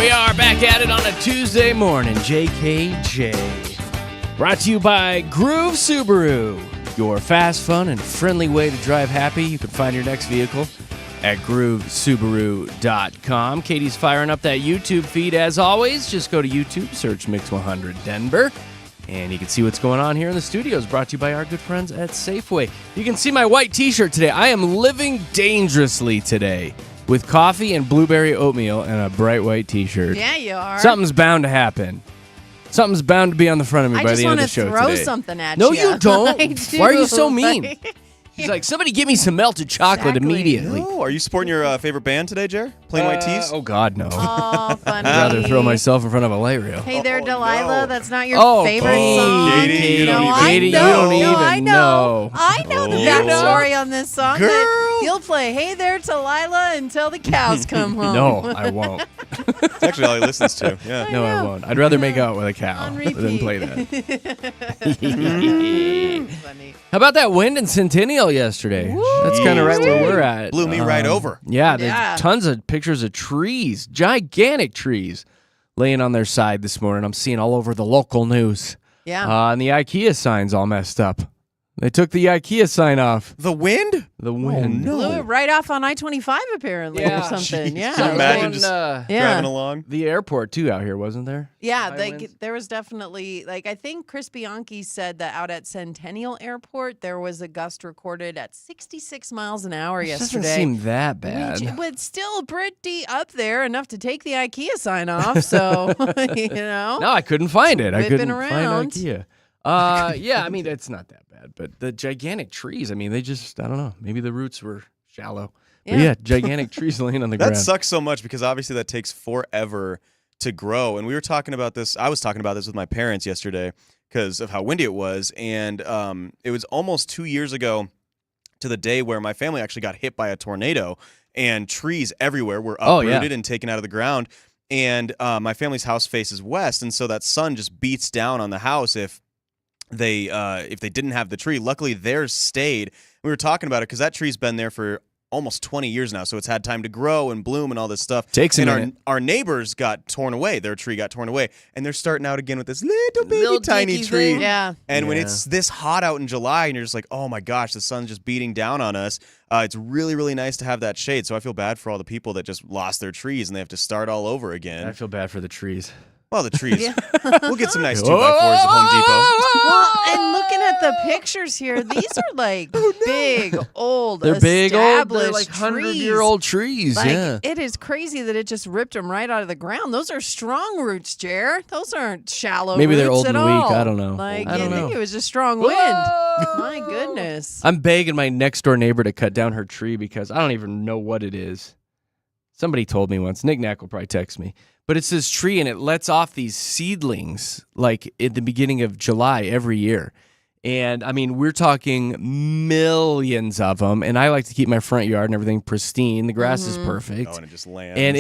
we are back at it on a Tuesday morning. JKJ. Brought to you by Groove Subaru. Your fast, fun, and friendly way to drive happy. You can find your next vehicle at groovesubaru.com. Katie's firing up that YouTube feed as always. Just go to YouTube, search Mix 100 Denver, and you can see what's going on here in the studios. Brought to you by our good friends at Safeway. You can see my white t-shirt today. I am living dangerously today with coffee and blueberry oatmeal and a bright white t-shirt. Yeah, you are. Something's bound to happen. Something's bound to be on the front of me by the end of the show today. I just want to throw something at you. No, you. you don't. I do. Why are you so mean? He's like, somebody give me some melted chocolate immediately. No, are you supporting your favorite band today, Jer? Plain White Tees? Oh, God, no. Oh, funny. I'd rather throw myself in front of a light rail. Hey there, No. Delilah. That's not your favorite song. Katie, you don't Katie, even you don't even I know. know. I know the backstory on this song. Girl. You'll play Hey There, Delilah until the cows come home. No, I won't. That's actually all he listens to. Yeah. No, I won't. I'd rather make out with a cow On than play repeat. that. Funny. How about that wind in Centennial yesterday? That's kind of right where we're at. Blew me right over. Yeah, there's Yeah. tons of pictures of trees, gigantic trees, laying on their side this morning. I'm seeing all over the local news. Yeah. And the IKEA sign's all messed up. They took the IKEA sign off. The wind? The wind. no. Blew it right off on I-25 apparently Yeah. or something. Jeez. Yeah. Can you imagine Going, just Yeah. driving along? the airport, too, out here, wasn't there? Yeah, High like winds? there was definitely I think Chris Bianchi said that out at Centennial Airport there was a gust recorded at 66 miles an hour It yesterday. doesn't seem that bad. But still pretty up there, enough to take the IKEA sign off. So No, I couldn't find it. I Whipping couldn't around. find IKEA. Yeah, I mean, it's not that bad. But the gigantic trees, I mean, they just, I don't know. Maybe the roots were shallow. But yeah, gigantic trees laying on the That ground. sucks so much because obviously that takes forever to grow. And we were talking about this. I was talking about this with my parents yesterday because of how windy it was. And it was almost 2 years ago to the day where my family actually got hit by a tornado and trees everywhere were uprooted and taken out of the ground. And my family's house faces west. And so that sun just beats down on the house if they didn't have the tree. Luckily, theirs stayed. We were talking about it because that tree's been there for almost 20 years now, so it's had time to grow and bloom and all this stuff. Takes a and minute. our neighbors got torn away. Their tree got torn away, and they're starting out again with this little baby tiny dinky tree. thing. Yeah. And when Yeah. it's this hot out in July, and you're just like, oh my gosh, the sun's just beating down on us. It's really, really nice to have that shade. So I feel bad for all the people that just lost their trees and they have to start all over again. I feel bad for the trees. Well, the trees. Yeah. We'll get some nice 2x4s at Home Depot. Well, and looking at the pictures here, these are like big, old, They're big, old, established they're like trees. 100-year-old trees. Like, yeah. it is crazy that it just ripped them right out of the ground. Those are strong roots, Jer. Those aren't shallow Maybe roots they're old at and weak. all. I don't know. Like, I don't I think know. it was just strong wind. My goodness. I'm begging my next door neighbor to cut down her tree because I don't even know what it is. Somebody told me once. Nick Knack will probably text me. But it's this tree, and it lets off these seedlings like at the beginning of July every year. And, I mean, we're talking millions of them. And I like to keep my front yard and everything pristine. The grass is perfect. Oh, and it just lands. And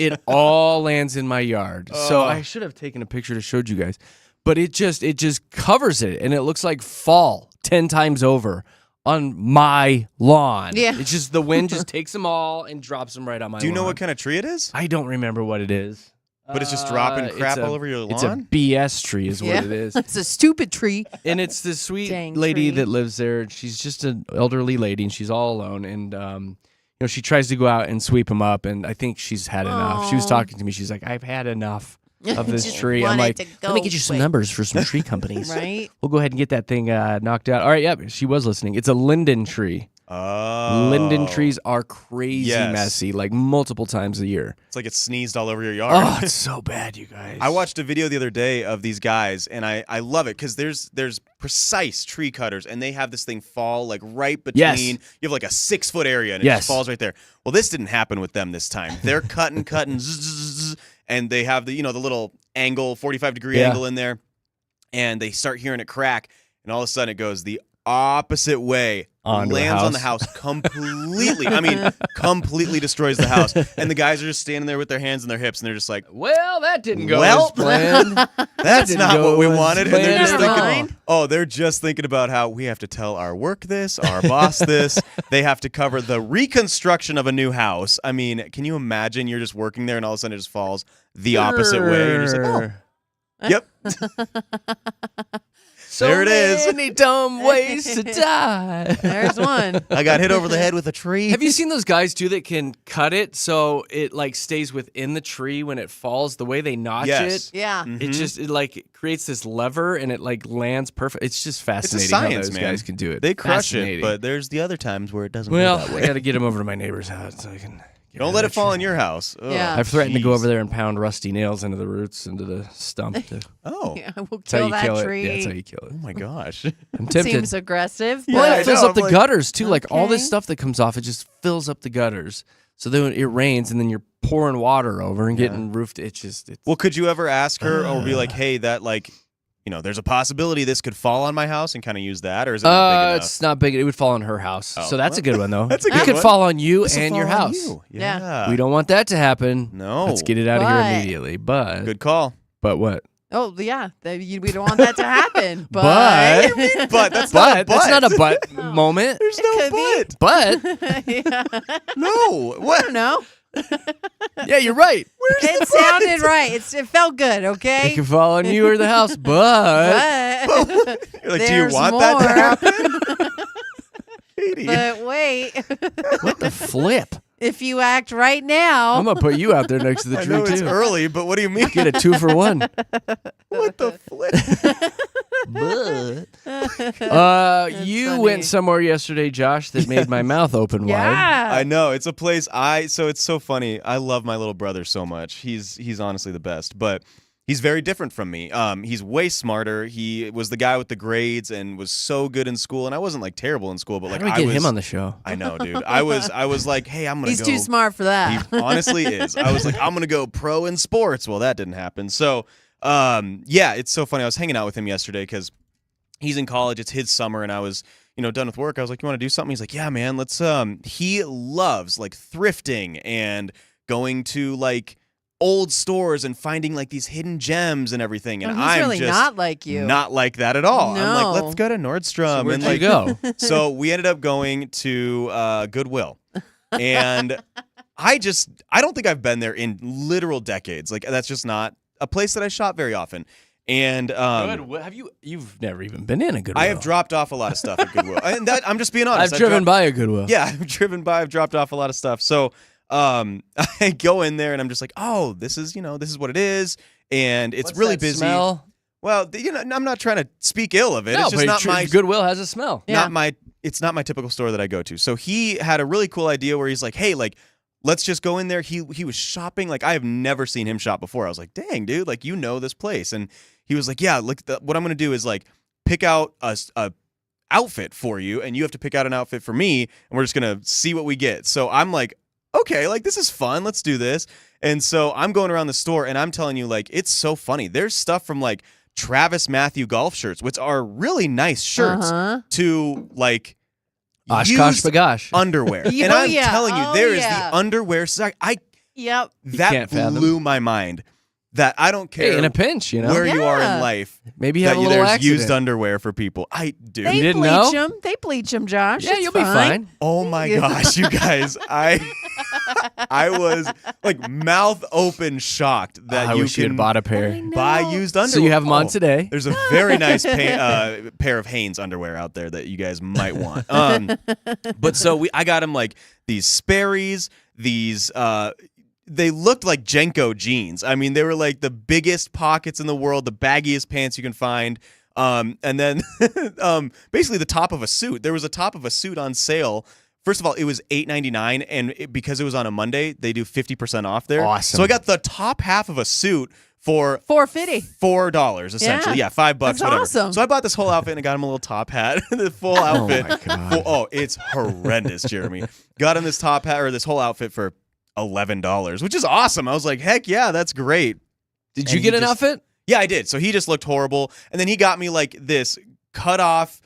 it all lands in my yard. So Oh. I should have taken a picture to show you guys. But it just covers it, and it looks like fall 10 times over on my lawn. Yeah. It's just the wind just takes them all and drops them right on my lawn. Do you know what kind of tree it is? I don't remember what it is. But it's just dropping crap all over your It's a lawn? BS tree is what Yeah. it is. It's a stupid tree. And it's this sweet Dang lady tree. that lives there. She's just an elderly lady, and she's all alone. And she tries to go out and sweep them up, and I think she's had enough. She was Aw. talking to me. She's like, I've had enough of this Just tree. I'm want it like, to let me go get you some quick." numbers for some tree companies. Right? We'll go ahead and get that thing knocked out. All right, yep, she was listening. It's a linden tree. Oh. Linden trees are crazy Yes. messy, like multiple times a year. It's like it sneezed all over your yard. Oh, it's so bad, you guys. I watched a video the other day of these guys, and I love it because there's precise tree cutters, and they have this thing fall like right between. Yes. You have like a 6-foot area, and it Yes. just falls right there. Well, this didn't happen with them this time. They're cutting, zzz, zzz, zzz, and they have the little angle, 45-degree Yeah. angle in there, and they start hearing it crack, and all of a sudden it goes the opposite way onto the lands on the house. house completely. I mean, completely destroys the house. And the guys are just standing there with their hands on their hips, and they're just like, Well, that didn't go Well, as planned. that's didn't not go what we as wanted. And they're just planned at thinking, all. they're just thinking about how we have to tell our work this, our boss this. They have to cover the reconstruction of a new house. I mean, can you imagine you're just working there and all of a sudden it just falls the opposite way? You're just like, oh, yep. So There it is. many dumb ways to die. There's one. I got hit over the head with a tree. Have you seen those guys too that can cut it so it like stays within the tree when it falls? The way they notch Yes. it, Yeah. it like creates this lever and it like lands perfect. It's just fascinating science, how those man. guys can do it. They crush it, Fascinating. but there's the other times where it doesn't well, go that I way. got to get him over to my neighbor's house so I can. Get Don't rid let of it fall that in tree. your house. Ugh, Yeah. I've threatened to go jeez. over there and pound rusty nails into the roots, into the stump. To, Oh, Yeah, we'll that's how kill you that kill tree. it. Yeah, that's how you kill it. oh my gosh. I'm tempted. Seems aggressive. Yeah, Well, I it fills know, up the I'm like- gutters too. Like all this Okay. stuff that comes off, it just fills up the gutters. So then it rains, and then you're pouring water over and getting roofed. It's just Well, could you ever ask her or be like, hey, that like, there's a possibility this could fall on my house and kind of use that, or is it not big enough? it's not big. It would fall on her house. Oh, So that's a good one though. That's a It good could one. fall on you This'll and your fall on house. you. Yeah. Yeah. We don't want that to happen. No. Let's get it out of But- here immediately. But Good call. but what? Oh, yeah. We don't want that to happen. But, But that's not a But that's not a but No. moment. There's It no could be. but. But Yeah. No. I What? don't know. yeah, you're right. It sounded right. It felt good, It okay? can fall on you or the house, but But, You're like, do you there's want more. that to happen? Katie. But wait, what the flip? if you act right now, I'm gonna put you out there next to the I tree know it's too. early, but what do you mean? Get a 2-for-1. What the flip? You funny. went somewhere yesterday, Josh, that made my mouth open wide. yeah. I know it's a place so it's so funny. I love my little brother so much. He's honestly the best, but he's very different from me. He's way smarter. He was the guy with the grades and was so good in school, and I wasn't like terrible in school, but How like do we I get was him on the show? I know, dude. I was like, hey, I'm gonna He's go. too smart for that. He honestly is. I was like, I'm gonna go pro in sports. Well, that didn't happen. So, yeah, it's so funny. I was hanging out with him yesterday because he's in college. It's his summer, and I was, done with work. I was like, you want to do something? He's like, yeah, man. Let's. He loves like thrifting and going to like old stores and finding like these hidden gems and everything. And Oh, he's I'm really just not like you. not like that at all. I'm No. like, let's go to Nordstrom Where'd and you like go? so we ended up going to Goodwill, and I don't think I've been there in literal decades. Like that's just not a place that I shop very often. And Good. Have you? You've never even been in a Goodwill. I have dropped off a lot of stuff at Goodwill, and that I'm just being honest. I've driven by a Goodwill. Yeah, I've driven by. I've dropped off a lot of stuff. So I go in there and I'm just like, oh, this is what it is, and it's What's really that busy. Smell? Well, I'm not trying to speak ill of it. No, it's just but not my Goodwill has a smell. Yeah. it's not my typical store that I go to. So he had a really cool idea where he's like, hey, like, let's just go in there. He was shopping. Like, I have never seen him shop before. I was like, dang, dude, like, this place. And he was like, yeah, look, what I'm going to do is like pick out a outfit for you, and you have to pick out an outfit for me, and we're just going to see what we get. So I'm like, okay, like, this is fun. Let's do this. And so I'm going around the store, and I'm telling you, like, it's so funny. There's stuff from like Travis Matthew golf shirts, which are really nice shirts, Uh-huh. to like Oshkosh used bagosh. underwear. Oh, And I'm yeah. telling you, Oh, there is yeah. the underwear side. Yep. That can't fathom. blew my mind. That I don't care Hey, in a pinch, where you are in Yeah. life. Maybe you have That a little there's accident. used underwear for people. I do. They didn't bleach know? them. They bleach them, Josh. Yeah, It's you'll be fine. Oh my gosh, you guys! I was like mouth open, shocked that I you wish you can had bought a pair. I know. buy used underwear. So you have them on Oh. today. There's a very nice pair of Hanes underwear out there that you guys might want. But so I got him like these Sperry's, these they looked like Jenko jeans. I mean, they were like the biggest pockets in the world, the baggiest pants you can find. And then basically the top of a suit. There was a top of a suit on sale. First of all, it was $8.99, and because it was on a Monday, they do 50% off there. Awesome. So I got the top half of a suit for $4.50. $4 essentially. Yeah, $5, That's whatever. awesome. So I bought this whole outfit and I got him a little top hat, the full outfit. my God. It's horrendous, Jeremy. Got him this top hat or this whole outfit for $11, which is awesome. I was like, heck yeah, that's great. Did And you get he an just- outfit? Yeah, I did. So he just looked horrible, and then he got me like this cut off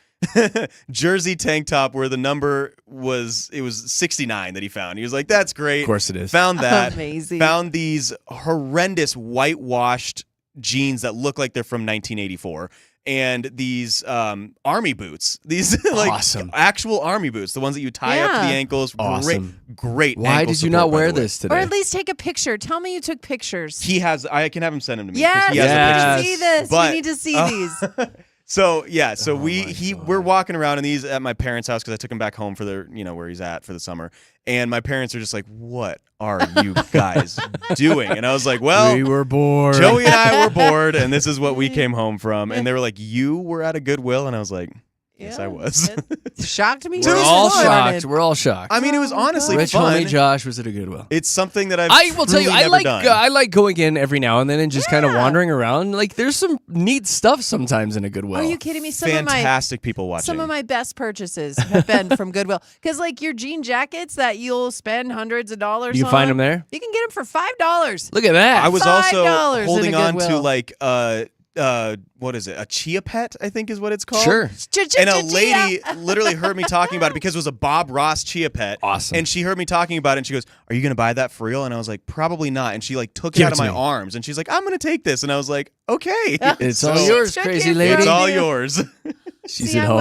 jersey tank top where the number was 69 that he found. He was like, "That's great." Of course it is. Found that. Amazing. Found these horrendous whitewashed jeans that look like they're from 1984. And these army boots, these like Awesome. actual army boots, the ones that you tie up to the Yeah. ankles. Awesome. Great. Why ankle did you support, not by wear the way. this Or today? at least take a picture. Tell me you took pictures. He has. I can have him send them to me. 'cause Yes, he has a Yes. picture. we need to see this. But- we need to see these. So yeah, so Oh my we're God. walking around in these at my parents' house because I took him back home for the where he's at for the summer, and my parents are just like, "What are you guys doing?" And I was like, "Well, we were bored. Joey and I were bored, and this is what we came home from." And they were like, "You were at a Goodwill," and I was like, "Yes, I was." It shocked me. We're It was all fun. shocked. We're all shocked. I mean, it was Oh my honestly God. Rich fun. homie Josh was at a Goodwill. It's something that I will tell you, truly never done. I like going in every now and then and just kind of Yeah. wandering around. Like, there's some neat stuff sometimes in a Goodwill. Are you kidding me? Fantastic people watching. Some of my best purchases have been from Goodwill. Because like your jean jackets that you'll spend hundreds of dollars You on. find them there? You can get them for $5. Look at that. I was also $5 in a holding on to Goodwill. like what is it? A chia pet, I think is what it's called. Sure. And a lady literally heard me talking about it because it was a Bob Ross chia pet. Awesome. And she heard me talking about it and she goes, "Are you going to buy that for real?" And I was like, "Probably not." And she like took it Give out it of to my me. arms and she's like, "I'm going to take this." And I was like, "Okay." It's So- all yours, Took crazy it lady. It's from all you. yours. She's See, at I home.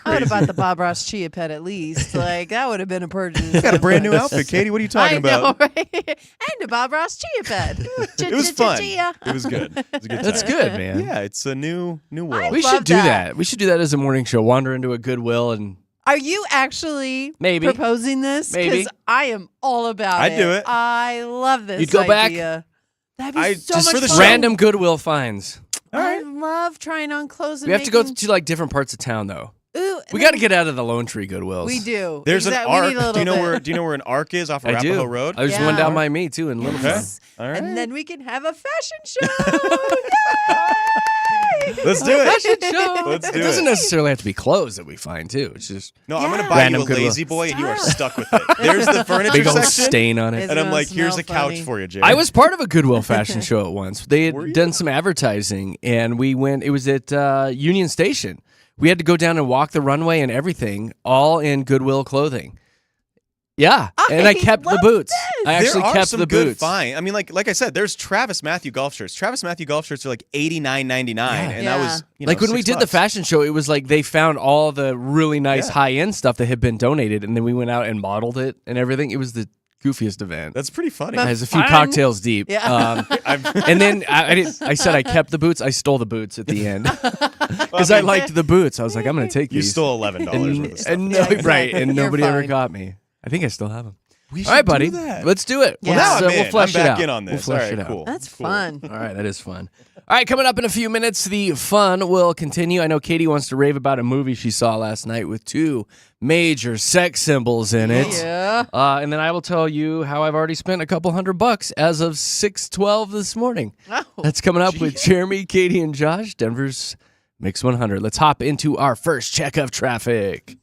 would have bought the Bob Ross chia pet at least. Like that would have been a purchase. Got a brand new outfit, Katie. What are you talking I about? know, right? And a Bob Ross chia pet. It was fun. Chia. It was good. It was a good That's time. good, man. Yeah, it's a new world. We love should do that. that. We should do that as a morning show. Wander into a Goodwill and Are you actually Maybe. proposing this? Maybe. Because I am all about I'd it. do it. I love this You'd go back? idea. That'd be I- so just much for the fun. show. random Goodwill finds. I love trying on clothes. And We have to go making- to like different parts of town though. Ooh, We got to get out of the Lone Tree Goodwills. We do. There's an Exact- we need a arc. Do you know little where? bit. Do you know where an arc is off of I Arapahoe do. Road? There's Yeah. one down by me too in Little Okay. Farm. All right. And then we can have a fashion show. Yay! Let's do it. Fashion show. Let's It do doesn't it. necessarily have to be clothes that we find too. It's just No, I'm Yeah. gonna buy Random you a Goodwill. lazy boy, and you are Stop. stuck with it. There's the furniture big old section, stain on it. It's and I'm gonna like, "Here's smell a couch funny. for you, Jay." I was part of a Goodwill fashion show at once. They Were you? had done some advertising, and we went. It was at Union Station. We had to go down and walk the runway and everything, all in Goodwill clothing. Yeah, and I kept the love boots. this. I actually there are kept some the good boots. find. I mean, like I said, there's Travis Matthew golf shirts. Travis Matthew golf shirts are like $89.99, and that Yeah. was Like when we did the $6. fashion show, it was like they found all the really nice Yeah. high end stuff that had been donated, and then we went out and modeled it and everything. It was the goofiest event. That's pretty funny. But- It has a few fun. cocktails deep. Yeah. And then I said I kept the boots. I stole the boots at the end because I liked the boots. I was like, I'm going to take You these. stole $11 worth of stuff. and Yeah, no, exactly. right, and You're nobody ever fine. got me. I think I still have them. We All right, should do buddy, that. let's do it. Yeah. Now Let's, I'm we'll in. flesh I'm it back out. in on this. We'll All flesh right, it out. cool. That's Cool. fun. All right, that is fun. All right, coming up in a few minutes, the fun will continue. I know Katie wants to rave about a movie she saw last night with two major sex symbols in it. Yeah. And then I will tell you how I've already spent a couple $100 as of 6:12 this morning. Oh, That's coming up with Jeremy, Katie, and Josh, Denver's Mix 100. Let's hop into our first check of traffic.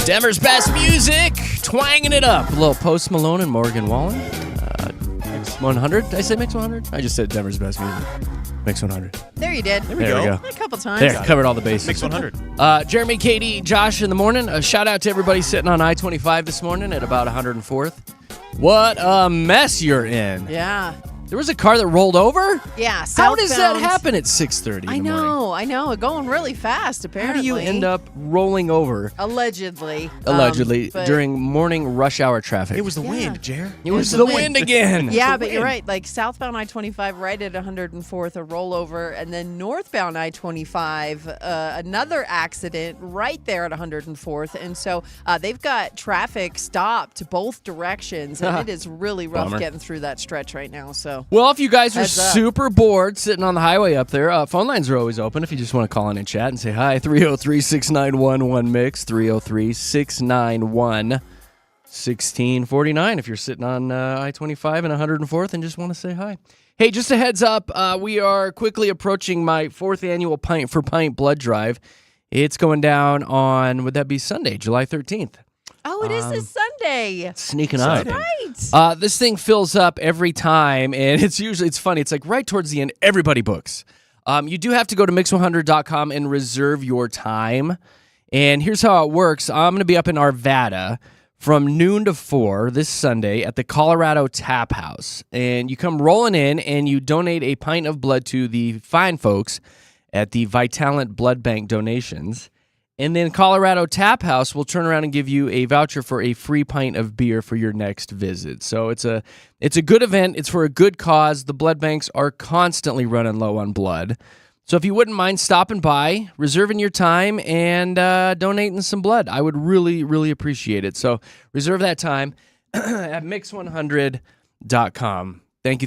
Denver's best music, twanging it up. A little Post Malone and Morgan Wallen. Mix 100. Did I say Mix 100? I just said Denver's best music. Mix 100. There you did. There we There we go. go. A couple times. There, covered all the bases. Mix 100. Jeremy, Katy, Josh in the morning. A shout out to everybody sitting on I-25 this morning at about 104th. What a mess you're in. Yeah. There was a car that rolled over? Yeah. How does that southbound. happen at 6:30 in the morning? I know. Going really fast, apparently. How do you end up rolling over, Allegedly. But- during morning rush hour traffic? It was the wind, Jer. It was the the wind. wind again. Yeah, but you're right. Like southbound I-25 right at 104th, a rollover, and then northbound I-25, another accident right there at 104th. And so they've got traffic stopped both directions, and it is really rough Bummer. getting through that stretch right now. So Well, if you guys are Heads up. super bored sitting on the highway up there, phone lines are always open if you just want to call in and chat and say hi. 303-691-1MIX, 303-691-1649 if you're sitting on I-25 and 104th and just want to say hi. Hey, just a heads up, we are quickly approaching my 4th annual Pint for Pint blood drive. It's going down on, would that be Sunday, July 13th? it is this Sunday. Sneaking up. Right. This thing fills up every time, and it's funny. It's like right towards the end, everybody books. You do have to go to mix100.com and reserve your time. And here's how it works. I'm going to be up in Arvada from noon to 4 this Sunday at the Colorado Tap House. And you come rolling in, and you donate a pint of blood to the fine folks at the Vitalent Blood Bank donations. And then Colorado Tap House will turn around and give you a voucher for a free pint of beer for your next visit. So it's a good event. It's for a good cause. The blood banks are constantly running low on blood. So if you wouldn't mind stopping by, reserving your time, and donating some blood, I would really, really appreciate it. So reserve that time at mix100.com. Thank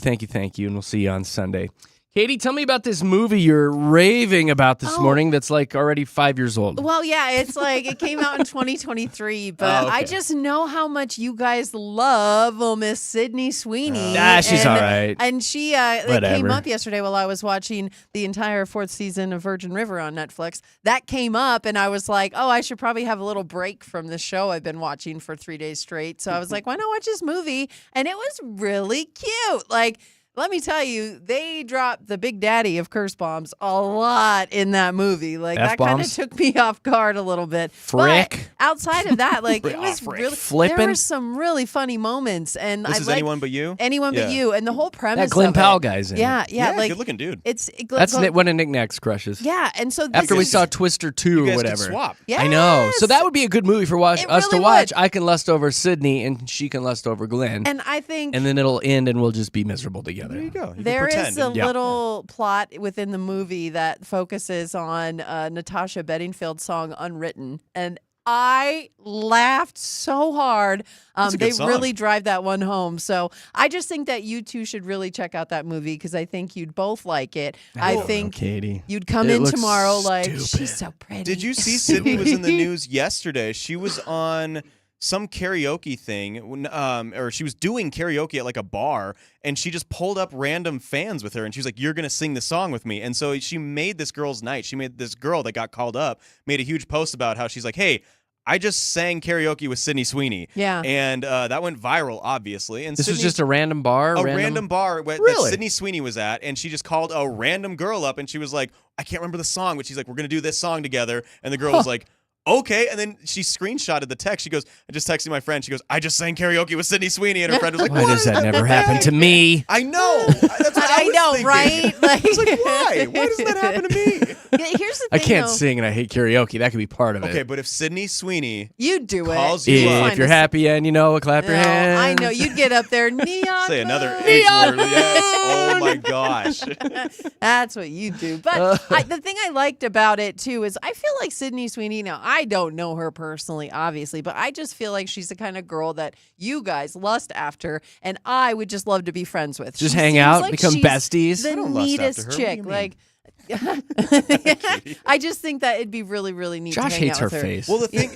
you, and we'll see you on Sunday. Katy, tell me about this movie you're raving about this morning that's like already 5 years old. Well, yeah, it's like it came out in 2023, but okay. I just know how much you guys love Miss Sydney Sweeney. She's all right. And she it Whatever. came up yesterday while I was watching the entire 4th season of Virgin River on Netflix. That came up, and I was like, oh, I should probably have a little break from the show I've been watching for 3 days straight. So I was like, why not watch this movie? And it was really cute. Like, let me tell you, they dropped the big daddy of curse bombs a lot in that movie. Like, that kind of F-bombs? took me off guard a little bit. Frick. But outside of that, like, it was frick. really, Flippin'? there were some really funny moments. And This I is like Anyone But You? Anyone But Yeah. You. And the whole premise That Glenn of Powell it. guy's in Yeah, it. yeah. Like, good looking dude. That's one of Nick Nack's crushes. yeah. And so this After we is- saw Twister 2 You or guys could whatever. swap. Yes. I know. So that would be a good movie for us It to really watch. would. I can lust over Sydney, and she can lust over Glenn. And I think And then it'll end, and we'll just be miserable together. There you go. You there can is pretend. a Yeah. little plot within the movie that focuses on Natasha Bedingfield's song Unwritten. And I laughed so hard. That's a good They song. really drive that one home. So I just think that you two should really check out that movie because I think you'd both like it. I think Katy. you'd come It in looks tomorrow like, stupid. she's so pretty. Did you see Sydney was in the news yesterday? She was on some karaoke thing, or she was doing karaoke at like a bar, and she just pulled up random fans with her, and she was like, "You're gonna sing the song with me." And so she made this girl's night. She made this girl that got called up made a huge post about how she's like, "Hey, I just sang karaoke with Sydney Sweeney." Yeah. And that went viral, obviously. And This was Sydney- just a random bar? a random bar that Really? Sydney Sweeney was at, and she just called a random girl up, and she was like, "I can't remember the song," but she's like, "We're gonna do this song together," and the girl was like, "Okay," and then she screenshotted the text. She goes, "I just texted my friend." She goes, "I just sang karaoke with Sydney Sweeney," and her friend was like, Why "What does is that never the happen heck?" to me? I know. That's what I I was know, thinking. right? Like, I was like, why? Why does that happen to me? Here's the I thing, can't though. sing and I hate karaoke. That could be part of it. Okay, but if Sydney Sweeney You do calls it. you You'd up- find If you're a- happy and you know it, clap your No, hands. I know. You'd get up there, neon. say another moon. H word, yes. Oh my gosh. That's what you do. But the thing I liked about it, too, is I feel like Sydney Sweeney, now, I don't know her personally, obviously, but I just feel like she's the kind of girl that you guys lust after, and I would just love to be friends with. Just She hang seems out, like become she's besties? The I don't lust after neatest her. What do chick. you mean? Like, I just think that it'd be really, really neat Josh to hang hates out her with her. face. Well, the thing,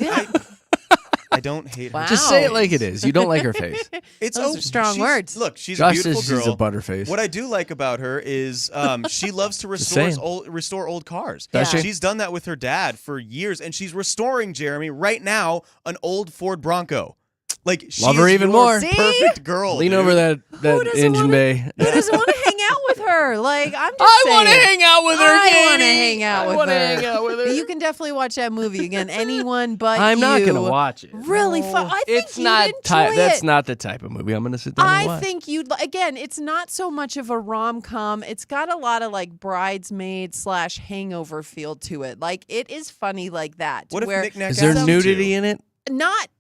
I don't hate her. Wow. Just say it like it is. You don't like her face. It's Those are strong she's- words. Look, she's Josh a beautiful says she's girl. a butterface. What I do like about her is she loves to saying. restore old cars. Does Yeah. she? She's done that with her dad for years, and she's restoring, Jeremy, right now, an old Ford Bronco. Like, she Love her is even your more. See? perfect girl. Lean dude. over that doesn't engine wanna- bay. Who doesn't want to hang out with her? Like, I'm just I saying. want to hang out with her. I want to Katie. hang out I with wanna her. hang out with her. You can definitely watch that movie again. Anyone but I'm you. not gonna watch it. Really fun. I think It's you'd not enjoy That's it. not the type of movie I'm gonna sit down and I watch. think you'd again. It's not so much of a rom-com. It's got a lot of like bridesmaid / hangover feel to it. Like it is funny like that. What if where Knick Knack Is there asked you nudity to? in it?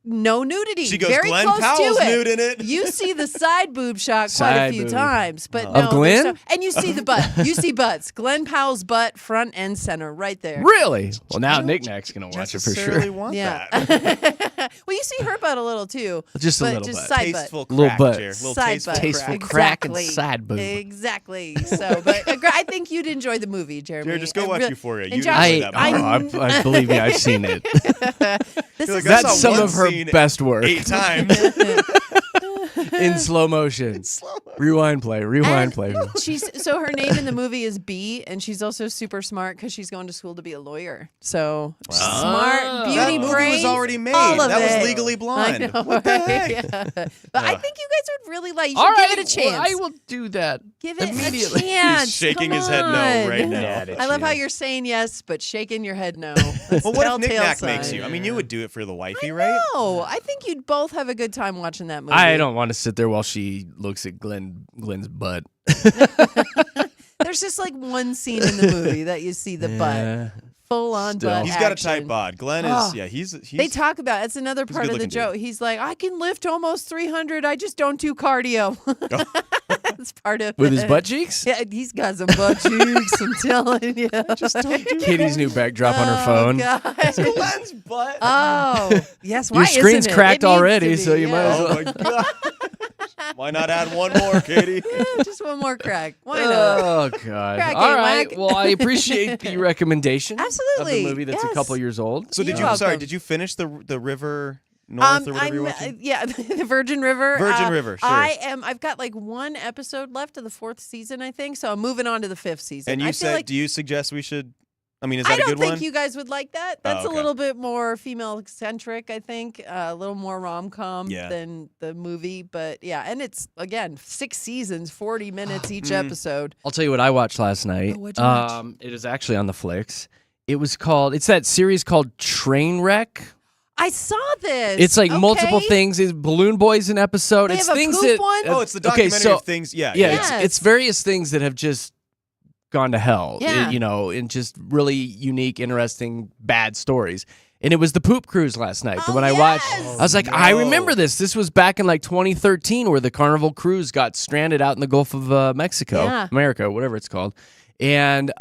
no nudity. She goes, very Glenn close Powell's to it. nude in it. You see the side boob shot quite a Side few boob. times, but Of no, Glenn? there's and you see the butt. You see butts. Glenn Powell's butt, front and center, right there. Really? Well, now Nick Nack's gonna watch it for Necessarily sure. want Yeah. that. Well, you see her butt a little too. Just a but little just butt. side butt. Tasteful Little crack, butt. Jer. Little Side tasteful butt. Tasteful crack. crack and Exactly. side boob. Exactly. So, but I think you'd enjoy the movie, Jeremy. Jer, just go I watch re- Euphoria. and You'd Josh, enjoy that I- movie. I believe me, I've seen it. This You're is like, I That's saw some one of her scene best work 8 times. in slow motion. Rewind play. And play. so her name in the movie is B, and she's also super smart because she's going to school to be a lawyer. So smart, beauty That movie brains, was already made. all of That it. was Legally Blonde. I know, What the right? heck? Yeah. But I think you guys would really like. You should All right, give it a chance. well, I will do that. Give it immediately. a chance. He's shaking Come his head no on. right now. Yeah, I love how chance. you're saying yes, but shaking your head no. Well, what if Knick Telltale Knack makes sign. you? I mean, you would do it for the wifey, right? No, I think you'd both have a good time watching that movie. I don't want to sit there while she looks at Glenn's butt. There's just like one scene in the movie that you see the butt, Yeah. full on Still. butt. He's got a action. tight bod. Glenn is, Oh. yeah, he's They talk about it's another a part of the good-looking joke. He's like, I can lift almost 300. I just don't do cardio. That's part of With his it. butt cheeks? Yeah, he's got some butt cheeks. I'm telling you. Just don't do Katie's new backdrop on her phone. God. Glenn's butt. Oh, yes. Why Your screen's isn't it? cracked It needs already, to be, so you might as Oh well. my god. Why not add one more, Katie? Yeah, just one more crack. Why not? Oh God! Crack All it, right. whack. Well, I appreciate the recommendation. Absolutely. Of the movie that's Yes. a couple years old. So did You're you? Sorry, welcome. did you finish the river north or whatever you're watching? Yeah, the Virgin River. Virgin River, sure. I've got like one episode left of the 4th season, I think. So I'm moving on to the 5th season. And I you feel said, like do you suggest we should? I mean, is I that a don't good think one? you guys would like that. That's okay. a little bit more female eccentric, I think. A little more rom-com Yeah. than the movie, but yeah, and it's again 6 seasons, 40 minutes each Mm. episode. I'll tell you what I watched last night. Oh, what'd you watch? It is actually on the Flicks. It's that series called Trainwreck. I saw this. It's like multiple Okay. things. It's Balloon Boy's an episode. They it's have a things poop that one? Oh, it's the okay, documentary so of things. Yeah, yeah, Yes. it's various things that have just gone to hell. Yeah. And just really unique, interesting, bad stories. And it was the poop cruise last night. Oh, When I watched, yes. I was like, I remember this. This was back in like 2013 where the Carnival cruise got stranded out in the Gulf of Mexico, Yeah. America, whatever it's called. And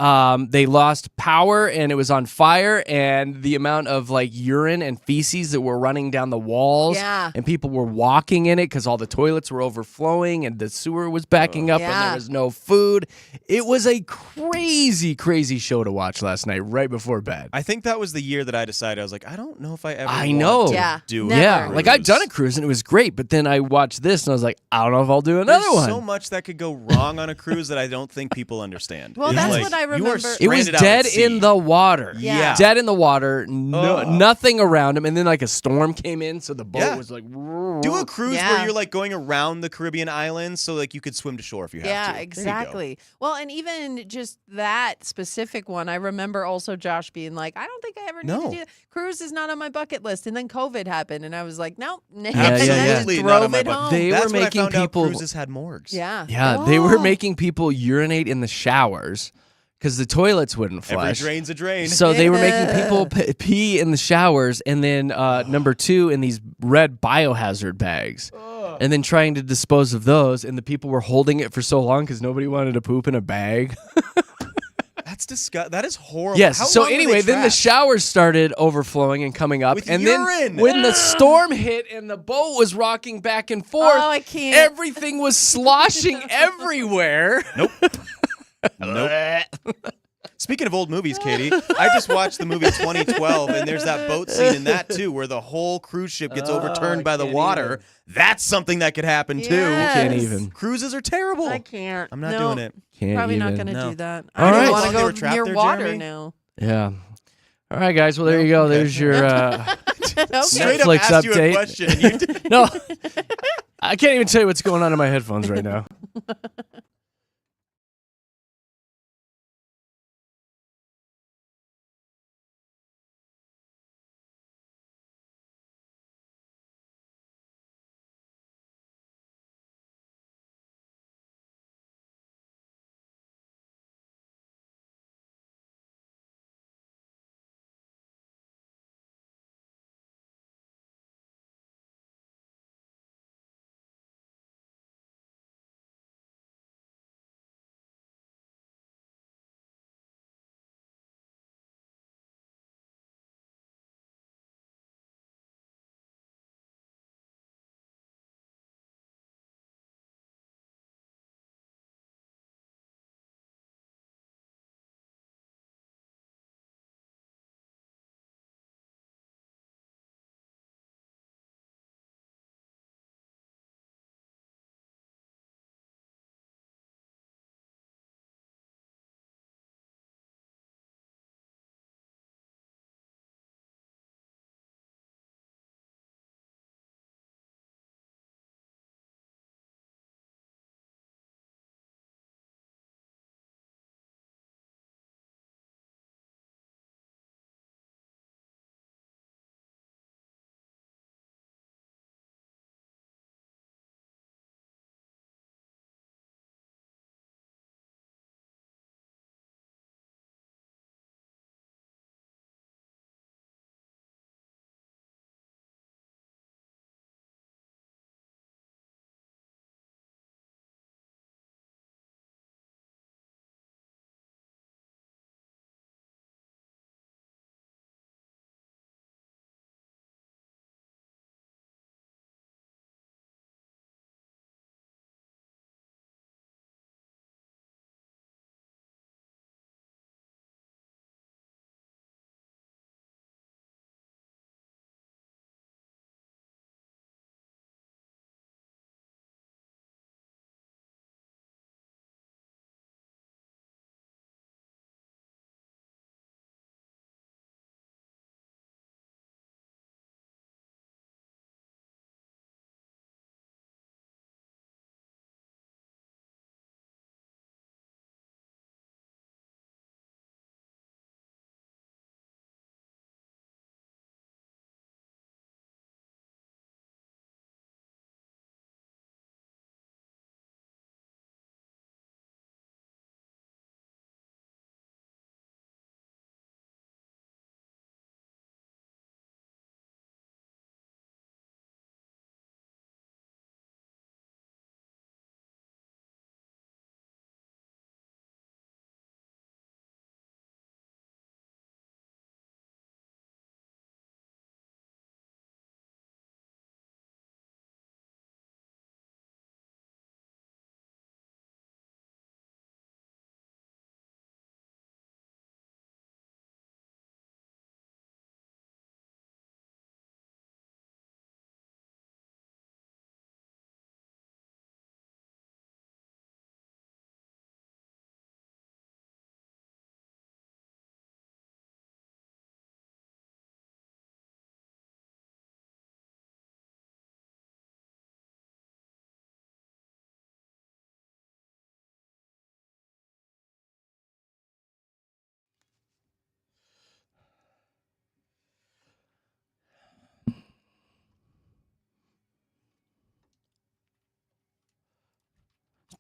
they lost power and it was on fire, and the amount of like urine and feces that were running down the walls, Yeah. and people were walking in it because all the toilets were overflowing and the sewer was backing up and Yeah. there was no food. It was a crazy, crazy show to watch last night right before bed. I think that was the year that I decided I was like, I don't know if I ever. I want know. to Yeah, do never. Yeah, a like I've cruise. done a cruise and it was great, but then I watched this and I was like, I don't know if I'll do another There's one. so much that could go wrong on a cruise that I don't think people understand. Well, It's that's like, what I you are remember. It was stranded out dead at sea. in the water. Yeah. Dead in the water. No, Ugh. nothing around him. And then like a storm came in, so the boat Yeah. was like. Do a cruise Yeah. where you're like going around the Caribbean islands, so like you could swim to shore if you have to. Yeah, There you go. exactly. Well, and even just that specific one, I remember also Josh being like, I don't think I ever need No. to do that. Cruise is not on my bucket list. And then COVID happened, and I was like, nope. yeah, And I just yeah. Absolutely not drove on my it bucket. home. They That's were when making I found people- out cruises had morgues. Yeah. Yeah, they were Oh. making people urinate in the showers because the toilets wouldn't Every flush. drain's a drain. So they were making Yeah. people pee in the showers, and then number 2 in these red biohazard bags, and then trying to dispose of those. And the people were holding it for so long because nobody wanted to poop in a bag. That's disgusting. That is horrible. Yes. How So long were they anyway, then the trapped? showers started overflowing and coming up, With and urine. then when the storm hit and the boat was rocking back and forth, Oh, I can't. everything was sloshing everywhere. Nope. Speaking of old movies, Katie, I just watched the movie 2012, and there's that boat scene in that too, where the whole cruise ship gets overturned by the water. That's something that could happen too. Yes. Can't even. Cruises are terrible. I can't. I'm not No, doing it. Can't Probably even. not going to No. do that. All I right. don't want How long they were to go trapped near there, water Jeremy? now. Yeah. All right, guys. Well, there you go. Okay. There's your Okay. Straight up Netflix asked you a update. question. And you did. no. I can't even tell you what's going on in my headphones right now.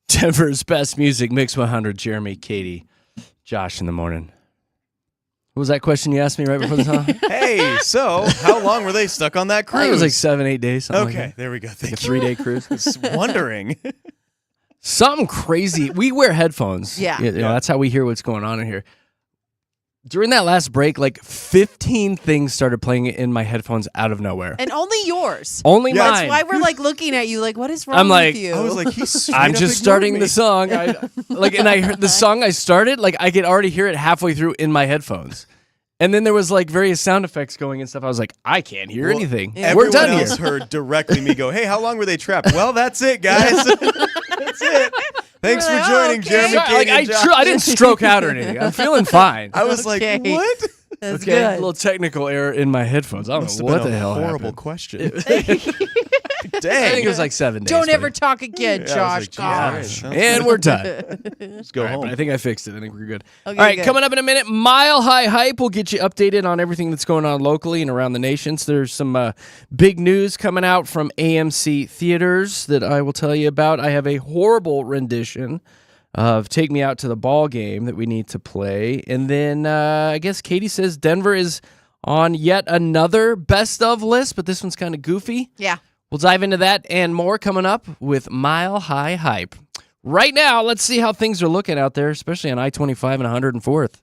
Denver's best music, Mix 100, Jeremy, Katie, Josh in the morning. What was that question you asked me right before the song? Hey, so how long were they stuck on that I cruise? think it was like 7-8 days. Something Okay, like that. there we go. Like a Thank you. 3-day cruise. I was wondering. Something crazy. We wear headphones. Yeah. You know, Yeah. that's how we hear what's going on in here. During that last break, like 15 things started playing in my headphones out of nowhere. And only yours. Only Yeah, mine. That's why we're like looking at you like, what is wrong I'm like, with you? I was like, he's straight I'm up just ignored starting me. the song. And I heard the song I started, like I could already hear it halfway through in my headphones. And then there was like various sound effects going and stuff. I was like, I can't hear Well, anything. yeah. We're Everyone done else here. heard directly me go, hey, how long were they trapped? Well, that's it, guys. That's it. Thanks for We're like, joining, okay. Jeremy, Sorry, Katy, and Josh. I didn't stroke out or anything. I'm feeling fine. I was like, Okay. what? That's Okay, a good. little technical error in my headphones. I don't Must know have what been the a hell horrible happened. question. I Dang. think it was like 7 days. Don't buddy. ever talk again, Yeah, I was Josh. like, Gosh. Jesus, And we're done. Let's go All right, home. but I think I fixed it. I think we're good. Okay, All right, good. coming up in a minute, Mile High Hype will get you updated on everything that's going on locally and around the nation. So there's some big news coming out from AMC theaters that I will tell you about. I have a horrible rendition of Take Me Out to the Ball Game that we need to play. And then I guess Katie says Denver is on yet another best of list, but this one's kind of goofy. Yeah. We'll dive into that and more coming up with Mile High Hype. Right now, let's see how things are looking out there, especially on I-25 and 104th.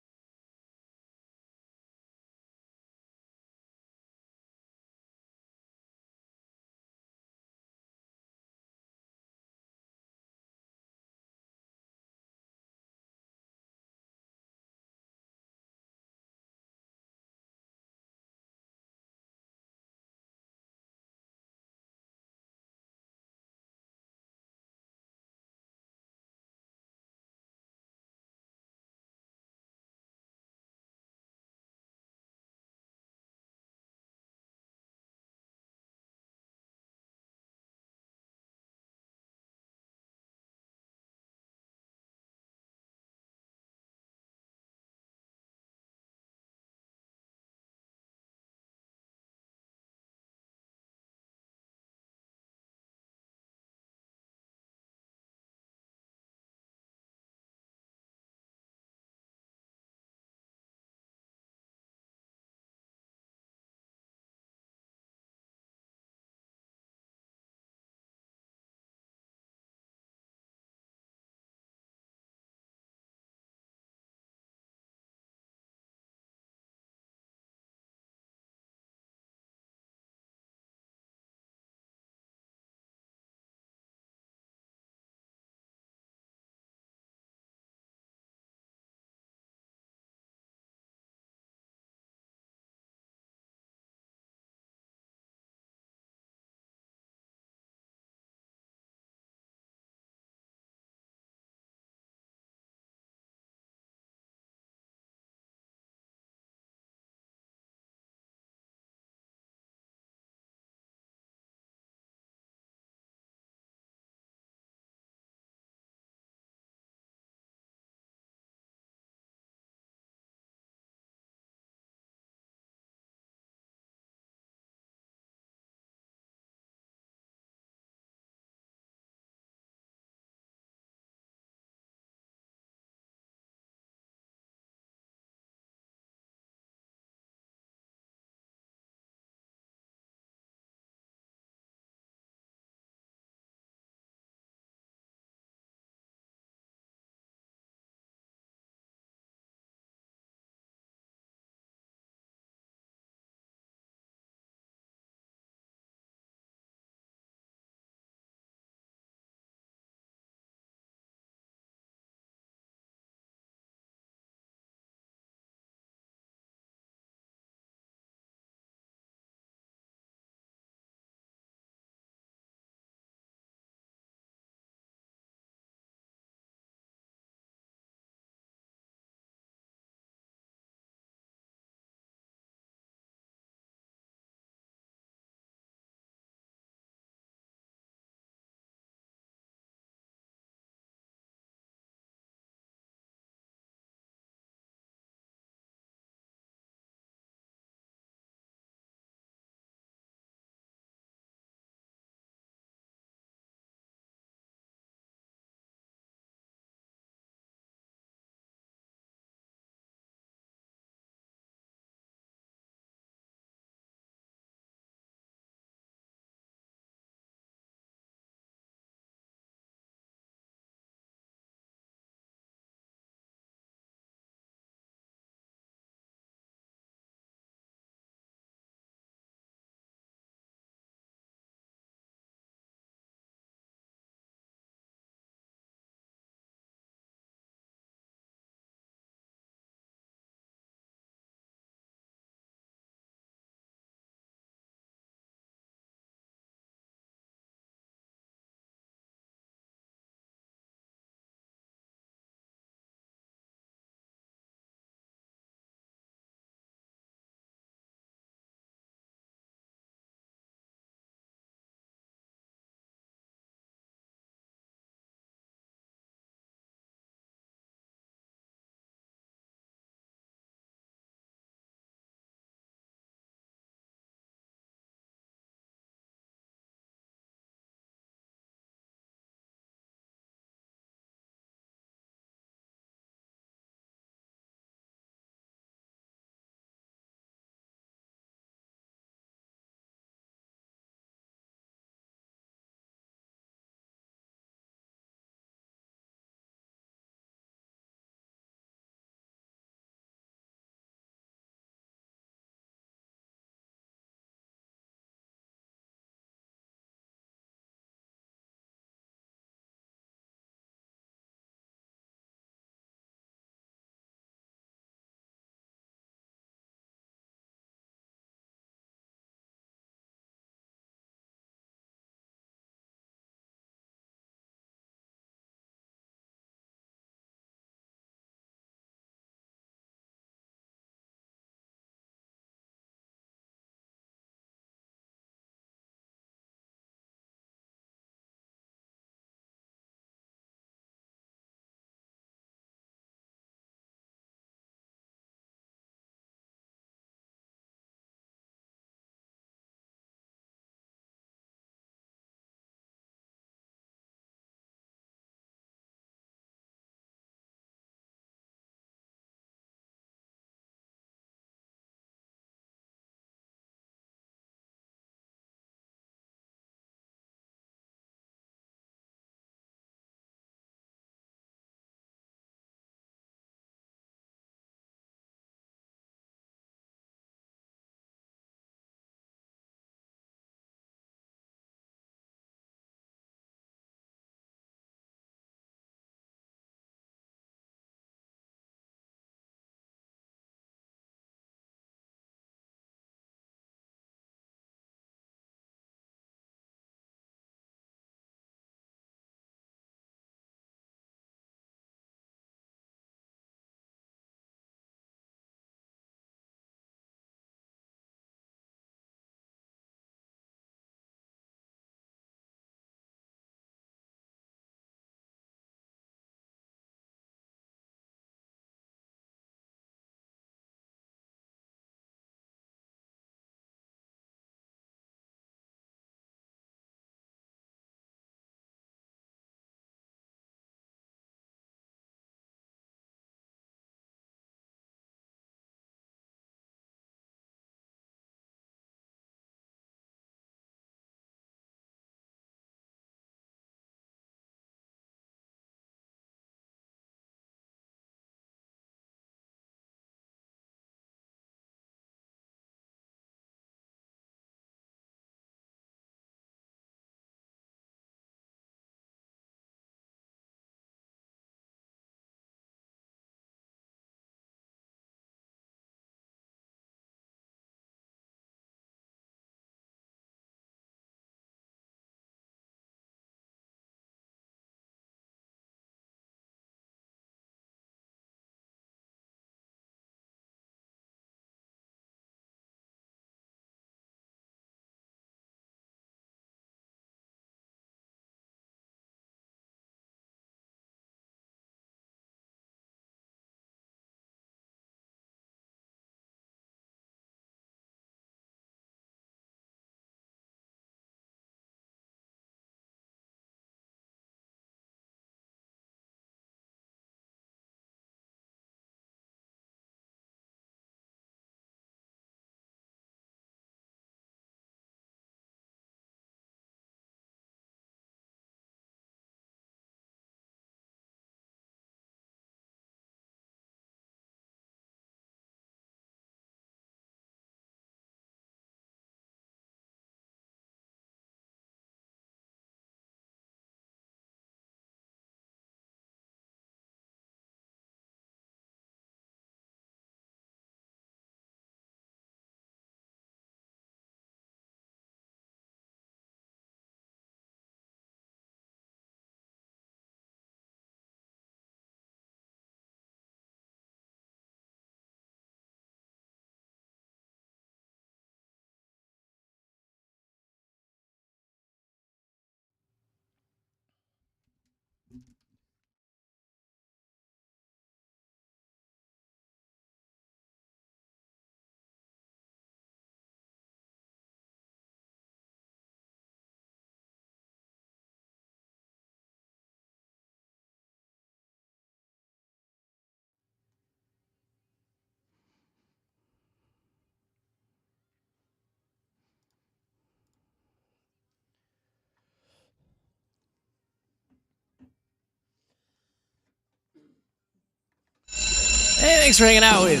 Thanks for hanging out with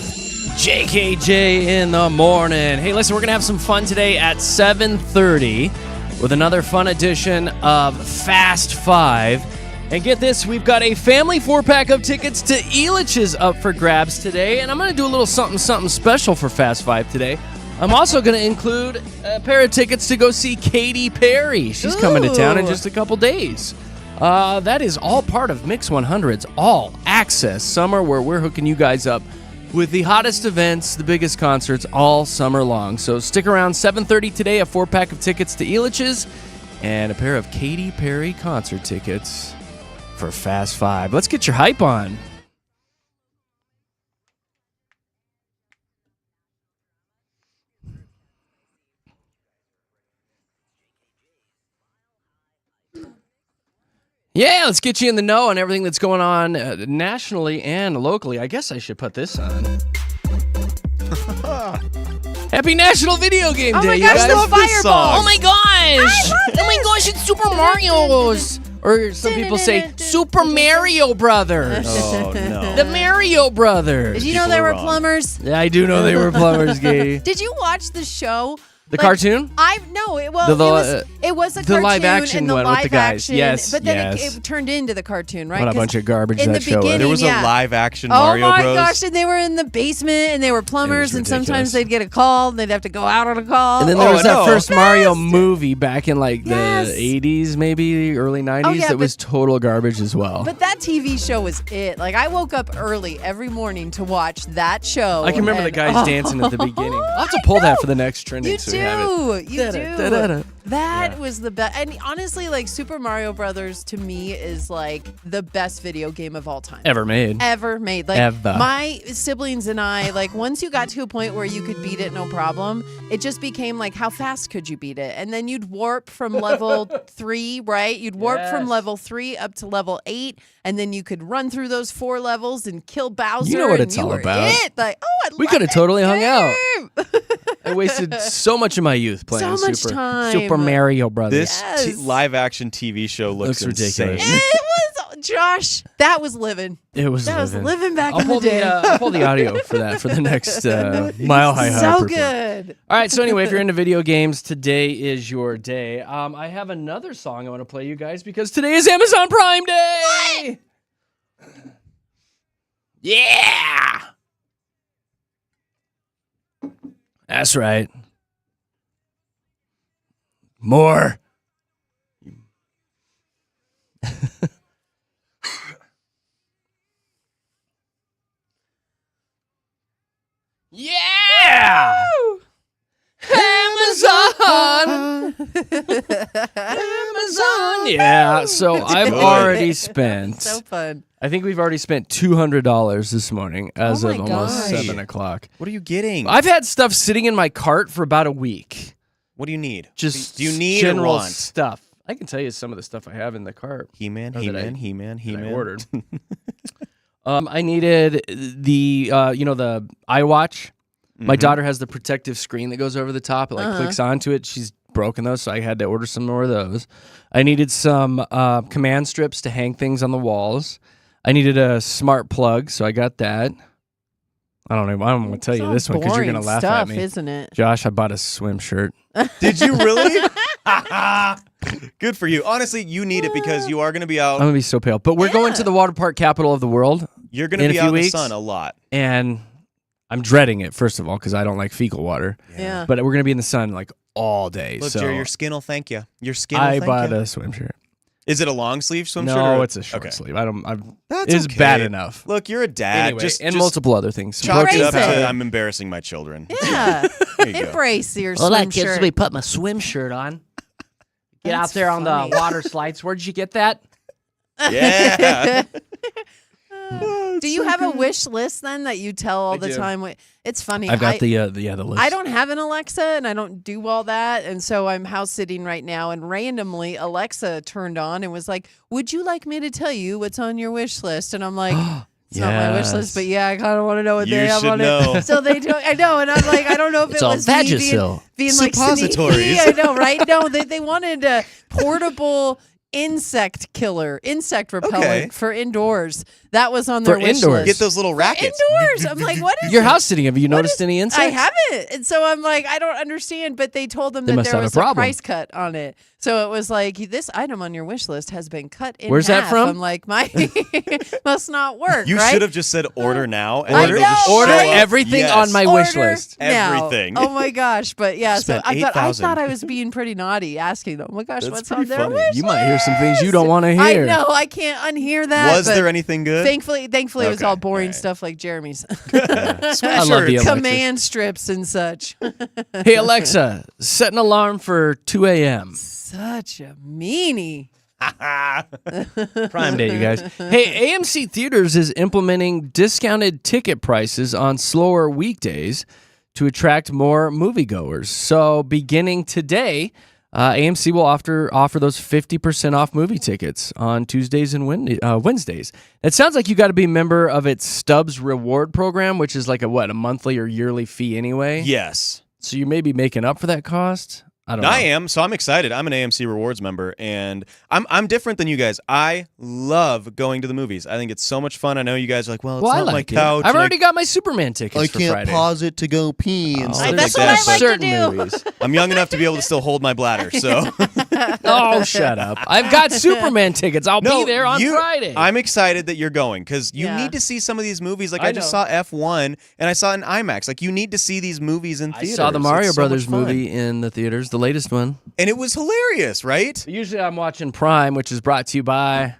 JKJ in the morning. Hey, listen, we're going to have some fun today at 7:30 with another fun edition of Fast Five. And get this, we've got a family 4-pack of tickets to Elitch's up for grabs today. And I'm going to do a little something special for Fast Five today. I'm also going to include a pair of tickets to go see Katy Perry. She's coming to town in just a couple days. That is all part of Mix 100's All Access Summer, where we're hooking you guys up with the hottest events, the biggest concerts all summer long. So stick around, 7:30 today, a 4-pack of tickets to Elitch's and a pair of Katy Perry concert tickets for Fast Five. Let's get your hype on. Yeah, let's get you in the know on everything that's going on nationally and locally. I guess I should put this on. Happy National Video Game Day, Oh my you gosh, guys. the fireball. Oh my gosh! Oh my gosh, it's Super Mario's! Or some people say Super Mario Brothers. Oh, no. The Mario Brothers. Did you know People they are were wrong. plumbers? Yeah, I do know they were plumbers, Katie. Did you watch the show? The cartoon? It was a the cartoon live action and the one with live the guys. action, Yes, but then yes. it turned into the cartoon, right? What a 'Cause bunch of garbage in that the show is. beginning, There was yeah. a live action Oh Mario my Bros. gosh, and they were in the basement and they were plumbers and sometimes ridiculous. they'd get a call and they'd have to go out on a call. And then there Oh, was I that know. first Mario Best. movie back in like Yes. the 80s, maybe early 90s. yeah, that was total garbage as well. But that TV show was it. Like I woke up early every morning to watch that show. I can remember the and- guys dancing at the beginning. I'll have to I pull that know. for the next trending. You so we have it. do. You Da-da-da-da-da. do. That Yeah. was the best. And honestly, like Super Mario Brothers to me is like the best video game of all time. Ever made. Ever made. Like Ever. my siblings and I, like once you got to a point where you could beat it no problem, it just became like how fast could you beat it? And then you'd warp from level 3, right? You'd warp from Yes. level 3 up to level 8, and then you could run through those 4 levels and kill Bowser. You know what and it's you all were about. It. Like, We love coulda that totally hung out. game. I wasted so much of my youth playing So much Super time. Mario Brothers. This Yes. live action TV show looks ridiculous. insane. It was Josh. That was living. It was That was living. living back I'll in the pull day. I'll pull the audio for that for the next Mile High Hype So report. good. All right, so anyway, if you're into video games, today is your day. I have another song I want to play you guys because today is Amazon Prime Day. What? Yeah. That's right. More. Yeah. Amazon. Amazon. Yeah. So I've good. already spent. So fun. I think we've already spent $200 this morning as Oh of my almost gosh. 7 o'clock. What are you getting? I've had stuff sitting in my cart for about a week. What do you need? Just do you need general or want? stuff. I can tell you some of the stuff I have in the cart He-Man, Oh, that He-Man, I- He-Man, that He-Man. I ordered. I needed the the iWatch. My Mhm. daughter has the protective screen that goes over the top. It clicks onto it. She's broken those, so I had to order some more of those. I needed some command strips to hang things on the walls. I needed a smart plug, so I got that. I don't know. I'm going to tell It's you all this one because you're going to boring laugh stuff, at me. isn't it? Josh, I bought a swim shirt. Did you really? Good for you. Honestly, you need it because you are going to be I'm out. going to be so pale. But we're going to the water park capital of the world, You're going to in a be few out in the weeks. sun a lot. and I'm dreading it, first of all, because I don't like fecal water. Yeah. But we're going to be in the sun like all day. Look, so Jerry, your skin will thank you. Your skin will I thank bought you. a swim shirt. Is it a long sleeve swim shirt? No, or- it's a short Okay. sleeve. That's It's okay. bad enough. Look, you're a dad. Anyway, just and just multiple other things. chalk it up Embrace to it. I'm embarrassing my children. Yeah. There you go. Embrace your Well, swim that kids, shirt. let me put my swim shirt on. Get That's out there on funny. the water slides. Where'd you get that? Yeah. Do you have a wish list then that you tell all I the do. time? It's funny. I've got the list. I don't have an Alexa and I don't do all that. And so I'm house sitting right now and randomly Alexa turned on and was like, would you like me to tell you what's on your wish list? And I'm like, it's not my wish list, Yes. but yeah, I kind of want to know what You they have should on know. it. So they do. I know. And I'm like, I don't know if It's it all was me Vagisil. being like Suppositories. sneaky. I know, right? No, they wanted a portable insect killer, insect repellent Okay. for indoors. That was on their For wish indoors. list. Get those little rackets. Indoors. I'm like, what is Your this? house sitting. Have you noticed any insects? I haven't. And so I'm like, I don't understand. But they told them They that must there have a was a problem. price cut on it. So it was like, this item on your wish list has been cut in Where's that half. from? I'm like, my must not work. You right? should have just said order now. And I then they'll just know, show Order right? up. everything Yes. on my wish Order list. now. Everything. Oh my gosh. But yeah, so Spent I $8,000. thought I was being pretty naughty asking them. Oh my gosh, That's what's on pretty their funny. wish You might hear some things you list? don't want to I hear. know. I can't unhear that. Was but there anything good? Thankfully, it was Okay, all boring all right. stuff like Jeremy's Sweatshirts. I love the Alexa. command strips and such. Hey, Alexa, set an alarm for 2 a.m. Such a meanie. Prime Day, you guys. Hey, AMC Theaters is implementing discounted ticket prices on slower weekdays to attract more moviegoers. So, beginning today, AMC will offer those 50% off movie tickets on Tuesdays and Wednesdays. It sounds like you got to be a member of its Stubs reward program, which is like a monthly or yearly fee anyway. Yes. So you may be making up for that cost. I don't know. I am, so I'm excited. I'm an AMC Rewards member, and I'm different than you guys. I love going to the movies. I think it's so much fun. I know you guys are like, well, it's I not my like it. couch. I've and already got my Superman tickets I for can't Friday. pause it to go pee and Oh, stuff that's like what that. I like to certain do. movies. I'm young enough to be able to still hold my bladder, so Oh, shut up. I've got Superman tickets. I'll No, be there on you- Friday. I'm excited that you're going because you Yeah. need to see some of these movies. Like I I just know. saw F1 and I saw it in IMAX. Like you need to see these movies in I theaters. saw the Mario It's so much Brothers fun. movie in the theaters, the latest one. and it was hilarious, right? Usually I'm watching Prime, which is brought to you by...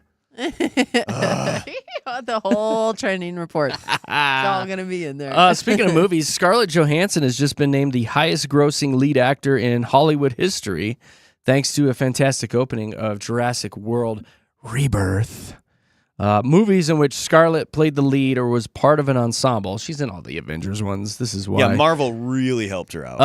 The whole trending report. It's all going to be in there. Speaking of movies, Scarlett Johansson has just been named the highest grossing lead actor in Hollywood history thanks to a fantastic opening of Jurassic World Rebirth. Movies in which Scarlett played the lead or was part of an ensemble. She's in all the Avengers ones. This is why. Yeah, Marvel really helped her out.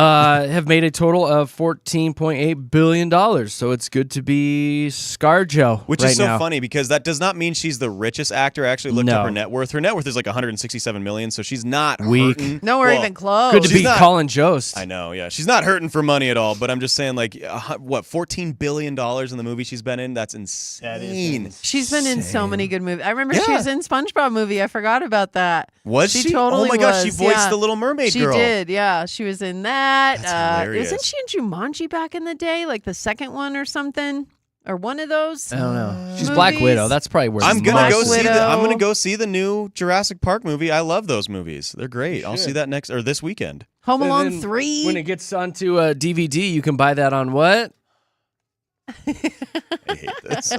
Have made a total of $14.8 billion. So it's good to be ScarJo Which right is so now. funny because that does not mean she's the richest actor. I actually looked No. up her net worth. Her net worth is like 167 million, so she's not Weak. hurting. Nowhere Well, even close. Good to She's beat not- Colin Jost. I know, yeah. She's not hurting for money at all, but I'm just saying, like, what, $14 billion in the movie she's been in? That's insane. She's been in so many good movies. I remember she Yeah. was in SpongeBob movie. I forgot about that. Was she? totally Oh my gosh, she was, voiced yeah. the Little Mermaid She girl. did, yeah. She was in that. That's hilarious. Isn't she in Jumanji back in the day? Like the second one or something? Or one of those? I don't know. She's Movies. Black Widow. That's probably where I'm she's gonna Black go see Widow. the. I'm gonna go see the new Jurassic Park movie. I love those movies. They're great. I'll should. see that this weekend. Home And Alone then 3? When it gets onto a DVD, you can buy that on what? I hate this.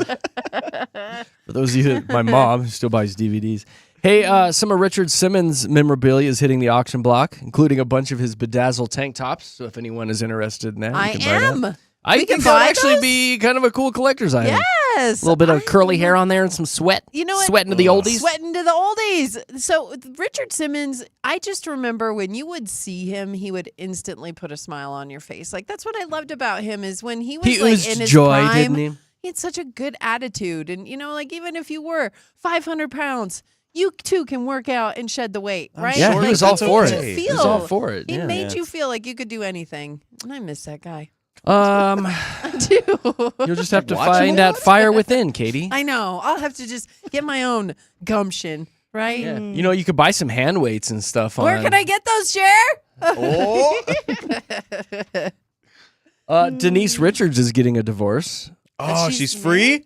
For those of you, my mom still buys DVDs. Hey, some of Richard Simmons' memorabilia is hitting the auction block, including a bunch of his bedazzled tank tops. So if anyone is interested in that, I you can buy that. am. I We think can that would buy actually those? be kind of a cool collector's item. Yes. A little bit of I curly hair on there and some sweat. You know what? Sweating to the oldies. Sweating to the oldies. So Richard Simmons, I just remember when you would see him, he would instantly put a smile on your face. Like that's what I loved about him is when he was He like oozed in his joy, prime, didn't he? He had such a good attitude, and you know, like even if you were 500 pounds. You too can work out and shed the weight, right? Yeah, Like, he was all made for you it. He Feel, was all for it. He Yeah. made you feel like you could do anything. And I miss that guy. You'll just have to Watch him find a that lot? fire within, Katie. I know. I'll have to just get my own gumption, right? Yeah. You know, you could buy some hand weights and stuff on. Where can I get those, Cher? Oh, Denise Richards is getting a divorce, oh, she's she's free.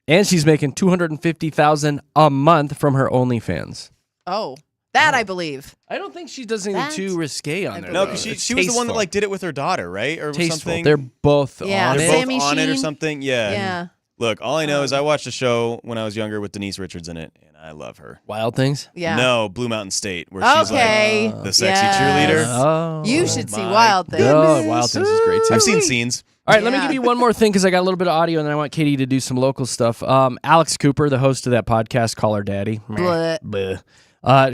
and she's making $250,000 a month from her OnlyFans. Oh, that I believe. I don't think she does anything That's- too risque on there. No, though. because It's she was the one that tasteful. like did it with her daughter, right, or Tasteful. something. They're both Yeah, on They're it. both Sammy on it or Sheen. something. Yeah. Yeah. Look, all I know is I watched a show when I was younger with Denise Richards in it, and I love her. Wild Things. Yeah. No, Blue Mountain State, where she's Okay. like the sexy Yes. cheerleader. Oh, You should see my Wild Things. Oh, Wild Things is great too. I've seen scenes. All right, let me Yeah. give you one more thing because I got a little bit of audio, and then I want Katie to do some local stuff. Alex Cooper, the host of that podcast, Call Her Daddy. Bleh. Bleh.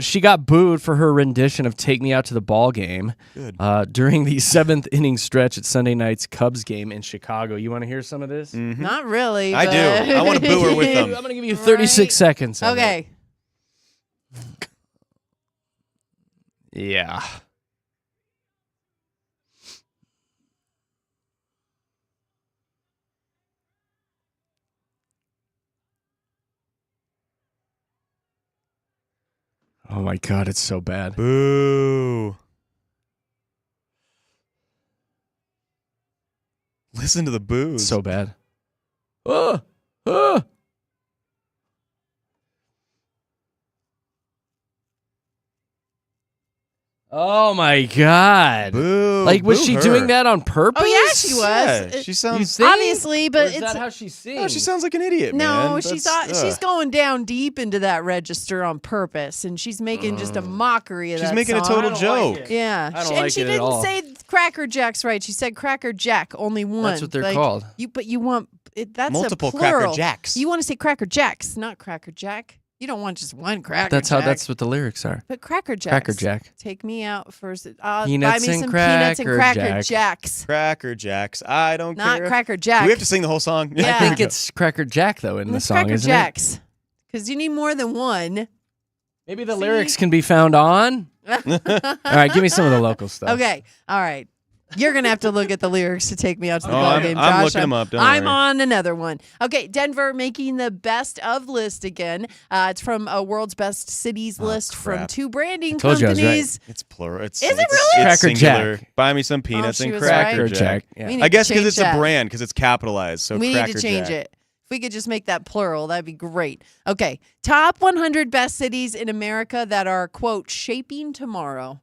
She got booed for her rendition of "Take Me Out to the Ball Game" Good. during the 7th inning stretch at Sunday night's Cubs game in Chicago. You want to hear some of this? Not really. I but- do. I want to boo her with I'm them. going to give you 36 seconds. of it. Okay. Yeah. Oh my God, it's so bad. Boo. Listen to the boos. It's so bad. Oh my God. Boo. Like, was Boo she her. doing that on purpose? Oh yeah, she was. Yeah, she sounds. Obviously, Or but is it's that how she sings? No, she sounds like an idiot. no. man. She's That's- going down deep into that register on purpose, and she's making just a mockery of She's that making a song. total I don't joke. like it. Yeah, I don't and like she it at didn't all. say Cracker Jacks right. She said Cracker Jack, only one. That's what they're Like, called. But you want that's Multiple a plural. Cracker Jacks. You want to say Cracker Jacks, not Cracker Jack. You don't want just one Cracker That's Jack. that's what the lyrics are. But Cracker Jacks. Cracker Jack. Take me out for Peanuts buy me and some peanuts and Cracker Cracker Jack. Jacks. Cracker Jacks. I don't Not care. Cracker Do Jack. we have to sing the whole song? Yeah. I think it's Cracker Jack though in the It's song, Cracker isn't Jacks. Because you need more than one. it? Maybe the See? lyrics can be found on. All right, give me some of the local stuff. Okay. All right. You're going to have to look at the lyrics to take me out to the Oh, ball I'm- game, I'm Josh. looking them up, don't I'm worry. on another one. Okay, Denver making the best of list again. It's from a world's best cities list from crap. 2 branding told you I was right. companies. It's plural. It's, Is it it's, really? It's Cracker singular. Jack. Buy me some peanuts she and was Cracker Cracker Jack. Jack. Yeah. We need I guess to because change it's that. a brand, because it's capitalized. So We Cracker need to change Jack. it. If we could just make that plural, that'd be great. Okay, top 100 best cities in America that are, quote, shaping tomorrow.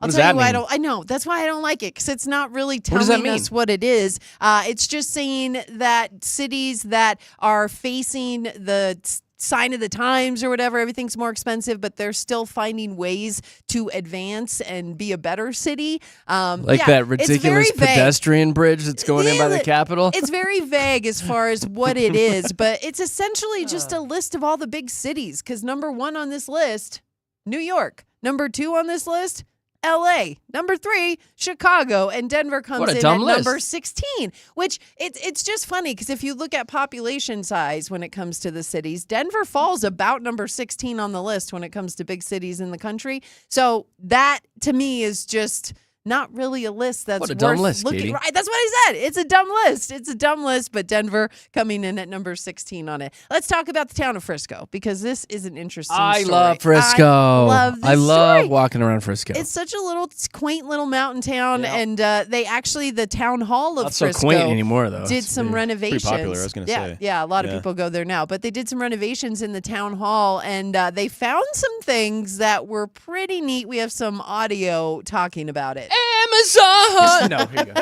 I'll What does tell that you why mean? I know. That's why I don't like it, because it's not really does that telling us mean? what it is. It's just saying that cities that are facing the sign of the times or whatever, everything's more expensive, but they're still finding ways to advance and be a better city. Like Yeah, that it's ridiculous very vague. pedestrian bridge that's going in by the Yeah, Capitol. It's very vague as far as what it is, but it's essentially just a list of all the big cities. Because number 1 on this list, New York. Number 2 on this list, LA. Number 3, Chicago, and Denver comes What a in dumb at number list. 16. which it's just funny because if you look at population size when it comes to the cities, Denver falls about number 16 on the list when it comes to big cities in the country. So that to me is just not really a list that's What a dumb worth list, looking. Katie. Right, that's what I said. It's a dumb list. It's a dumb list, but Denver coming in at number 16 on it. Let's talk about the town of Frisco because this is an interesting I story. love Frisco. I love this I love story. walking around Frisco. It's such a little quaint little mountain town, Yeah. and they actually the town hall of Not so Frisco quaint anymore though. did It's some pretty- renovations. popular, I was gonna yeah, say. yeah, a lot of Yeah. people go there now, but they did some renovations in the town hall, and they found some things that were pretty neat. We have some audio talking about it. Amazon. No, here you go.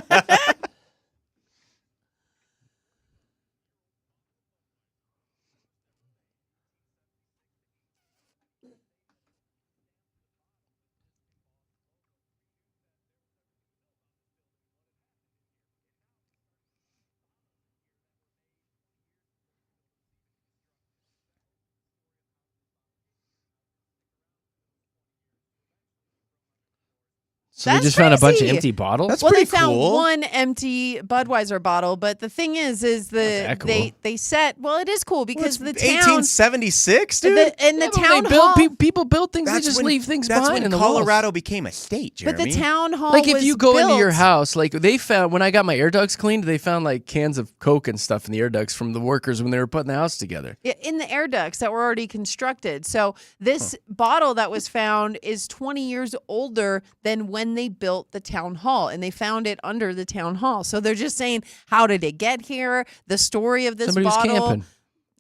So That's they just found a bunch of crazy. empty bottles. That's Well, they pretty found cool. one empty Budweiser bottle, but the thing is that cool. they set. Well, it is cool because the town 1876, dude. and the Yeah, but town they build, hall. people build things. That's They just when- leave things That's behind when in the Colorado walls. became a state, But Jeremy. the town hall, Like if was you go into your built- house, like they found when I got my air ducts cleaned, they found like cans of Coke and stuff in the air ducts from the workers when they were putting the house together. in the air ducts that were already constructed. So this bottle that was found is 20 years older than when they built the town hall, and they found it under the town hall. So they're just saying, how did it get here? The story of this Somebody was bottle. camping.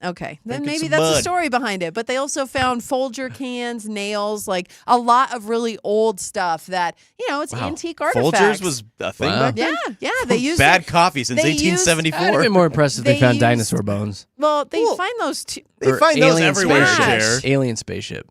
Okay, then Drinking maybe some that's the Bud. story behind it. But they also found Folger cans, nails, like a lot of really old stuff that, it's Wow. antique artifacts. Folgers was a thing Wow. back then? Yeah, they used Bad it. coffee since they used- I'd have 1874. been more impressed if they They found used- dinosaur bones. Well, they Well, find those too. They Or find those alien everywhere, spaceship. Jer. Alien spaceship.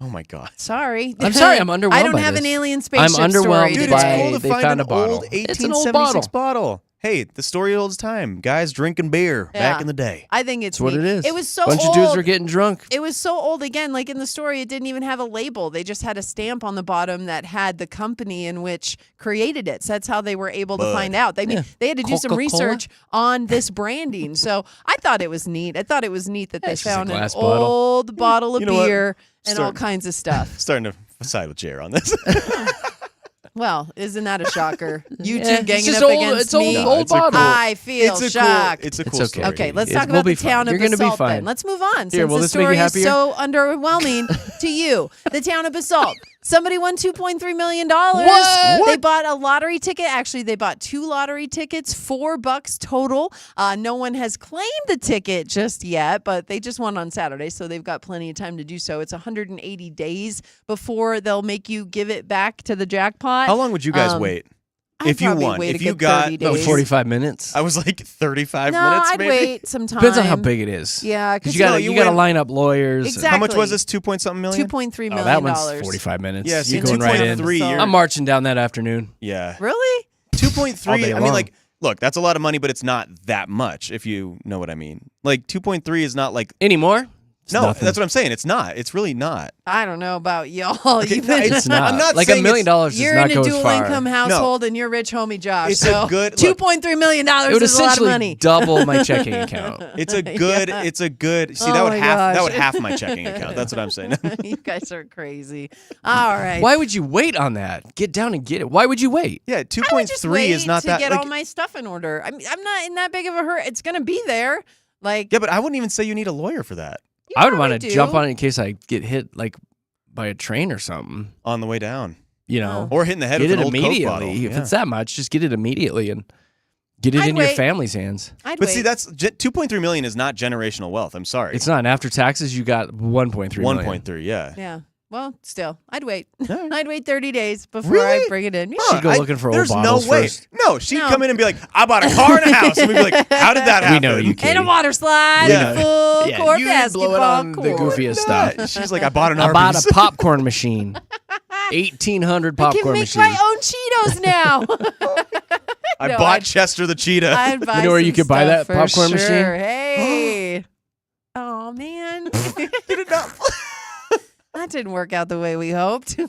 Oh my god. Sorry. I'm sorry, I'm underwhelmed I don't by have this. an alien I'm spaceship underwhelmed story. Dude, today. it's by- cool to they find found an a bottle. old It's an old 1876 bottle. Hey, the story of old time. Guys drinking beer Yeah. back in the day. I think it's That's what neat. it is. It was so bunch old. of dudes were getting drunk. It was so old again, like in the story, it didn't even have a label. They just had a stamp on the bottom that had the company in which created it. So that's how they were able to Bud. find out. They Yeah. they had to do some Coca-Cola? research on this branding. So I thought it was neat. I thought it was neat that they it's just a found an glass bottle. old bottle of You know what? beer and all Start- kinds of stuff. Starting to side with Jer on this. Well, isn't that a shocker? You Yeah, two ganging it's just up old, against it's old, me. old it's a cool- bottle. I feel shocked. It's a It's cool okay. story. Okay, let's It's- talk we'll about be the town fine. of You're gonna be Basalt fine. then. Let's move on Here, since will the this make you story is happier? so underwhelming to you. The town of Basalt. Somebody won $2.3 million. What? They bought a lottery ticket. Actually, they bought 2 lottery tickets, $4 total. No one has claimed the ticket just yet, but they just won on Saturday, so they've got plenty of time to do so. It's 180 days before they'll make you give it back to the jackpot. How long would you guys wait? I'd If you probably won, wait a if you good got 30 No, days. 45 minutes. I was like 35 No, minutes I'd maybe. wait some time. Depends on how big it is. Yeah, Because because you got No, to you you got to win- line up lawyers. and- Exactly. How much was this? 2 point something million? $2.3 million. Oh, that one's 45 minutes. Yeah, see, You're going right in. 2.3. So- You're, I'm marching down that afternoon. yeah. Really? 2.3. All day I mean, long. like, look, that's a lot of money, but it's not that much, if you know what I mean. Like, 2.3 is not like. Anymore? It's No, nothing. that's what I'm saying. It's not. It's really not. I don't know about y'all. Okay, You've no, been- It's not. I'm not like saying $1 million does You're not in go a as dual far. income household and you're rich homie Josh. It's so a good look, $2.3 million It would is a lot of essentially money. double my checking account. It's a good. Yeah. It's a good. See, Oh that would my half. That gosh. would half my checking account. That's what I'm saying. You guys are crazy. All right. Why would you wait on that? Get down and get it. Why would you wait? Yeah, I would just 2.3 wait is not to that. get Like, all my stuff in order. I'm not in that big of a hurry. It's gonna be there. Like yeah, but I wouldn't even say you need a lawyer for that you I would probably want to do. jump on it in case I get hit like by a train or something. on the way down, You know, or hitting the head get with it an old Coke bottle. immediately. If Yeah. it's that much, just get it immediately and get it I'd in your wait. family's hands. I'd But wait. see, that's 2.3 million is not generational wealth. I'm sorry. It's not. And after taxes, you got 1.3 million. 1.3. Yeah. yeah. Well, still, I'd wait. All right. I'd wait 30 days before Really? I bring it in. Yeah. She'd go looking for old There's bottles no way. first. No, she'd No. come in and be like, "I bought a car and a house," and we'd be like, "How did that happen?" We know you can. And a water slide, Yeah. and full Yeah, court you basketball blow it on court. the goofiest stuff. Nah, she's like, "I bought an I bought Arby's." a popcorn machine. 1,800 I can popcorn make machine. my own Cheetos now. I No, bought I'd- Chester the cheetah. I'd buy You know where some you could buy stuff that for popcorn sure. machine? Hey. Oh, man. Did it not? That didn't work out the way we hoped. There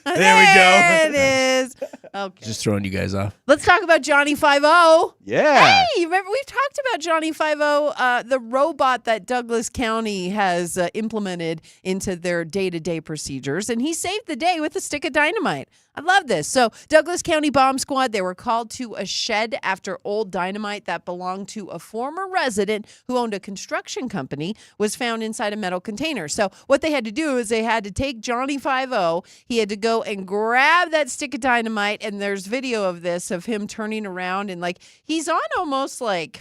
There it is. Okay. Just throwing you guys off. Let's talk about Johnny 5-0. Yeah. Hey, remember we've talked about Johnny 5-0, the robot that Douglas County has implemented into their day-to-day procedures, and he saved the day with a stick of dynamite. I love this. So Douglas County Bomb Squad, they were called to a shed after old dynamite that belonged to a former resident who owned a construction company was found inside a metal container. So what they had to do is they had to take Johnny 5-0. He had to go and grab that stick of dynamite, and there's video of this of him turning around and like he's on almost like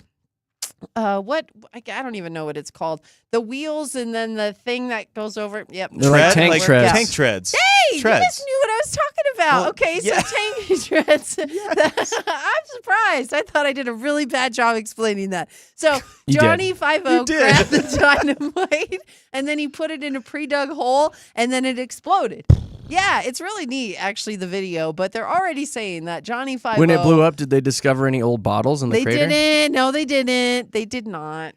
what I don't even know what it's called. The wheels and then the thing that goes over. Yep. They're like tank treads. Tank treads. Hey, you Treads. guys knew what I was talking about. Well, Okay, so yeah. tank treads. I'm surprised. I thought I did a really bad job explaining that. So You Johnny 5-0 You did. grabbed the dynamite and then he put it in a pre-dug hole and then it exploded. Yeah, it's really neat, actually, the video. But they're already saying that Johnny 5-0. When it blew up, did they discover any old bottles in the They crater? didn't. No, they didn't. They did not.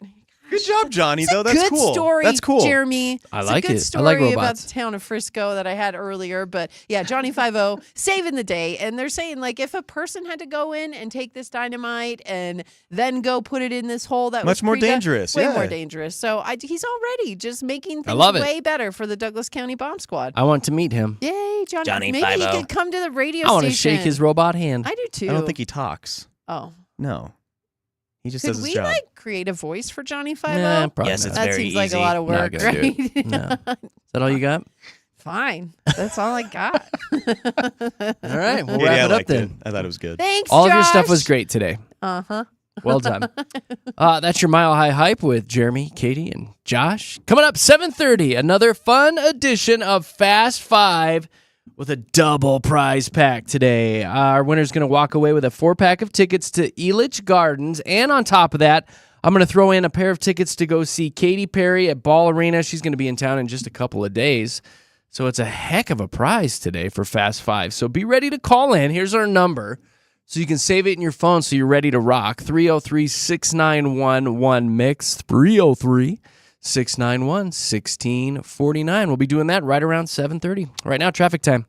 Good job, Johnny. It's a Though that's good cool. story, That's cool. Jeremy. I It's like a good it. I story like about robots. the town of Frisco that I had earlier. But yeah, Johnny 5-0 saving the day. And they're saying, like, if a person had to go in and take this dynamite and then go put it in this hole that Much was more pre-dug, dangerous, way yeah. more dangerous. So he's already just making things love it. way better for the Douglas County Bomb Squad. I want to meet him. Yay, Johnny. Johnny Maybe he 5-0. could come to the radio I want to station. shake his robot hand. I do too. I don't think he talks. Oh. No. He just Could does his we job. like create a voice for Johnny 5-0? Nah, probably Yes, not. it's That very seems like a easy. lot of Not work, gonna right? do it. No. Is that all you got? Fine. That's all I got. All right, we'll Yeah, wrap I it up liked then. I thought it was good. Thanks, All of your stuff Josh. was great today. Uh-huh. Well done. That's your Mile High Hype with Jeremy, Katy, and Josh. Coming up 7:30, another fun edition of Fast Five with a double prize pack today. Our winner's going to walk away with a 4-pack of tickets to Elitch Gardens, and on top of that, I'm going to throw in a pair of tickets to go see Katy Perry at Ball Arena. She's going to be in town in just a couple of days. So it's a heck of a prize today for Fast Five. So be ready to call in. Here's our number. So you can save it in your phone so you're ready to rock. 303-691-1-MIX. 303-691-1649. We'll be doing that right around 7:30. Right now, traffic time.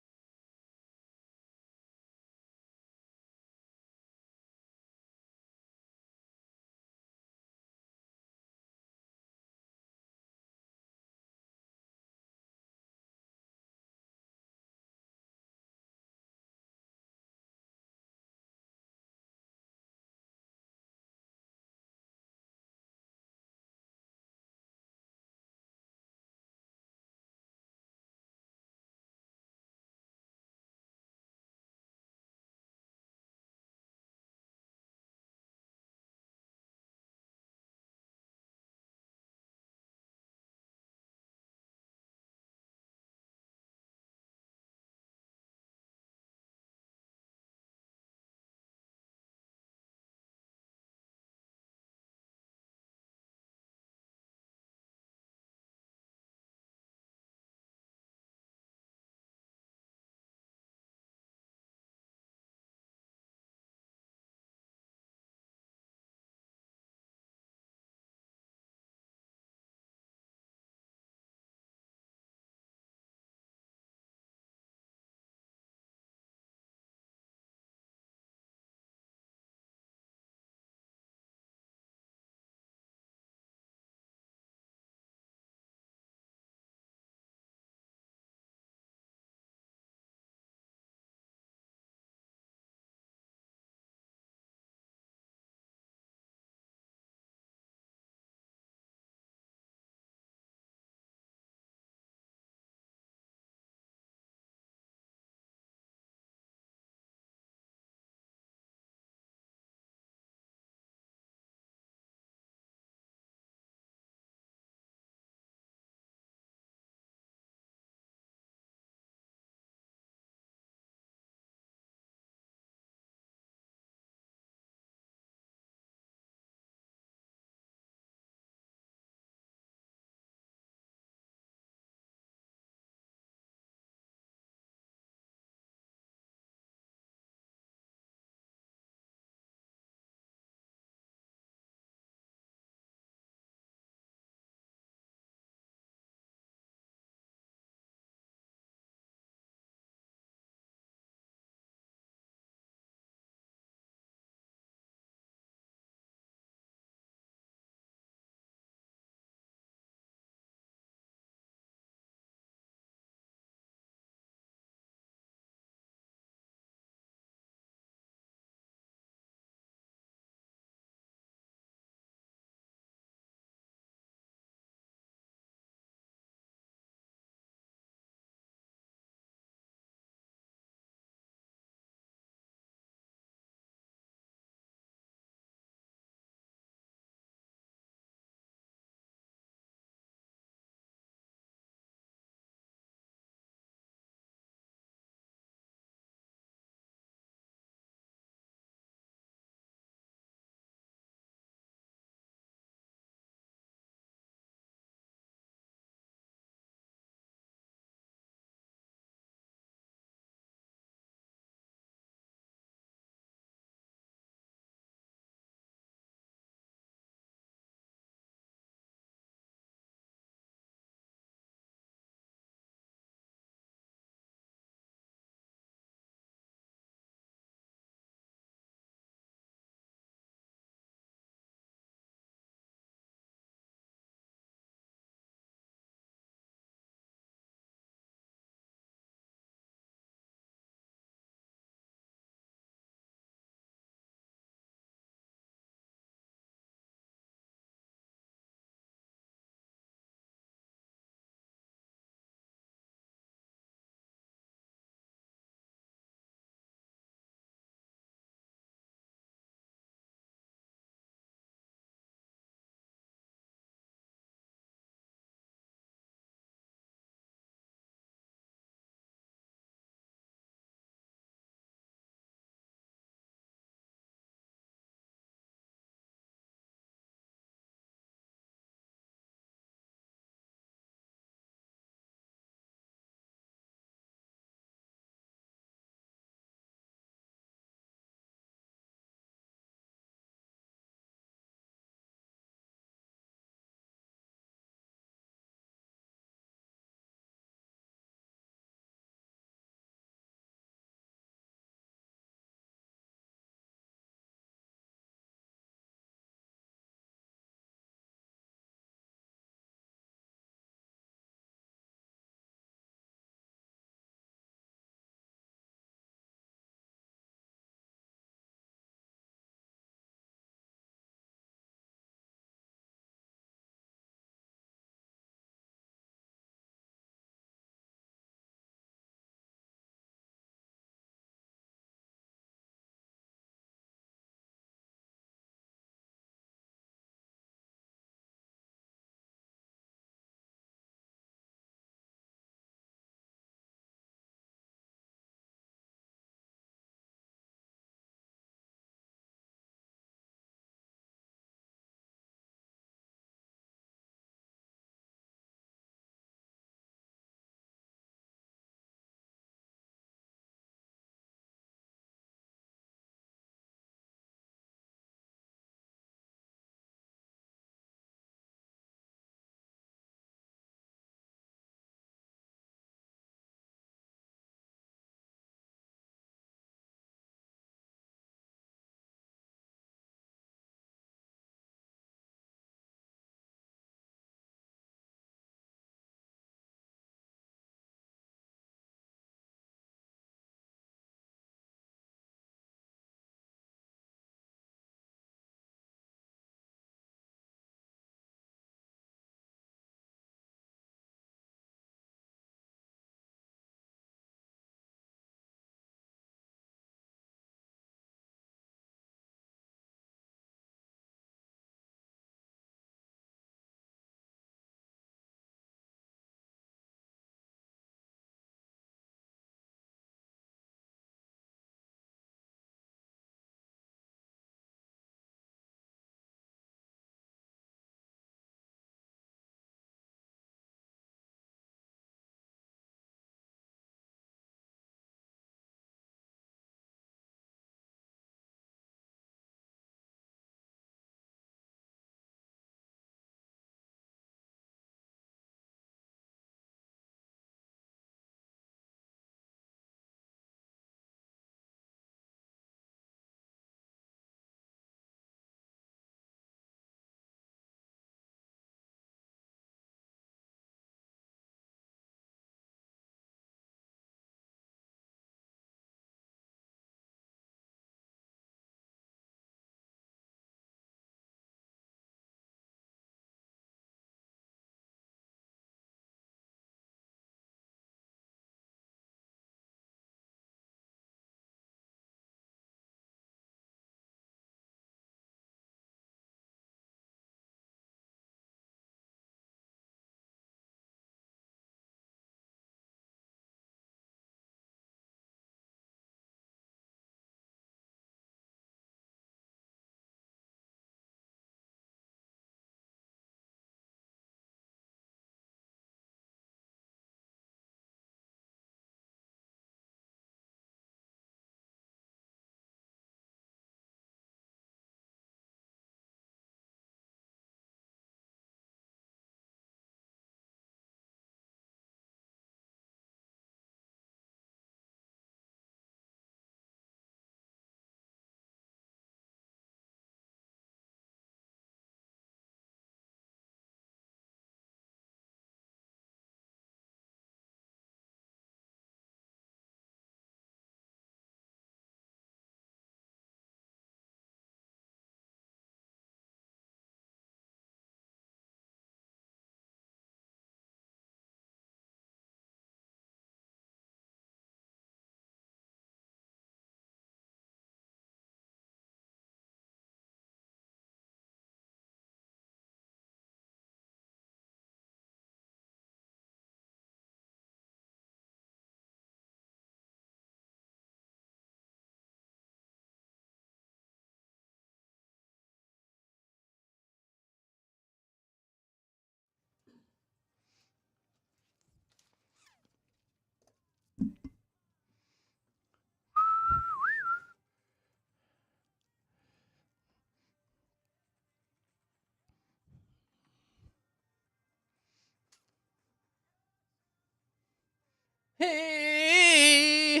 Hey,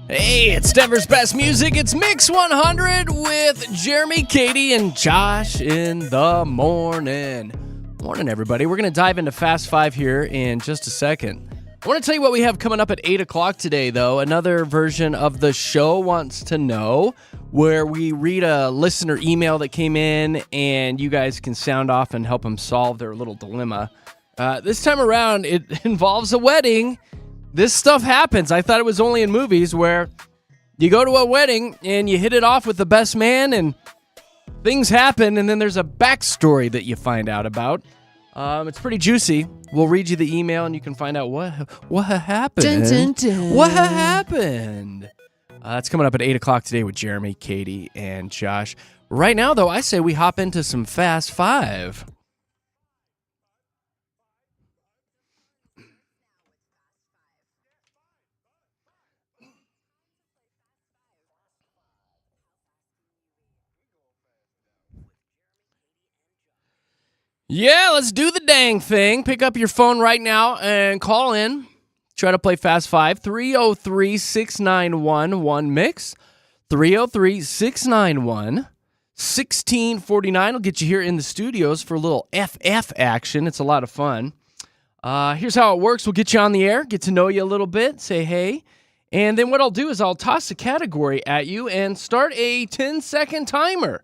it's Denver's best music. It's Mix 100 with Jeremy, Katy, and Josh in the morning. Morning, everybody. We're going to dive into Fast Five here in just a second. I want to tell you what we have coming up at 8 o'clock today, though. Another version of the show Wants to Know, where we read a listener email that came in, and you guys can sound off and help them solve their little dilemma. This time around, it involves a wedding. This stuff happens. I thought it was only in movies where you go to a wedding and you hit it off with the best man and things happen, and then there's a backstory that you find out about. It's pretty juicy. We'll read you the email and you can find out what happened. Dun, dun, dun. What happened? That's coming up at 8 o'clock today with Jeremy, Katy, and Josh. Right now, though, I say we hop into some Fast Five. Yeah, let's do the dang thing. Pick up your phone right now and call in. Try to play Fast Five. 303-691-1-MIX. 303-691-1649 will get you here in the studios for a little FF action. It's a lot of fun. Here's how it works. We'll get you on the air, get to know you a little bit, say hey. And then what I'll do is I'll toss a category at you and start a 10-second timer.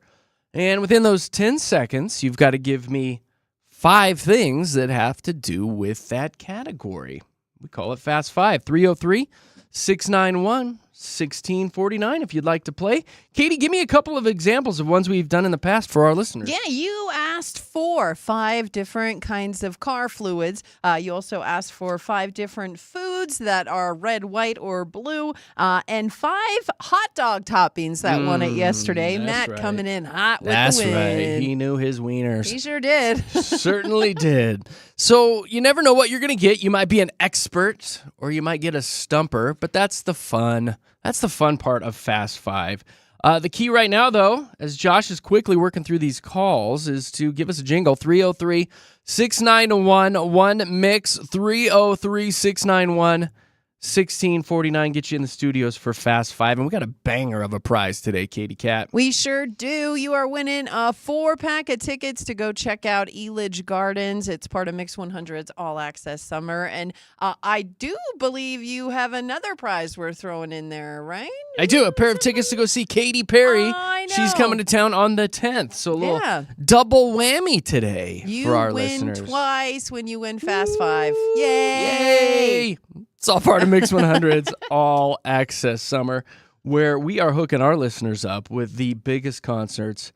And within those 10 seconds, you've got to give me 5 things that have to do with that category. We call it Fast Five. 303-691-1649 if you'd like to play. Katy, give me a couple of examples of ones we've done in the past for our listeners. Yeah, you asked for 5 different kinds of car fluids. You also asked for 5 different foods that are red, white, or blue, and 5 hot dog toppings that won it yesterday. Matt right. coming in hot with That's the win. right. He knew his wieners. He sure did. Certainly did. So you never know what you're going to get. You might be an expert or you might get a stumper, but that's the fun. That's the fun part of Fast Five. The key right now, though, as Josh is quickly working through these calls, is to give us a jingle. 303-691-1-MIX. 303-691-1649. Get you in the studios for Fast Five. And we got a banger of a prize today, Katy Cat. We sure do. You are winning a 4-pack of tickets to go check out Elidge Gardens. It's part of Mix 100's All Access Summer. And I do believe you have another prize we're throwing in there, right? I do. A pair of tickets to go see Katy Perry. I know. She's coming to town on the 10th. So a little Yeah. double whammy today You for our win listeners. twice when you win Fast Five. Yay! Yay! It's all part of Mix 100's All Access Summer, where we are hooking our listeners up with the biggest concerts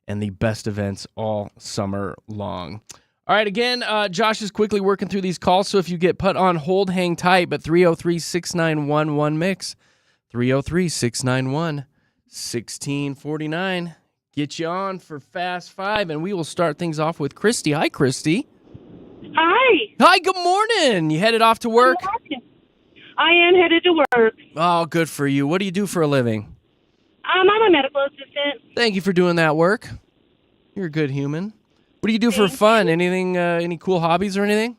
and the best events all summer long. All right, again, Josh is quickly working through these calls, so if you get put on hold, hang tight, but 303-691-1-MIX, 303-691-1649. Get you on for Fast Five, and we will start things off with Christy. Hi, Christy. Hi. Hi, good morning. You headed off to work? I am headed to work. Oh, good for you. What do you do for a living? I'm a medical assistant. Thank you for doing that work. You're a good human. What do you do for fun? Anything, any cool hobbies or anything?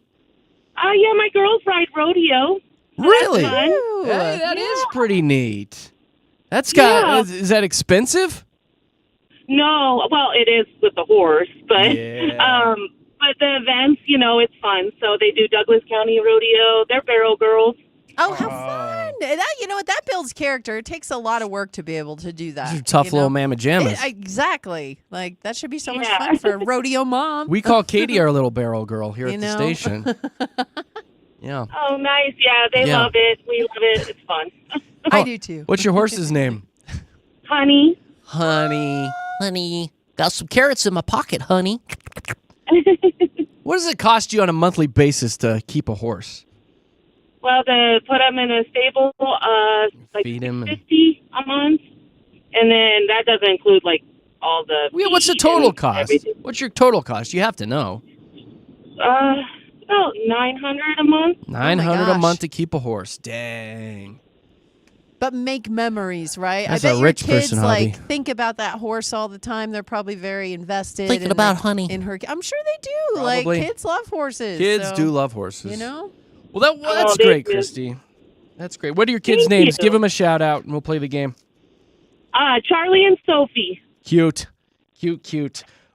Yeah, my girls ride rodeo. Really? That's fun. Ooh. Hey, that is pretty neat. That's got, is that expensive? No, well, it is with the horse, but Yeah. but the events, it's fun. So they do Douglas County Rodeo. They're barrel girls. Oh, how fun! You know what? That builds character. It takes a lot of work to be able to do that. These are tough you little know? mamma jammas. Exactly. Like, that should be so much Yeah. fun for a rodeo mom. We call Katy our little barrel girl here You at the know? station. Yeah. Oh, nice. Yeah, they Yeah. love it. We love it. It's fun. I do too. What's your horse's name? Honey. Honey. Honey. Got some carrots in my pocket, honey. What does it cost you on a monthly basis to keep a horse? Well, to put them in a stable, like Feed 'em and- $50 a month, and then that doesn't include like all the. Yeah, what's the feed total and cost? everything. What's your total cost? You have to know. About $900 a month. $900 a gosh. month to keep a horse. Dang. But make memories, right? That's I bet a your rich kids person hobby. think about that horse all the time. They're probably very invested. Thinking in about the- honey. in her. I'm sure they do. Probably. Like, kids love horses. Kids so, do love horses. You know. Well, that's thank great, you. Christy. That's great. What are your kids' Thank names? you. Give them a shout out, and we'll play the game. Charlie and Sophie. Cute.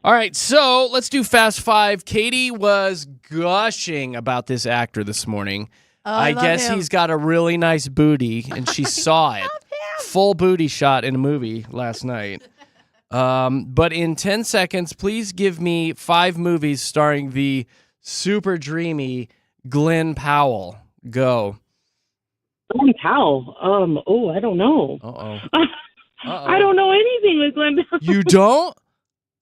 All right, so let's do Fast Five. Katie was gushing about this actor this morning. Oh, I love guess him. he's got a really nice booty, and she saw it. Full booty shot in a movie last night. But in 10 seconds, please give me 5 movies starring the super dreamy Glenn Powell. Go. Glenn Powell. I don't know. Uh-oh. I don't know anything with Glenn Powell. You don't?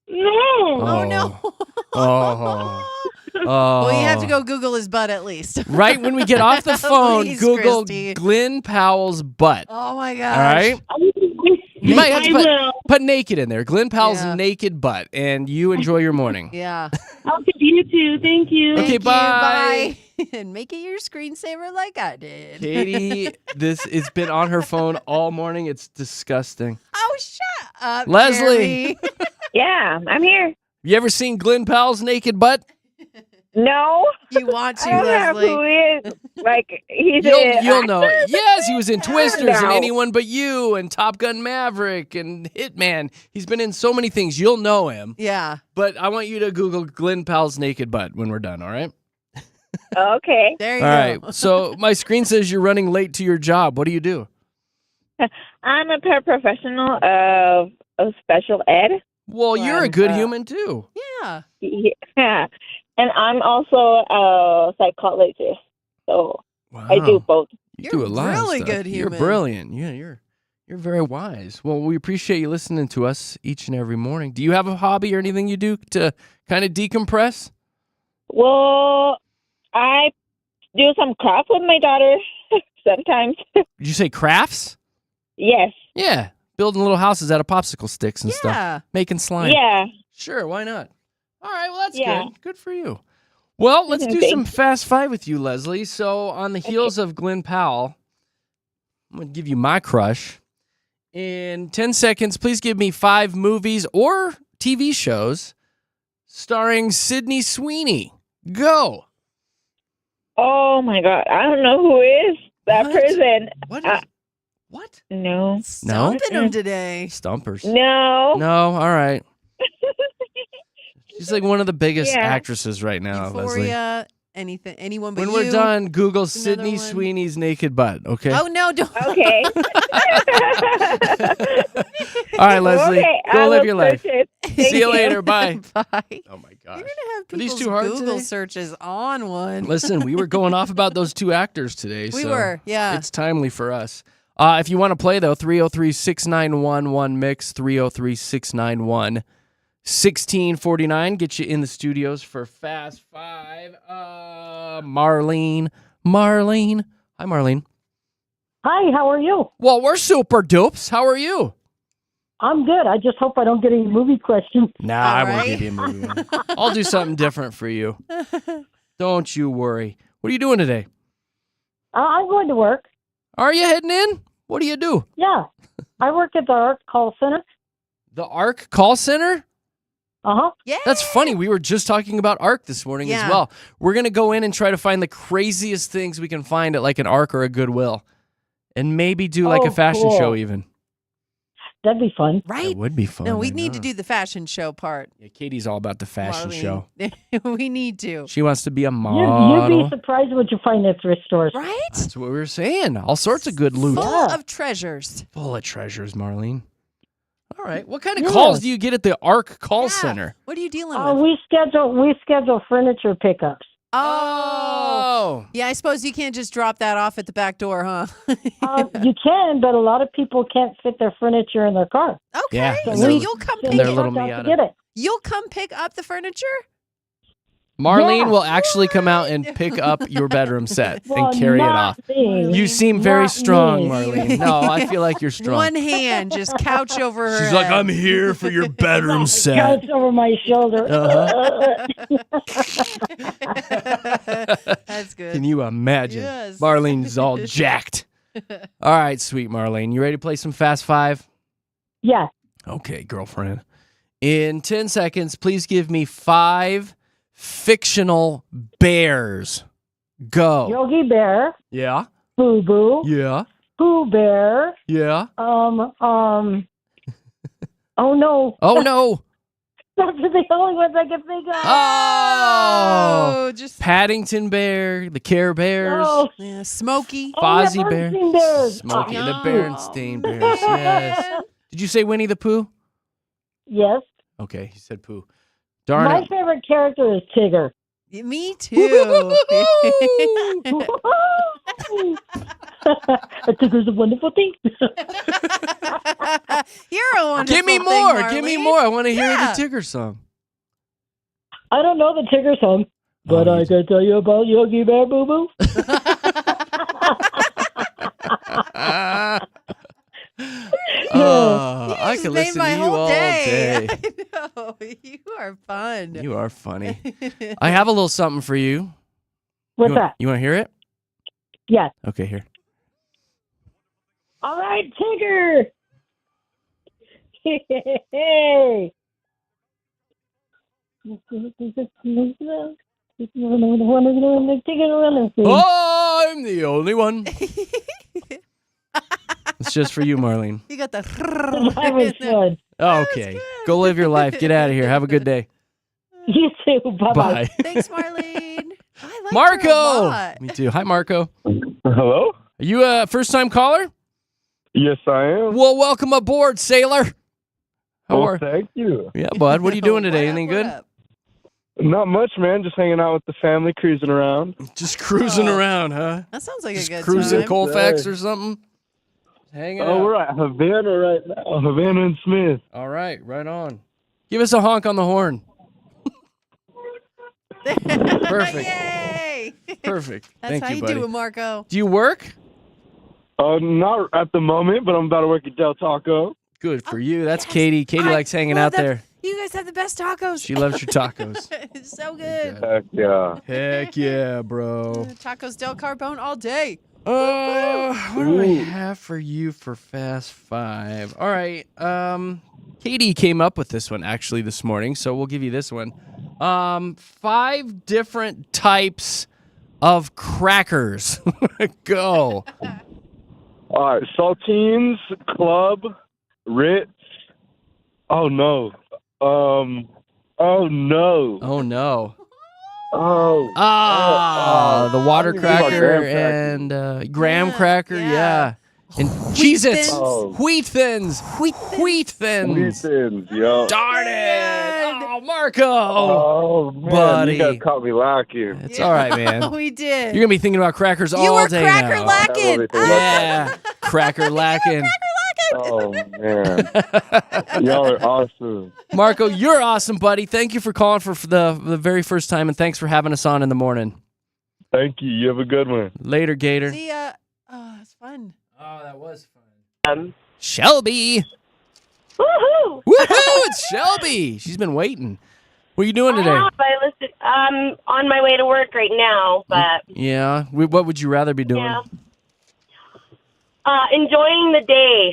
No. Oh, no. Oh. Well, you have to go Google his butt at least. Right when we get off the phone, Please, Google Christy. Glenn Powell's butt. Oh, my All gosh. right? You might have I to will. put naked in there. Glenn Powell's Yeah. naked butt, and you enjoy your morning. Yeah. Okay, you too. Thank you. Okay, Thank you, bye. bye. And make it your screensaver like I did. Katie, it's been on her phone all morning. It's disgusting. Oh, shut up, Leslie. Jeremy. Yeah, I'm here. You ever seen Glenn Powell's naked butt? No, You want to, I don't know who Leslie. he is. Like, he's You'll know it. Yes, he was in Twisters and No. Anyone But You and Top Gun Maverick and Hitman. He's been in so many things. You'll know him. Yeah. But I want you to Google Glenn Powell's naked butt when we're done, all right? Okay. There you All go. right. So my screen says you're running late to your job. What do you do? I'm a paraprofessional of special ed. Well, you're a good uh, human too. Yeah. Yeah. And I'm also a psychologist. So Wow. I do both. You You're do a lot of really stuff. good You're human. brilliant. Yeah, you're very wise. Well, we appreciate you listening to us each and every morning. Do you have a hobby or anything you do to kind of decompress? Well, I do some craft with my daughter sometimes. Did you say crafts? Yes. Yeah, building little houses out of popsicle sticks and stuff. Yeah. Making slime. Yeah. Sure, why not? All right, well, that's Yeah. good. Good for you. Well, let's do Thank some you. Fast Five with you, Leslie. So, on the heels of Glenn Powell, I'm going to give you my crush. In 10 seconds, please give me 5 movies or TV shows starring Sydney Sweeney. Go. Oh, my God. I don't know who is that What? person. What? What? No. Stumping him today. Stumpers. No. No, all right. She's like one of the biggest Yeah. actresses right now, Leslie. Euphoria. Anything. Anyone but When you. we're done, Google Another Sydney one. Sweeney's naked butt, okay? Oh, no. Don't. Okay. All right, Leslie. Okay, Go I live will your life. search it. See you you. later. Bye. Bye. Oh, my You're gosh. going to have Are these people's too hard Google today? searches on one. Listen, we were going off about those 2 actors today. We so were, yeah. It's timely for us. If you want to play, though, 303-691-1-MIX, 303-691-1649. Get you in the studios for Fast Five. Marlene. Hi, Marlene. Hi, how are you? Well, we're super dupes. How are you? I'm good. I just hope I don't get any movie questions. Nah, All I won't right. give you a movie one. I'll do something different for you. Don't you worry. What are you doing today? I'm going to work. Are you heading in? What do you do? Yeah. I work at the Art Call Center. The ARC call center? Uh-huh. Yeah. That's funny. We were just talking about ARC this morning as Yeah. well. We're going to go in and try to find the craziest things we can find at like an ARC or a Goodwill. And maybe do like a Oh, fashion cool. show even. That'd be fun. Right? That would be fun. No, we I need to know. do the fashion show part. Yeah, Katie's all about the fashion Marlene. show. We need to. She wants to be a You'd model. be surprised what you find at thrift stores. Right? That's what we were saying. All sorts of good loot. Full Yeah. of treasures. Full of treasures, Marlene. All right. What kind of Yeah. calls do you get at the ARC call Yeah. center? What are you dealing Oh, with? we schedule furniture pickups. Oh. Yeah, I suppose you can't just drop that off at the back door, huh? You can, but a lot of people can't fit their furniture in their car. Okay. Yeah, So and they're- you'll come So pick they're it. we little have to Miata. get it. You'll come pick up the furniture? Marlene Yeah. will actually come out and pick up your bedroom set Well, and carry it not off. me. You seem very Not strong, me. Marlene. No, I feel like you're strong. One hand, just couch over her She's like, head. I'm here for your bedroom set. Couch over my shoulder. That's good. Can you imagine? Yes. Marlene's all jacked. All right, sweet Marlene. You ready to play some Fast Five? Yeah. Okay, girlfriend. In 10 seconds, please give me 5 fictional bears. Go. Yogi Bear, Yeah. Boo Boo, Yeah. Pooh Bear. Yeah. Oh no, Oh no. those are the only ones I can think of. Oh. just Paddington Bear, the Care Bears, Oh, yeah, Smokey. Fozzie yeah, Bear, Bernstein Bears. Smokey, the No. Berenstain Bears. Yes. Man. Did you say Winnie the Pooh? Yes. Okay, he said Pooh. Darn My it. favorite character is Tigger. Me too. Tigger's a wonderful thing. You're a wonderful Give me thing, more. Give me Marlene. more. I want to hear Yeah. the Tigger song. I don't know the Tigger song, but Oh, you I can tell you about Yogi Bear Boo Boo. I just could made listen my to you whole all day. I know. You are fun. You are funny. I have a little something for you. What's that? You want to hear it? Yes. Okay, here. All right, Tigger. Hey. Oh, I'm the only one. It's just for you, Marlene. You got the. That was fun. Okay. Go live your life. Get out of here. Have a good day. You too. Bye-bye. Bye. Thanks, Marlene. I liked her a Marco. lot. Me too. Hi, Marco. Hello? Are you a first-time caller? Yes, I am. Well, welcome aboard, sailor. How Well, are? thank you. Yeah, bud. What are you doing today? What up, Anything what good? up? Not much, man. Just hanging out with the family, cruising around. Just cruising Oh. around, huh? That sounds like Just a good cruising time. Colfax or something. Hanging Oh, out. we're at Havana right now. Havana and Smith. All right, right on. Give us a honk on the horn. Perfect. Yay! Perfect. That's Thank how you, you buddy. do it, Marco. Do you work? Not at the moment, but I'm about to work at Del Taco. Good for you. That's yes. Katie. Katie I likes hanging love out that. there. You guys have the best tacos. She loves your tacos. It's so good. Heck yeah. Heck yeah, bro. Tacos Del Carbone all day. What do I have for you for Fast Five? All right. Katie came up with this one actually this morning, so we'll give you this one. 5 different types of crackers. Go. All right. Saltines, Club, Ritz. Oh, no. Oh, no. Oh no. Oh. The water I was thinking about cracker graham crackers. and graham cracker, yeah. yeah. And Cheez-Its. Thins. Oh. Wheat Thins. Wheat Wheat Thins. Thins, yo. Darn it. Man. Oh, Marco. Oh, man. buddy. You guys caught me lacking. It's all right, man. We did. You're going to be thinking about crackers all You were day cracker now. lacking. Everything Yeah. Cracker lacking. Oh, man. Y'all are awesome. Marco, you're awesome, buddy. Thank you for calling for the very first time, and thanks for having us on in the morning. Thank you. You have a good one. Later, Gator. See ya. Oh, it's fun. Oh, that was fun. Um, Shelby. Woohoo! Woohoo! It's Shelby. She's been waiting. What are you doing today? I listen. I'm on my way to work right now, but Yeah. What would you rather be doing? yeah, enjoying the day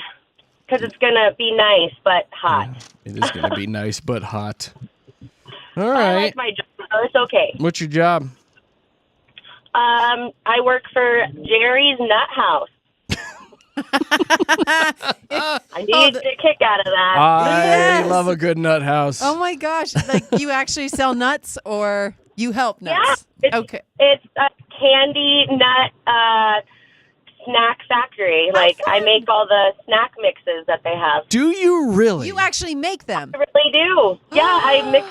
because it's gonna be nice but hot. It is going to be nice but hot. All I right. like my job, so it's okay. What's your job? I work for Jerry's Nut House. I need a kick out of that. I Yes. love a good nut house. Oh my gosh! Like you actually sell nuts, or you help Yeah, nuts? it's, Okay. it's a candy nut snack factory. Like I make all the snack mixes that they have. Do you really? You actually make them. I really do. Yeah, I mix.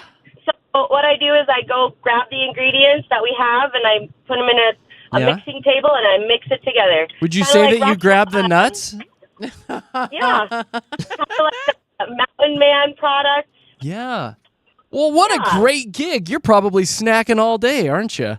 So what I do is I go grab the ingredients that we have and I put them in a Yeah. mixing table and I mix it together. Would you Kinda say like that you rock grab the pie. nuts? Yeah, kind of like a Mountain Man product. Yeah. Well, what a Yeah. great gig. You're probably snacking all day, aren't you?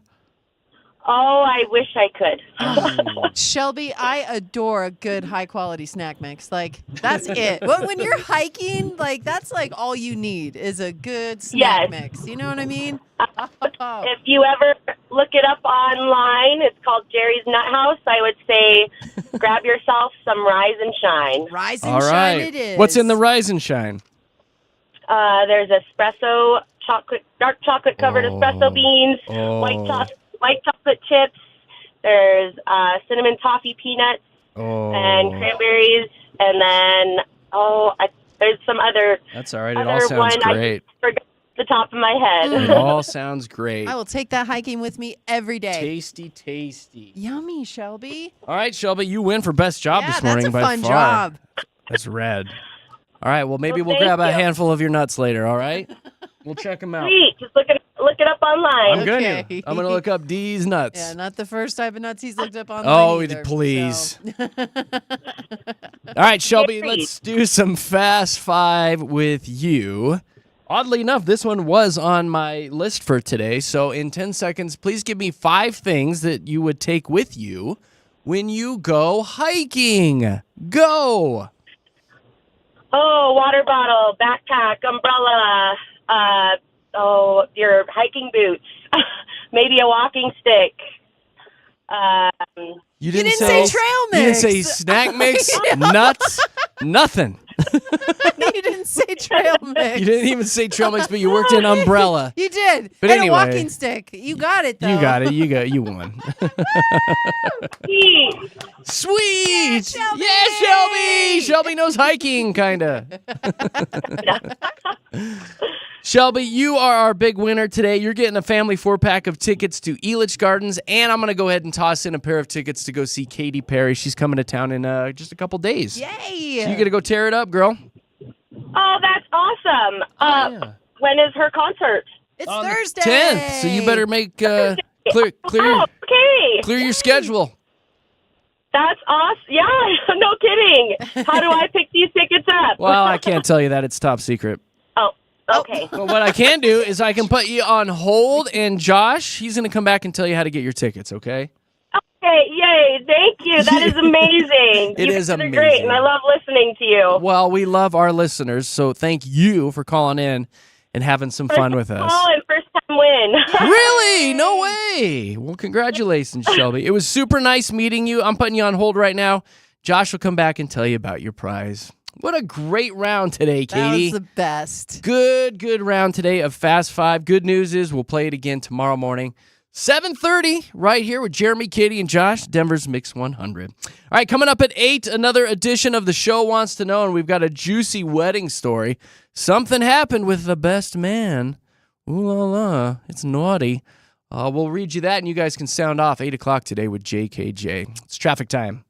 Oh, I wish I could. Shelby, I adore a good high quality snack mix. Like that's it. When you're hiking, like that's like all you need is a good snack Yes. mix. You know what I mean? If you ever look it up online, it's called Jerry's Nut House. I would say grab yourself some Rise and Shine. Rise and All shine right. it is. What's in the Rise and Shine? There's espresso, dark chocolate covered Oh. espresso beans, Oh. white chocolate chips, There's cinnamon toffee peanuts and cranberries, and then there's some other. That's all right. It other all sounds one great. I forgot the top of my head. It all sounds great. I will take that hiking with me every day. Tasty, tasty. Yummy, Shelby. All right, Shelby, you win for best job Yeah, this morning that's a by fun far. job. That's rad. All right, well, maybe Well, we'll grab a thank you. handful of your nuts later, all right? We'll check them out. Sweet. Just look it up online. I'm going to. Okay. I'm going to look up D's nuts. Yeah, not the first type of nuts he's looked up online. Oh, either, please. so. All right, Shelby, Great. let's do some Fast Five with you. Oddly enough, this one was on my list for today. So in 10 seconds, please give me 5 things that you would take with you when you go hiking. Go. Oh, water bottle, backpack, umbrella. Your hiking boots. Maybe a walking stick. You didn't say trail You didn't mix. say snack mix, nuts, nothing. You didn't say trail mix. You didn't even say trail mix, but you worked in umbrella. You did. But and anyway. a walking stick. You got it, though. You got it. You won. Sweet. Sweet. Shelby! Yeah, Shelby. Shelby knows hiking, kind of. Shelby, you are our big winner today. You're getting a family 4-pack of tickets to Elitch Gardens, and I'm going to go ahead and toss in a pair of tickets to go see Katy Perry. She's coming to town in just a couple days. Yay. So you got to go tear it up, girl. Oh, that's awesome. Yeah. When is her concert? It's On the Thursday. 10th, so you better make clear Oh, okay. clear your schedule. That's awesome. Yeah, no kidding. How do I pick these tickets up? Well, I can't tell you that. It's top secret. Oh, okay. But what I can do is I can put you on hold, and Josh, he's going to come back and tell you how to get your tickets, okay? Okay, yay. Thank you. That is amazing. It You is guys are amazing. great, and I love listening to you. Well, we love our listeners, so thank you for calling in and having some fun with us. Oh, and first time win. Really? No way. Well, congratulations, Shelby. It was super nice meeting you. I'm putting you on hold right now. Josh will come back and tell you about your prize. What a great round today, That Katie. was the best. Good round today of Fast Five. Good news is we'll play it again tomorrow morning, 7:30, right here with Jeremy, Katy, and Josh, Denver's Mix 100. All right, coming up at 8, another edition of The Show Wants to Know, and we've got a juicy wedding story. Something happened with the best man. Ooh la la, it's naughty. We'll read you that, and you guys can sound off 8 o'clock today with JKJ. It's traffic time.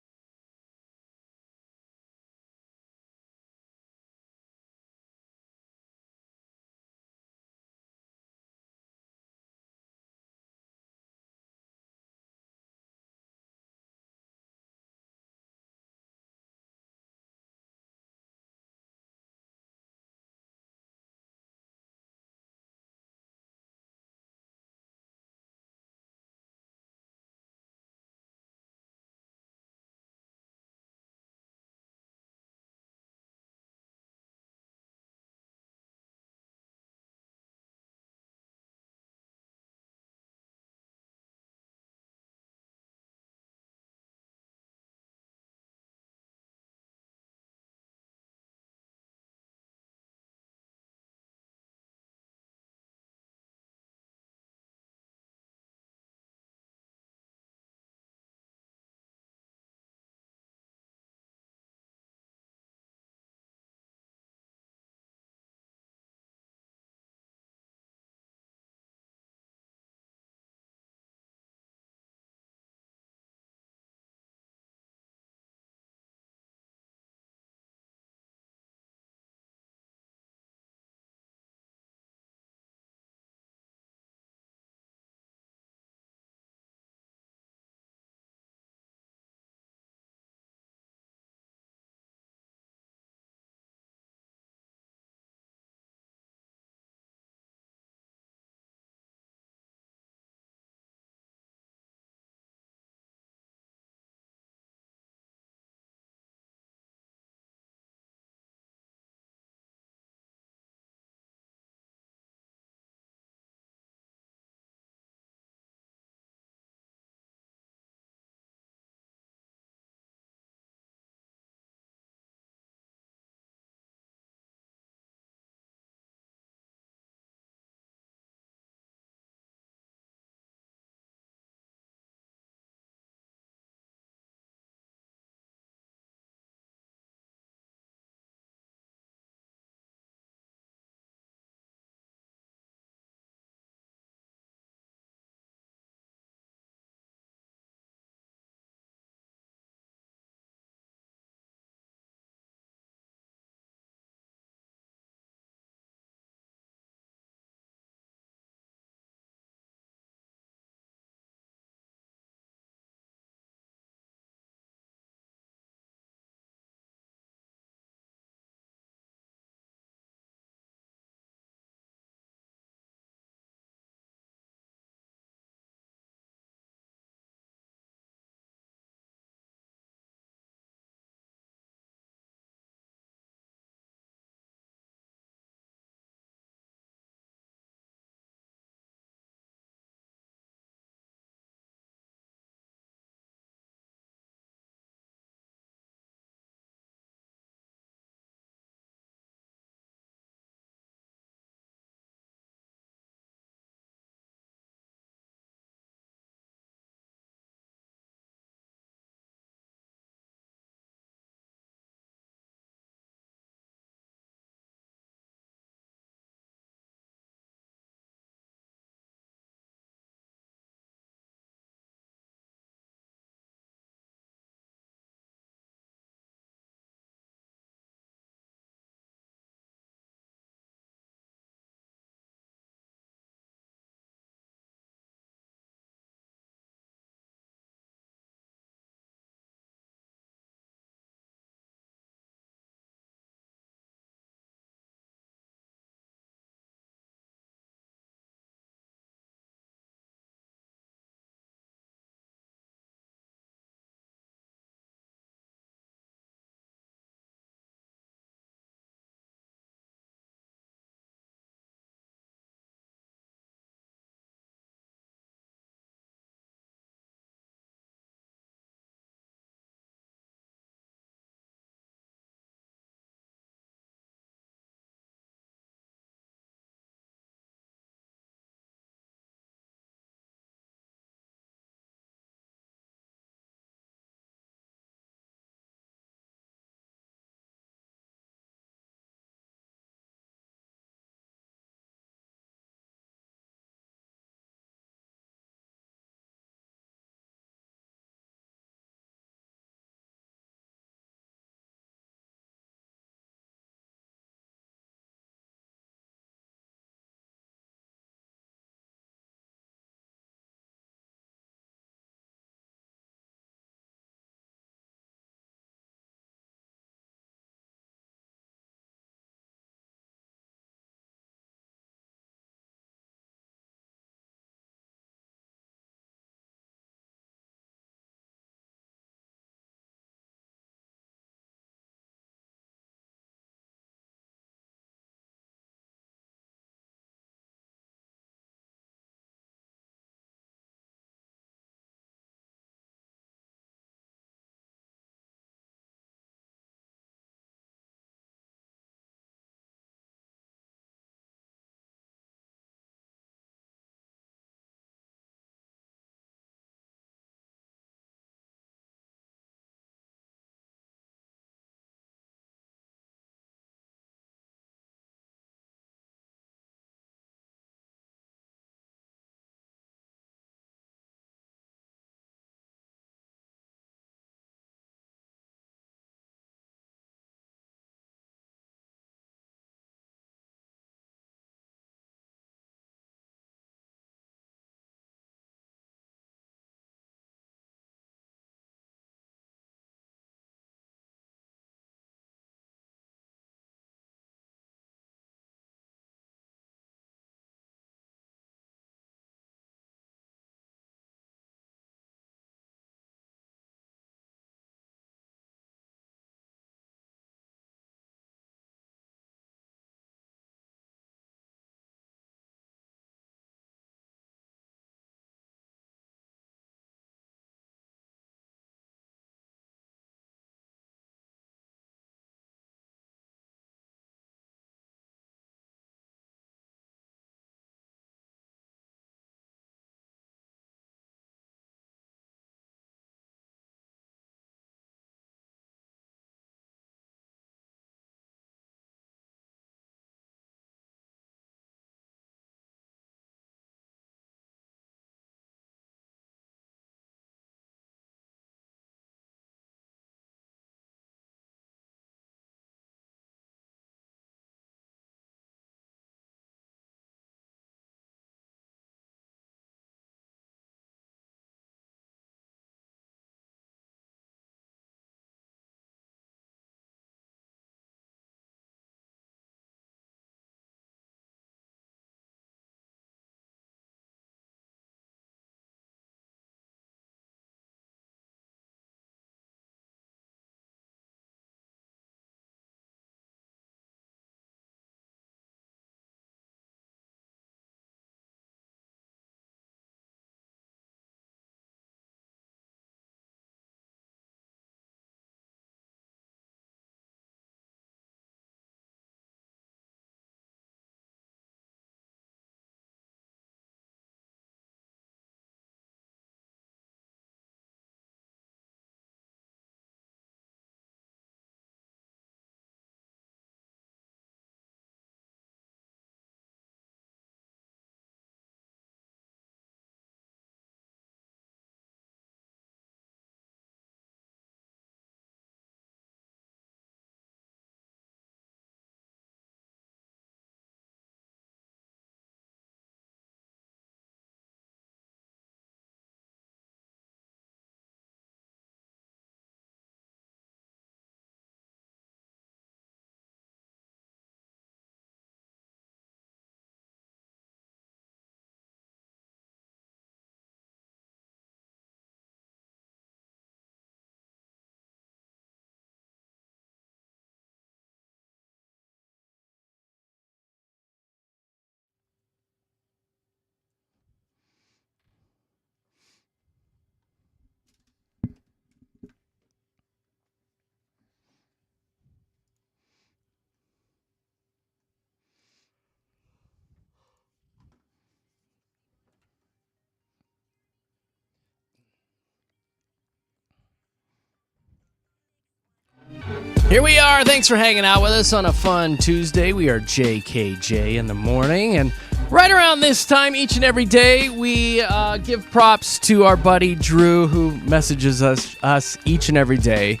Here we are. Thanks for hanging out with us on a fun Tuesday. We are JKJ in the morning, and right around this time each and every day, we give props to our buddy Drew, who messages us each and every day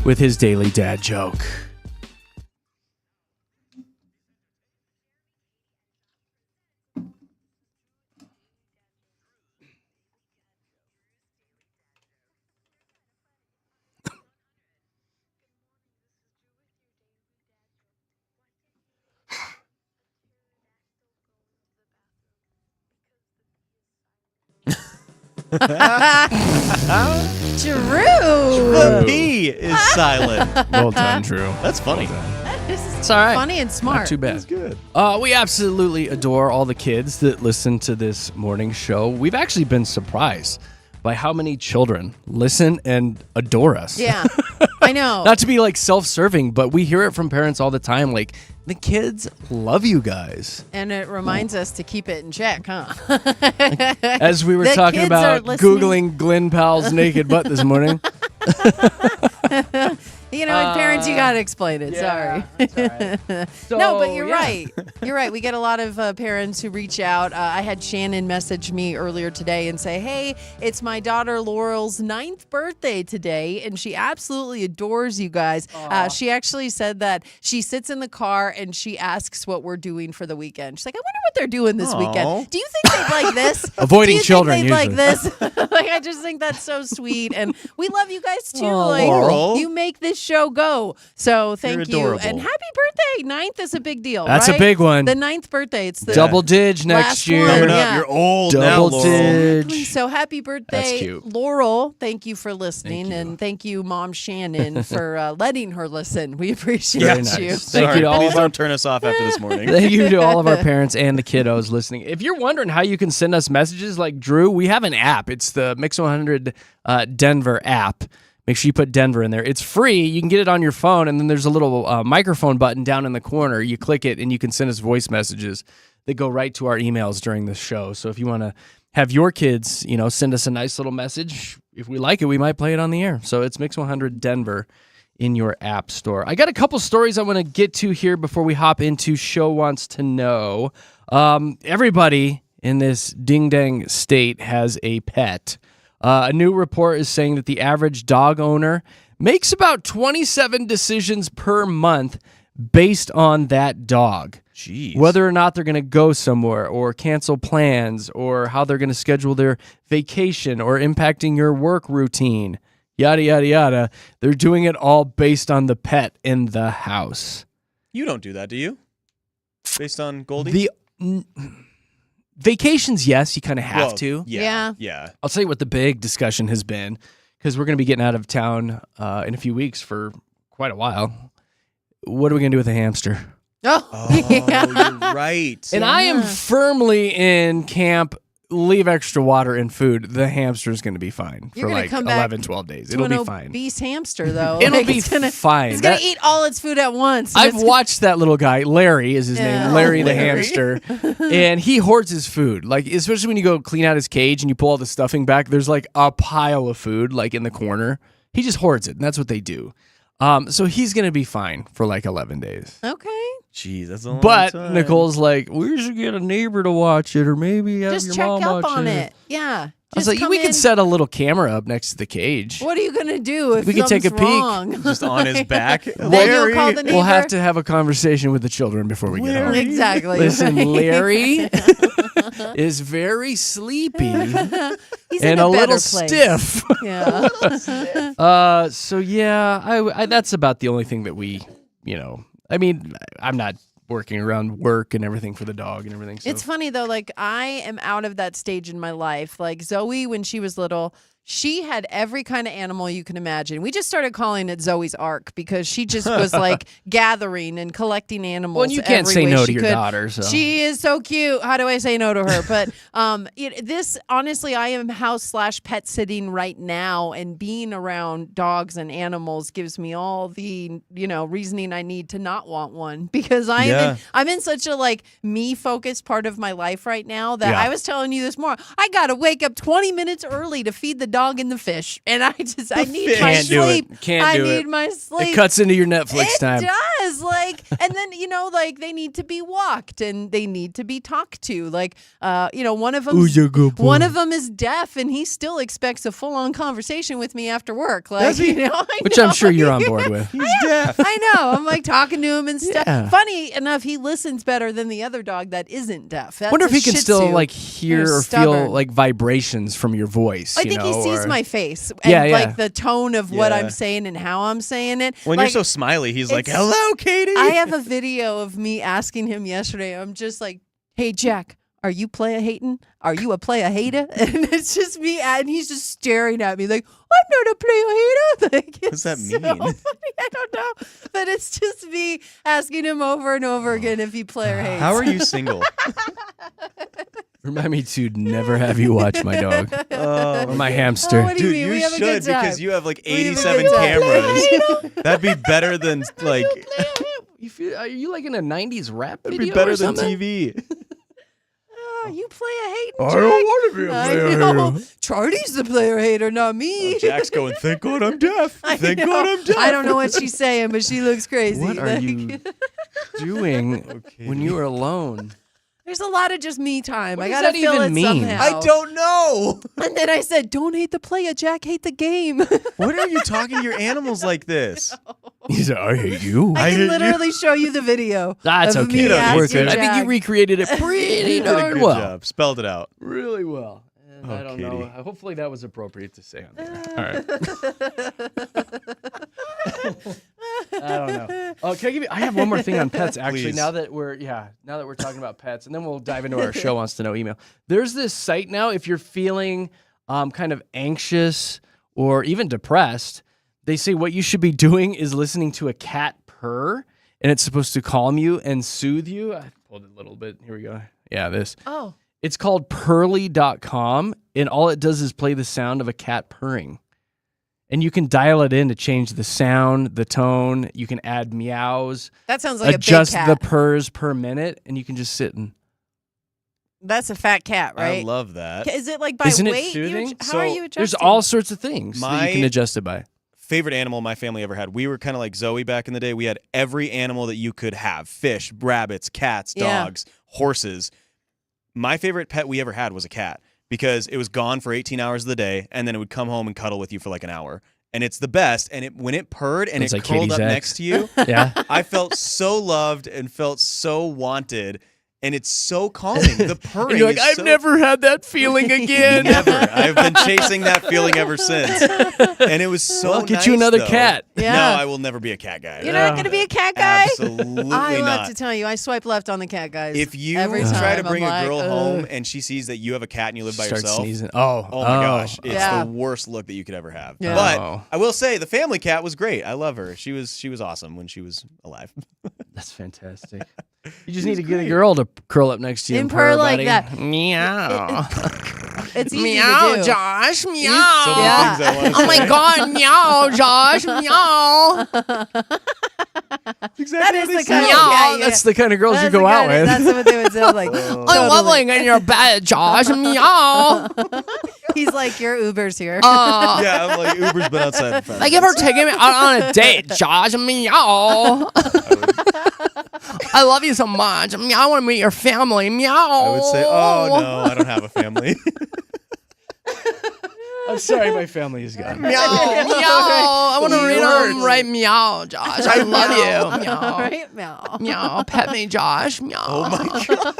with his daily dad joke. Drew. The P is silent. Well done, Drew. That's funny. This is It's all right. funny and smart. Not too bad. That's good. We absolutely adore all the kids that listen to this morning show. We've actually been surprised by how many children listen and adore us. Yeah, I know. Not to be like self-serving, but we hear it from parents all the time. Like, the kids love you guys. And it reminds us to keep it in check, huh? As we were The talking kids about are listening. Googling Glenn Powell's naked butt this morning. You know, and parents, you got to explain it. Sorry. No, but you're right. You're right. We get a lot of parents who reach out. I had Shannon message me earlier today and say, hey, it's my daughter Laurel's 9th birthday today, and she absolutely adores you guys. She actually said that she sits in the car and she asks what we're doing for the weekend. She's like, I wonder what they're doing this weekend. Do you think they'd like this? Avoiding Do you children, think they'd like usually. this? Like, I just think that's so sweet. And we love you guys too. Aw, Like, Laurel. you make this show go. So thank you. adorable. And happy birthday. 9th is a big deal. That's right? a big one. The 9th birthday. It's the Double dig next last year. one. Coming up, Yeah. you're old now, Double Laurel. dig. So happy birthday, That's cute. Laurel. Thank you for listening. Thank you. And thank you, Mom Shannon, for letting her listen. We appreciate Very you. nice. Sorry, Thank you to all please of our don't turn us off after this morning. Thank you to all of our parents and the kiddos listening. If you're wondering how you can send us messages like Drew, we have an app. It's the Mix 100 Denver app. Make sure you put Denver in there. It's free. You can get it on your phone, and then there's a little microphone button down in the corner. You click it, and you can send us voice messages that go right to our emails during the show. So if you want to have your kids, send us a nice little message, if we like it, we might play it on the air. So it's Mix 100 Denver in your app store. I got a couple stories I want to get to here before we hop into Show Wants to Know. Everybody in this ding-dang state has a pet. A new report is saying that the average dog owner makes about 27 decisions per month based on that dog. Jeez. Whether or not they're going to go somewhere or cancel plans or how they're going to schedule their vacation or impacting your work routine, yada, yada, yada. They're doing it all based on the pet in the house. You don't do that, do you? Based on Goldie? Vacations, yes, you kind of have to. Yeah. Yeah. I'll tell you what the big discussion has been, because we're going to be getting out of town in a few weeks for quite a while. What are we going to do with a hamster? Oh, You're right. And I am firmly in camp, leave extra water and food. The hamster is going to be fine You're for gonna like come back 11, 12 days. to It'll an be fine. obese hamster, though. It'll Like, be it's gonna, fine. It's going That- to eat all its food at once. I've watched that little guy. Larry is his Yeah. name. Larry the Larry. hamster. And he hoards his food. Like, especially when you go clean out his cage and you pull all the stuffing back, there's like a pile of food like in the corner. He just hoards it, and that's what they do. So he's going to be fine for like 11 days. Okay. Jeez, that's a long But time. Nicole's like, we should get a neighbor to watch it, or maybe have Just your check mom up watch on it. it. Yeah. I was Just like, come we in. could set a little camera up next to the cage. What are you going to do if We could take a something's peek. wrong? Just on his back. Then Larry. you'll call the neighbor. We'll have to have a conversation with the children before we get home. Exactly. Listen, Larry is very sleepy He's and in a, a better little place. stiff. Yeah. So yeah, I that's about the only thing that we, I mean, I'm not working around work and everything for the dog and everything. So. It's funny though, like I am out of that stage in my life. Like Zoe, when she was little, she had every kind of animal you can imagine. We just started calling it Zoe's Ark because she just was like gathering and collecting animals. Well, and you can't every say way no she to your could. daughter. So She is so cute. How do I say no to her? But this, honestly, I am house/pet sitting right now, and being around dogs and animals gives me all the reasoning I need to not want one, because I'm in such a like me focused part of my life right now that Yeah. I was telling you this morning. I gotta wake up 20 minutes early to feed the dog and the fish, and I need fish. my Can't do it. sleep. Can't I do need it. my sleep. It cuts into your Netflix It time. does, and then they need to be walked and they need to be talked to. One of them, one of them is deaf, and he still expects a full-on conversation with me after work. Does he? I Which know. I'm sure you're on board with. He's deaf. I know. I'm talking to him and stuff. Yeah. Funny enough, he listens better than the other dog that isn't deaf. That's Wonder if a he can Shih still Tzu. hear They're or stubborn. feel vibrations from your voice. I think he sees or- my face and Yeah. the tone of what Yeah. I'm saying and how I'm saying it. When you're so smiley, he's like, it's- "Hello, Katie." I have a video of me asking him yesterday. I'm just like, "Hey, Jack, are you playa hating? Are you a playa hater?" And it's just me, and he's just staring at me like, "I'm not a playa hater." What does that it's mean? so funny. I don't know, but it's just me asking him over and over again if he playa hates. How are you single? Remind me to never have you watch my dog Oh, or my Oh, hamster. what do you dude, mean? you We have a good should because time. you have We have a 87 good time. cameras. That'd be better than You feel, are you in a 90s rap That'd video be better or than something? TV. You playa hating, I Jack? don't want to be a I player know. hater. Charlie's the player hater, not me. Jack's going, "Thank God I'm deaf. I Thank know. God I'm deaf." I don't know what she's saying, but she looks crazy. What are you doing Okay. when you are alone? There's a lot of just me time. What I does gotta that fill even it mean? somehow. I don't know. And then I said, "Don't hate the player, Jack. Hate the game." What are you talking to your animals like this? He said, I hate you. I hate can you. literally show you the video. That's of okay. me That's asking worth it. I think you Jack. recreated it pretty You did a darn good well. job. Spelled it out. Really well. And Oh, I don't Katie. know. Hopefully that was appropriate to say on there. All right. I don't know. Oh, can I give you? I have one more thing on pets. Actually, Please. now that we're talking about pets, and then we'll dive into our show wants to know email. There's this site now. If you're feeling kind of anxious or even depressed, they say what you should be doing is listening to a cat purr, and it's supposed to calm you and soothe you. I pulled it a little bit. Here we go. Yeah, this. Oh, It's called Purrly.com, and all it does is play the sound of a cat purring. And you can dial it in to change the sound, the tone. You can add meows, that sounds like adjust a big the cat. purrs per minute, and you can just sit and. That's a fat cat, right? I love that. Is it like by Isn't it weight? soothing? How are you adjusting? There's all sorts of things that you can My- adjust it by. Favorite animal my family ever had. We were kind of like Zoe back in the day. We had every animal that you could have: fish, rabbits, cats, Yeah. dogs, horses. My favorite pet we ever had was a cat because it was gone for 18 hours of the day, and then it would come home and cuddle with you for like an hour. And it's the best. And when it purred and Sounds it like curled Katie's up ex. next to you, Yeah. I felt so loved and felt so wanted. And it's so calming. The purring. And you're like, is I've so- never had that feeling again. Never. I've been chasing that feeling ever since. And it was so Well, I'll get you nice, another though. cat. Yeah. No, I will never be a cat guy. You're not going to be a cat guy? Absolutely I not. have to tell you, I swipe left on the cat guys. If you every try time. to bring I'm a like, girl "Ugh." home and she sees that you have a cat and you live by Start yourself, sneezing. Oh oh my gosh, it's Yeah. the worst look that you could ever have. Yeah. But Oh. I will say the family cat was great. I love her. She was awesome when she was alive. That's fantastic. You just need to get a girl to curl up next to you And and purr like buddy. that. Meow. It's easy Meow, to do. Josh. Meow. So many Yeah. things I want to Oh my say. God, meow, Josh, meow. Exactly That is what they the say. kind of- Meow. yeah, yeah. That's the kind of girls That's you go the out kind of- with. That's what they would sound like. I'm Totally. loving in your bed, Josh. Meow. He's like, your Uber's here. Yeah, I'm like Uber's been outside. For 5 Like if we're taking me out on a date, Josh. Meow. I love you so much. Meow. I want to meet your family. Meow. I would say, oh no, I don't have a family. I'm sorry, my family is gone. Meow. I want to The read worst. them right. Meow, Josh. I love you. Meow. Right? Meow. Meow. Pet me, Josh. Meow. Oh my god.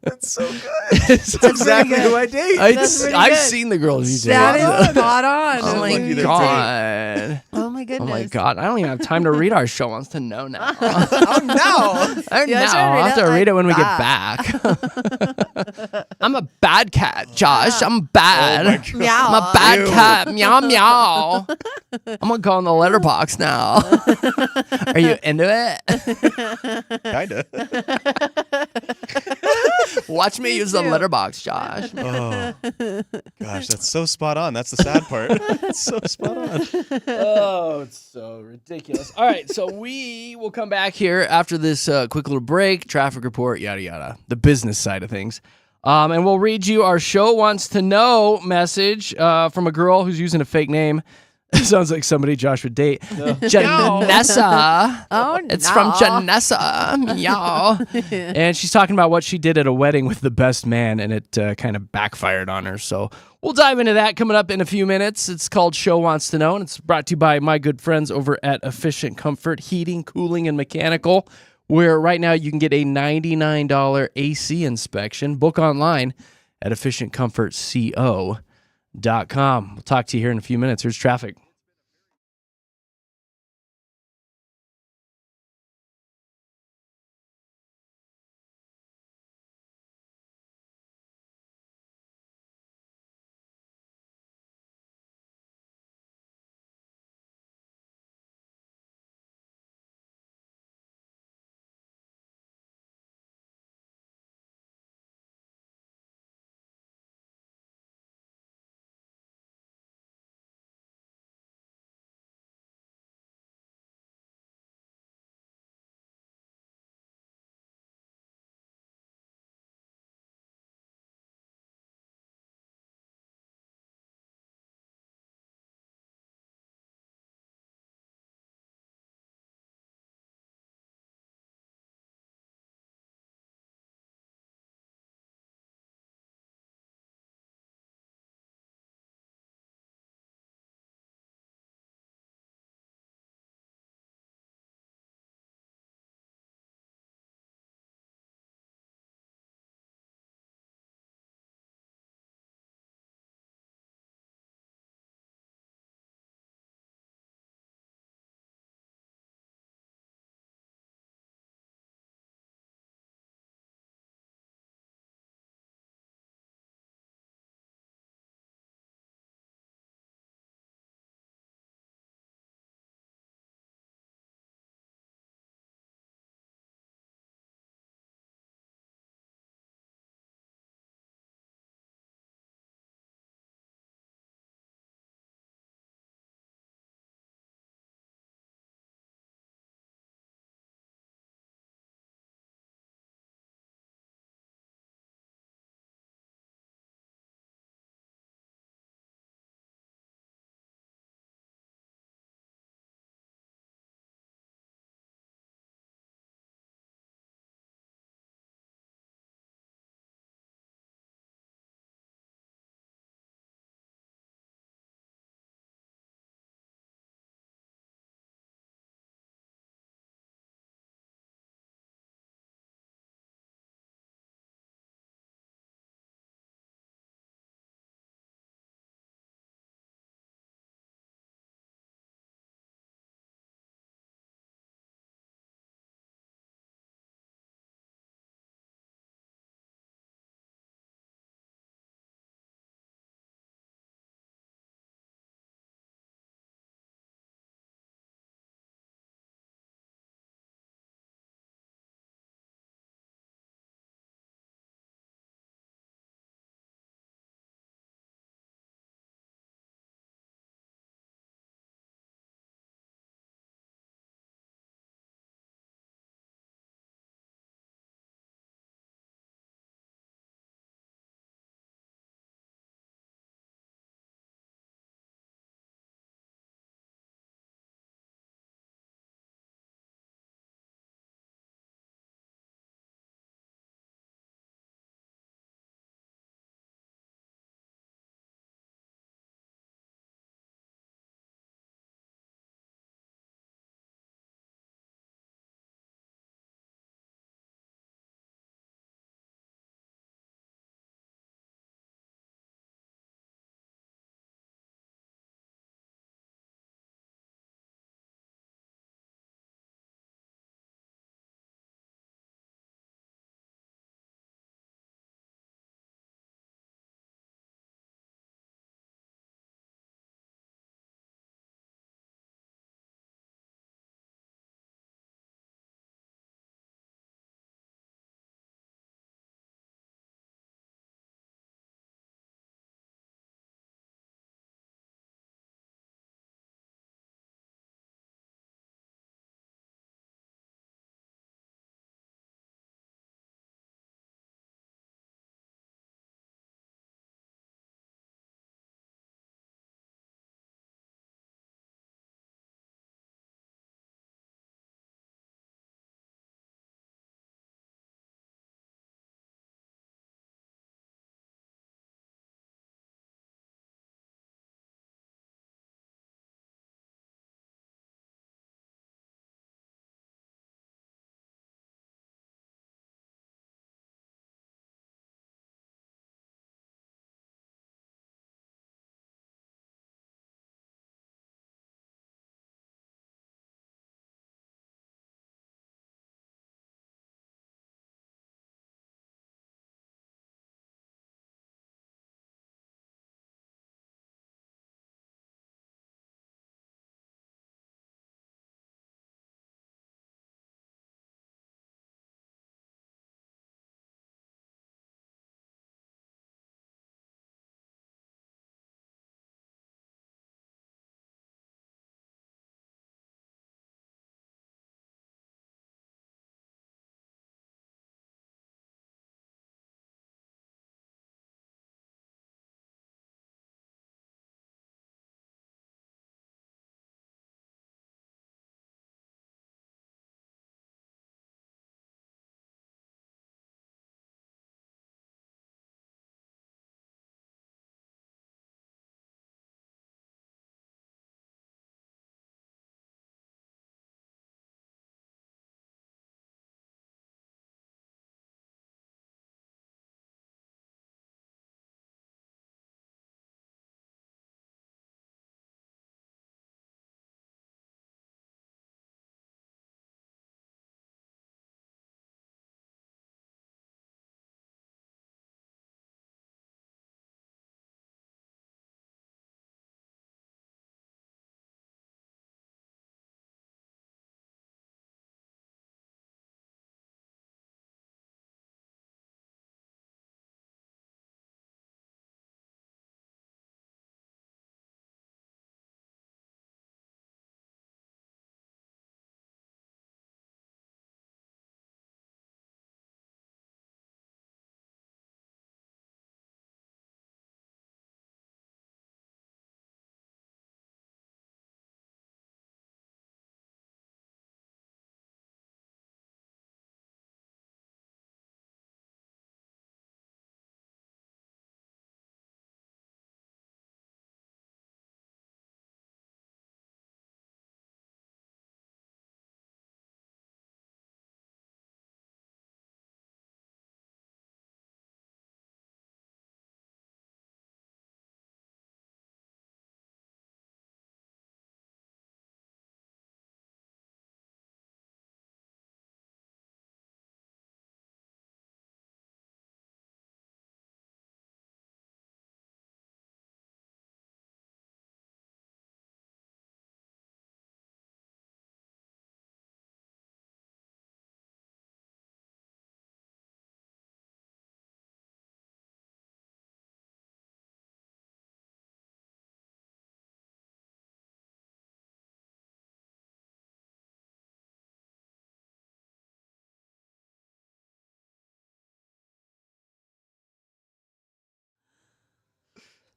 That's so good. That's Exactly good. who I date. That's pretty I've good. seen the girls you date. That is spot on. Oh my lucky they're God. Oh my Oh goodness. my God. I don't even have time to read our show wants to know now. Oh no. Oh, Yeah, no. I should I'll read have it to read it like when we get that. back. I'm a bad cat, Josh. I'm bad. Oh my God. Meow. I'm a bad Ew. cat. Meow, meow. I'm going to go in the letterbox now. Are you into it? Kinda. Watch me use the too. letterbox, Josh. Oh gosh, that's so spot on. That's the sad part. It's so spot on. Oh, it's so ridiculous. All right, so we will come back here after this quick little break, traffic report, yada, yada, the business side of things. And we'll read you our show wants to know message from a girl who's using a fake name. Sounds like somebody Josh would date. Janessa. Oh, It's no. from Janessa. Y'all. And she's talking about what she did at a wedding with the best man, and it kind of backfired on her. So we'll dive into that coming up in a few minutes. It's called Show Wants to Know, and it's brought to you by my good friends over at Efficient Comfort Heating, Cooling, and Mechanical, where right now you can get a $99 AC inspection. Book online at efficientcomfortco.com. We'll talk to you here in a few minutes. Here's traffic.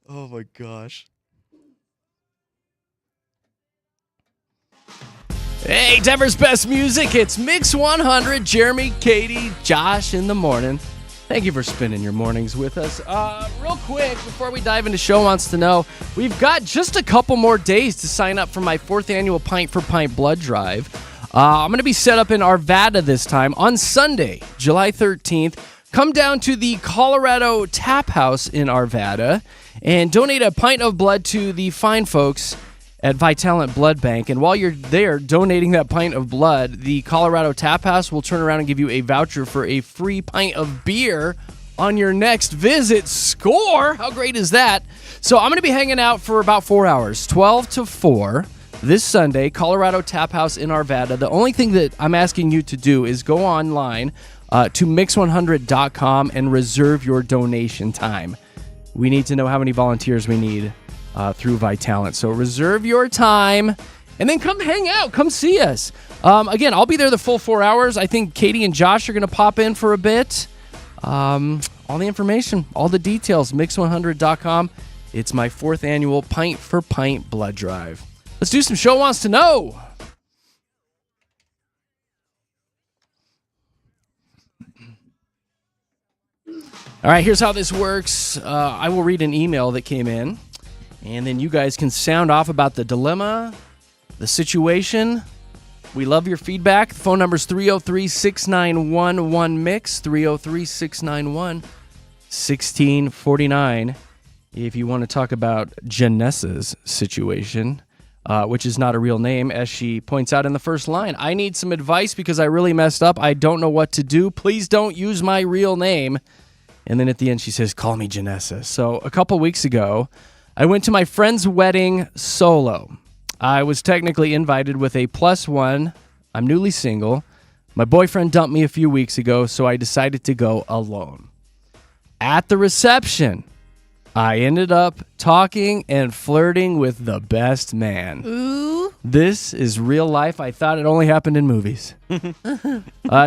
Oh my gosh. Hey, Denver's best music. It's Mix 100. Jeremy, Katy, Josh in the morning. Thank you for spending your mornings with us. Real quick, before we dive into Show Wants to Know, we've got just a couple more days to sign up for my 4th annual Pint for Pint blood drive. I'm going to be set up in Arvada this time on Sunday, July 13th. Come down to the Colorado Tap House in Arvada and donate a pint of blood to the fine folks at Vitalant Blood Bank. And while you're there donating that pint of blood, the Colorado Tap House will turn around and give you a voucher for a free pint of beer on your next visit. Score! How great is that? So I'm going to be hanging out for about 4 hours, 12 to 4, this Sunday, Colorado Tap House in Arvada. The only thing that I'm asking you to do is go online to mix100.com and reserve your donation time. We need to know how many volunteers we need through Vitalant. So reserve your time and then come hang out. Come see us. Again, I'll be there the full 4 hours. I think Katy and Josh are going to pop in for a bit. All the information, all the details, mix100.com. It's my 4th annual Pint for Pint blood drive. Let's do some Show Wants to Know. All right, here's how this works. I will read an email that came in. And then you guys can sound off about the dilemma, the situation. We love your feedback. The phone number is 303-691-1MIX, 303-691-1649. If you want to talk about Janessa's situation, which is not a real name, as she points out in the first line. I need some advice because I really messed up. I don't know what to do. Please don't use my real name. And then at the end she says, call me Janessa. So a couple weeks ago, I went to my friend's wedding solo. I was technically invited with a +1. I'm newly single. My boyfriend dumped me a few weeks ago, so I decided to go alone. At the reception, I ended up talking and flirting with the best man. Ooh. This is real life. I thought it only happened in movies.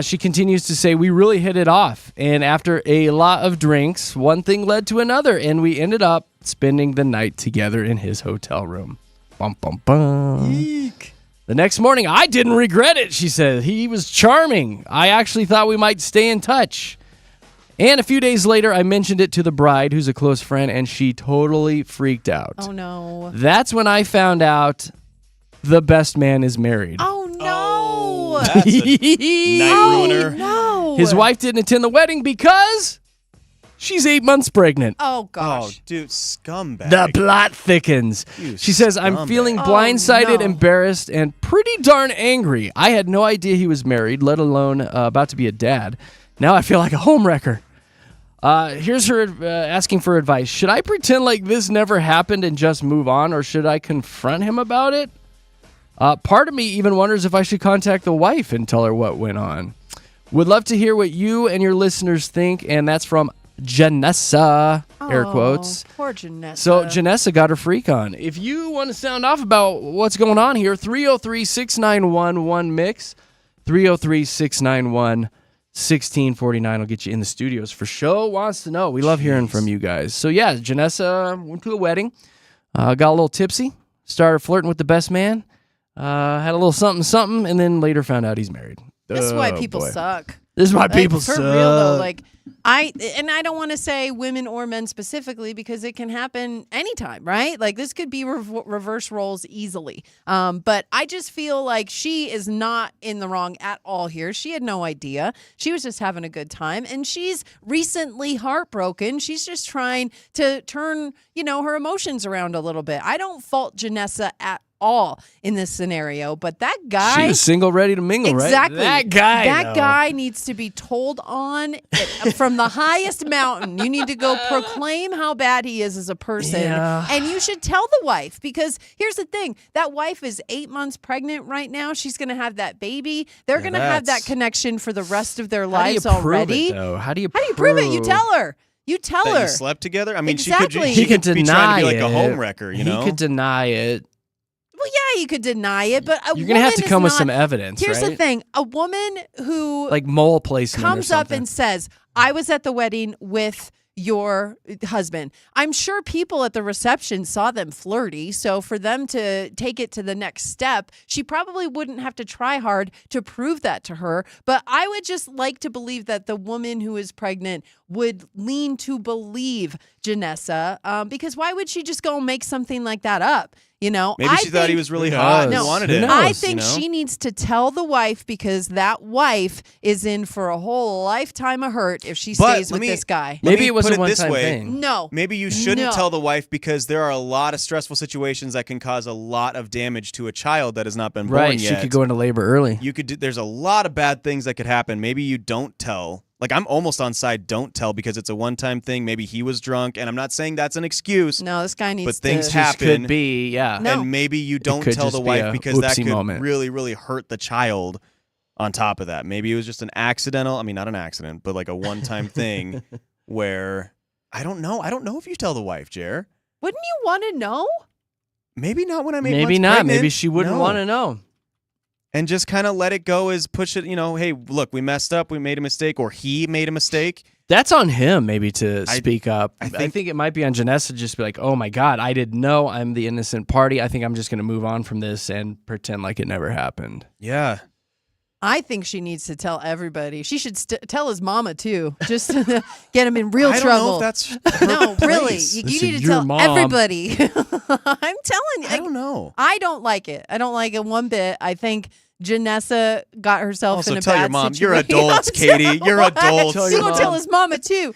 She continues to say, we really hit it off. And after a lot of drinks, one thing led to another, and we ended up spending the night together in his hotel room. Bum, bum, bum. Eek. The next morning, I didn't regret it, she said. He was charming. I actually thought we might stay in touch. And a few days later, I mentioned it to the bride, who's a close friend, and she totally freaked out. Oh, no. That's when I found out the best man is married. Oh, no. That's a night ruiner. No. His wife didn't attend the wedding because she's 8 months pregnant. Oh, Oh, gosh. dude, scumbag. The plot thickens. You She says, I'm scumbag. feeling blindsided, no. embarrassed, and pretty darn angry. I had no idea he was married, let alone about to be a dad. Now I feel like a homewrecker. Here's her asking for advice. Should I pretend like this never happened and just move on, or should I confront him about it? Part of me even wonders if I should contact the wife and tell her what went on. Would love to hear what you and your listeners think, and that's from Janessa, air quotes. Poor Janessa. So Janessa got her freak on. If you want to sound off about what's going on here, 303-691-1MIX, 303-691-1649 will get you in the studios for Show Wants to Know. We love hearing from you guys. So yeah, Janessa went to a wedding, got a little tipsy, started flirting with the best man, had a little something, and then later found out he's married. This is why people boy. suck. This is why Like, people for suck. real though, like I don't want to say women or men specifically because it can happen anytime, right? Like this could be reverse roles easily. But I just feel like she is not in the wrong at all here. She had no idea. She was just having a good time, and she's recently heartbroken. She's just trying to turn, her emotions around a little bit. I don't fault Janessa at all in this scenario, but that guy, She was single, ready to mingle, exactly. right? That guy needs to be told on from the highest mountain. You need to go proclaim how bad he is as a person. Yeah. And you should tell the wife, because here's the thing. That wife is 8 months pregnant right now. She's going to have that baby. They're going to have that connection for the rest of their How lives do you prove already. it, though? How do you prove it? You tell her. You tell That her. you slept together? I mean, Exactly. she He could could be deny trying to be like a it. home wrecker, you know? He could deny it. Well, yeah, you could deny it, but You're going to have to come with some evidence, Here's right? the thing. A woman who Like mole placement or comes up something. and says, I was at the wedding with your husband. I'm sure people at the reception saw them flirty. So for them to take it to the next step, she probably wouldn't have to try hard to prove that to her. But I would just like to believe that the woman who is pregnant would lean to believe Janessa, because why would she just go and make something like that up? Maybe she thought he was really Who hot knows? and wanted Who it. knows? I think you know? she needs to tell the wife, because that wife is in for a whole lifetime of hurt if she But stays let with me- this guy. Let Maybe me it was put a it this one-time way. thing. No. Maybe you shouldn't No. tell the wife, because there are a lot of stressful situations that can cause a lot of damage to a child that has not been born Right. yet. She could go into labor early. You could do, there's a lot of bad things that could happen. Maybe you don't tell. Like, I'm almost on side don't tell, because it's a one-time thing. Maybe he was drunk, and I'm not saying that's an excuse, No, this guy needs but things to. Just happen. could be, yeah. No. And maybe you don't could tell just the be wife, a because that oopsie could moment. really, really hurt the child on top of that. Maybe it was just an accidental, not an accident, but like a one-time thing where, I don't know. I don't know if you tell the wife, Jer. Wouldn't you want to know? Maybe not when I'm 8 Maybe months not. pregnant. Maybe she wouldn't No. want to know. And just kind of let it go, as push it, hey, look, we messed up, we made a mistake, or he made a mistake. That's on him, maybe, to I- speak up. I I think- think it might be on Janessa to just be like, oh my God, I didn't know. I'm the innocent party. I think I'm just going to move on from this and pretend like it never happened. Yeah. I think she needs to tell everybody. She should tell his mama too, just to get him in real I don't trouble. know if that's her No, really. place. You Listen, need to your tell mom- everybody. I'm telling you. I don't know. I don't like it. I don't like it one bit. I think Janessa got herself Also, in a tell bad your mom. situation. You're adults, Katie. You're adults. Tell He's your gonna mom. tell his mama too.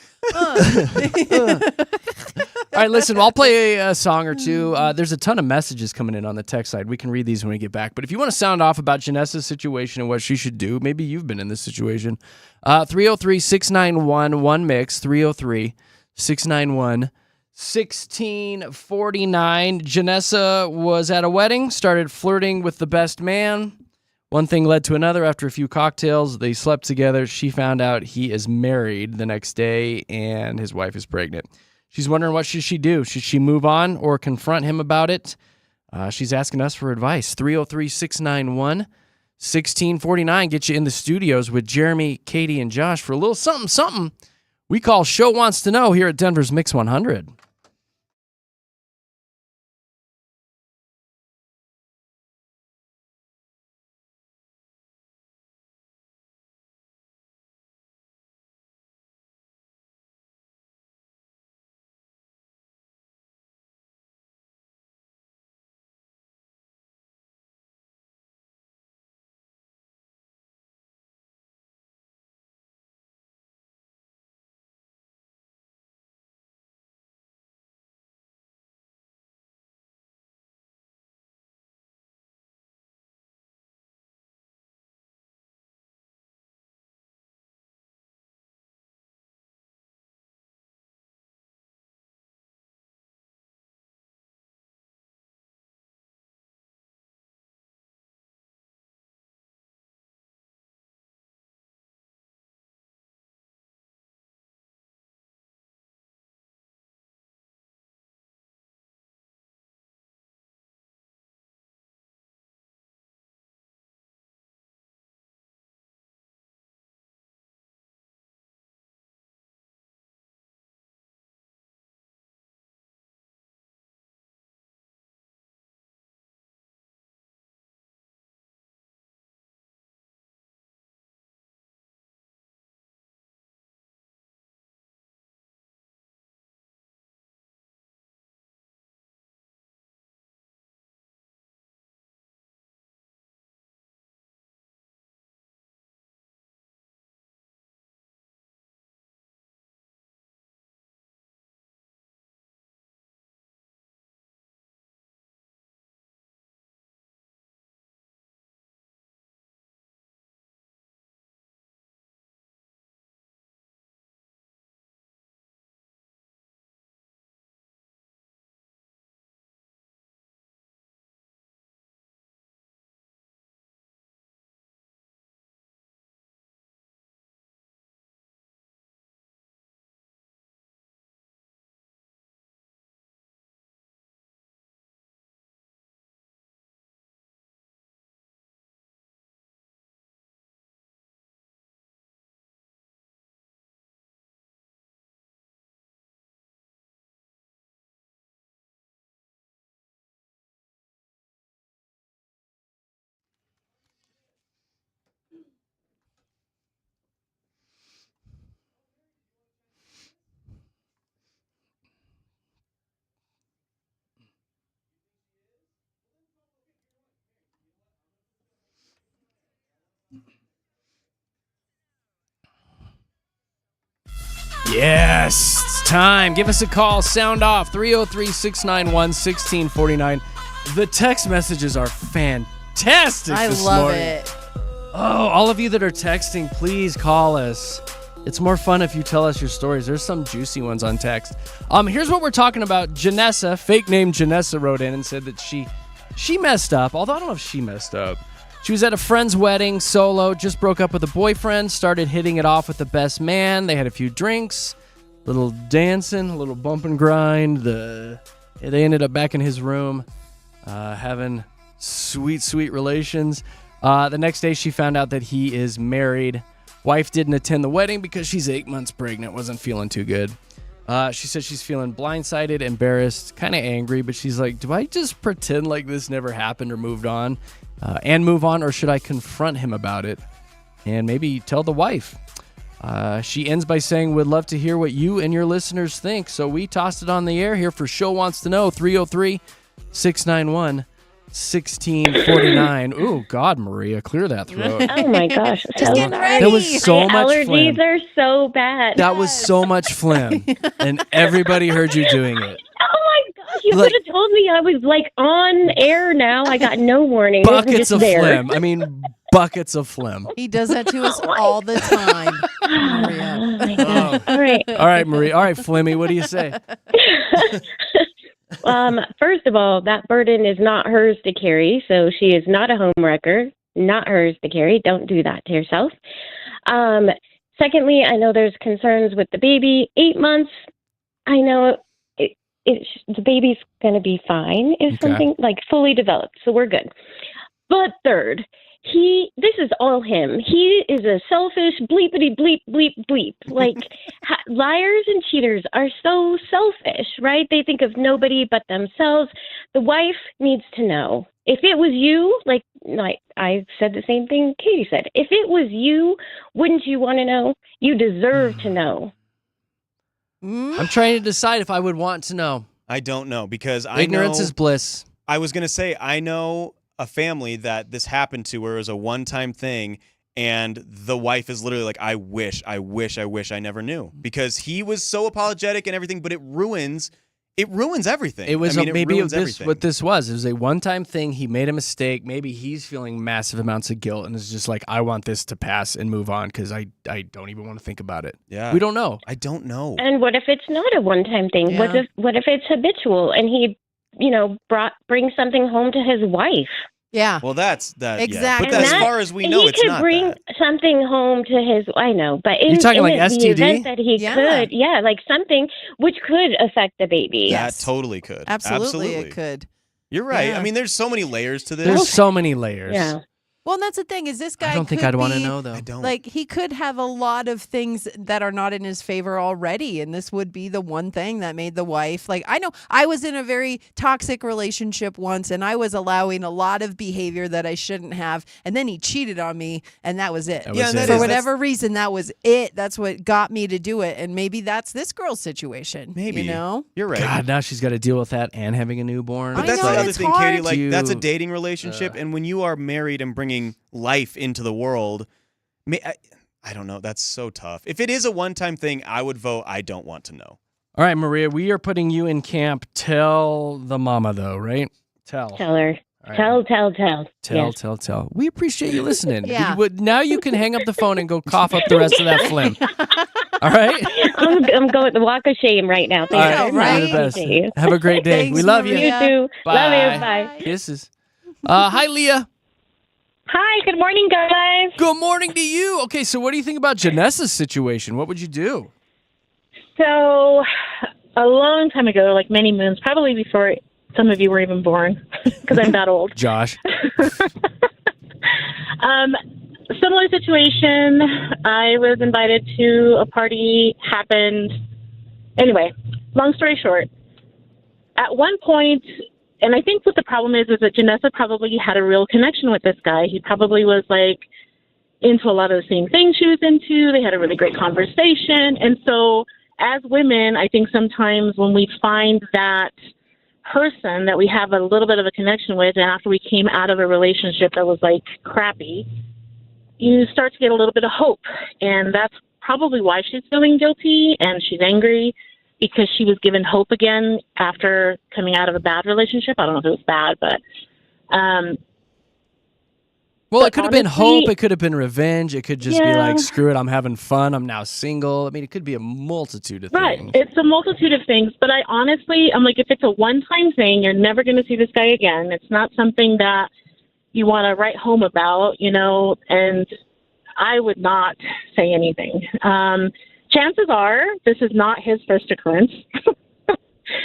All right, listen, I'll play a song or two. There's a ton of messages coming in on the text side. We can read these when we get back. But if you want to sound off about Janessa's situation and what she should do, maybe you've been in this situation. 303-691-1MIX, 303-691-1649. Janessa was at a wedding, started flirting with the best man. One thing led to another. After a few cocktails, they slept together. She found out he is married the next day, and his wife is pregnant. She's wondering, what should she do? Should she move on or confront him about it? She's asking us for advice. 303-691-1649. Get you in the studios with Jeremy, Katy, and Josh for a little something we call Show Wants to Know here at Denver's Mix 100. Yes, it's time. Give us a call. Sound off 303-691-1649. The text messages are fantastic. I this love morning. it. Oh, all of you that are texting, please call us. It's more fun if you tell us your stories. There's some juicy ones on text. Here's what we're talking about. Janessa, fake name Janessa, wrote in and said that she messed up, although I don't know if she messed up. She was at a friend's wedding, solo, just broke up with a boyfriend, started hitting it off with the best man. They had a few drinks, little dancing, a little bump and grind. They ended up back in his room, having sweet, sweet relations. The next day, she found out that he is married. Wife didn't attend the wedding because she's 8 months pregnant, wasn't feeling too good. She said she's feeling blindsided, embarrassed, kind of angry, but she's like, do I just pretend like this never happened or moved on and move on, or should I confront him about it and maybe tell the wife? She ends by saying, would love to hear what you and your listeners think. So we tossed it on the air here for Show Wants to Know, 303-691-1649. Ooh, God, Maria, clear that throat. Oh my gosh. Just getting ready. That was so My much allergies phlegm. are so bad. That was so much phlegm, and everybody heard you doing it. Oh my gosh, you Like- could have told me I was like on air now. I got no warning. It was Buckets just of there. phlegm. I mean, buckets of phlegm. He does that to us all the time, Maria. Oh my gosh. Oh. All right. All right, Marie. All right, Flemmy, what do you say? First of all, that burden is not hers to carry, so she is not a homewrecker, not hers to carry. Don't do that to yourself. Secondly, I know there's concerns with the baby. 8 months, I know the baby's going to be fine if Okay. something like fully developed, so we're good. But third, this is all him. He is a selfish bleepity bleep bleep bleep. Like liars and cheaters are so selfish, right? They think of nobody but themselves. The wife needs to know. If it was you, like I said the same thing Katie said. If it was you, wouldn't you want to know? You deserve to know. I'm trying to decide if I would want to know. I don't know because Ignorance is bliss. I was going to say, I know a family that this happened to where it was a one-time thing, and the wife is literally like, I wish I never knew, because he was so apologetic and everything, but it ruins everything. It was maybe ruins this everything. what this was. It was a one-time thing. He made a mistake. Maybe he's feeling massive amounts of guilt and is just like, I want this to pass and move on because I don't even want to think about it. Yeah. We don't know. I don't know. And what if it's not a one-time thing? Yeah. What if it's habitual and he, brings something home to his wife? Yeah. Well, that's that. Exactly. Yeah. But as far as we know, he it's could not bring that. something home to his. I know, but in, You're talking in like the STD? event that he Yeah. could, like something which could affect the baby. Yes. That totally could. Absolutely, it could. You're right. Yeah. I mean, there's so many layers to this. There's so many layers. Yeah. Well, and that's the thing is this guy I don't think could I'd want to be- know, though. I don't. Like, he could have a lot of things that are not in his favor already, and this would be the one thing that made the wife. Like, I know I was in a very toxic relationship once, and I was allowing a lot of behavior that I shouldn't have, and then he cheated on me, and that was it. That was Yeah, that it. For is- whatever reason, that was it. That's what got me to do it, and maybe that's this girl's situation. Maybe. You know? You're right. God, now she's got to deal with that and having a newborn. But I that's know, the other it's thing, hard. Katie. Like, that's a You- dating relationship, and when you are married and bringing life into the world, I don't know. That's so tough. If it is a one-time thing, I would vote I don't want to know. All right, Maria, we are putting you in camp. Tell the mama, though, right? Tell. Tell her. All right. Tell. Tell. We appreciate you listening. Yeah. Now you can hang up the phone and go cough up the rest of that phlegm. All right? I'm going the walk of shame right now. All Thank right, you. right? you're the best. Appreciate you. Have a great day. Thanks, We love you. Maria. You too. Bye. Love you. Bye. Kisses. Hi, Leah. Hi, good morning, guys. Good morning to you. Okay, so what do you think about Janessa's situation? What would you do? So, a long time ago, like many moons, probably before some of you were even born, because I'm that old. Josh. Similar situation. I was invited to a party, happened. Anyway, long story short, at one point, and I think what the problem is that Janessa probably had a real connection with this guy. He probably was like into a lot of the same things she was into. They had a really great conversation. And so as women, I think sometimes when we find that person that we have a little bit of a connection with, and after we came out of a relationship that was like crappy, you start to get a little bit of hope. And that's probably why she's feeling guilty and she's angry because she was given hope again after coming out of a bad relationship. I don't know if it was bad, but Well, but it could have been honestly- hope. It could have been revenge. It could just be Yeah. like, screw it, I'm having fun. I'm now single. I mean, it could be a multitude of right. things. It's a multitude of things, but I'm like, if it's a one-time thing, you're never going to see this guy again. It's not something that you want to write home about, and I would not say anything. Chances are this is not his first occurrence.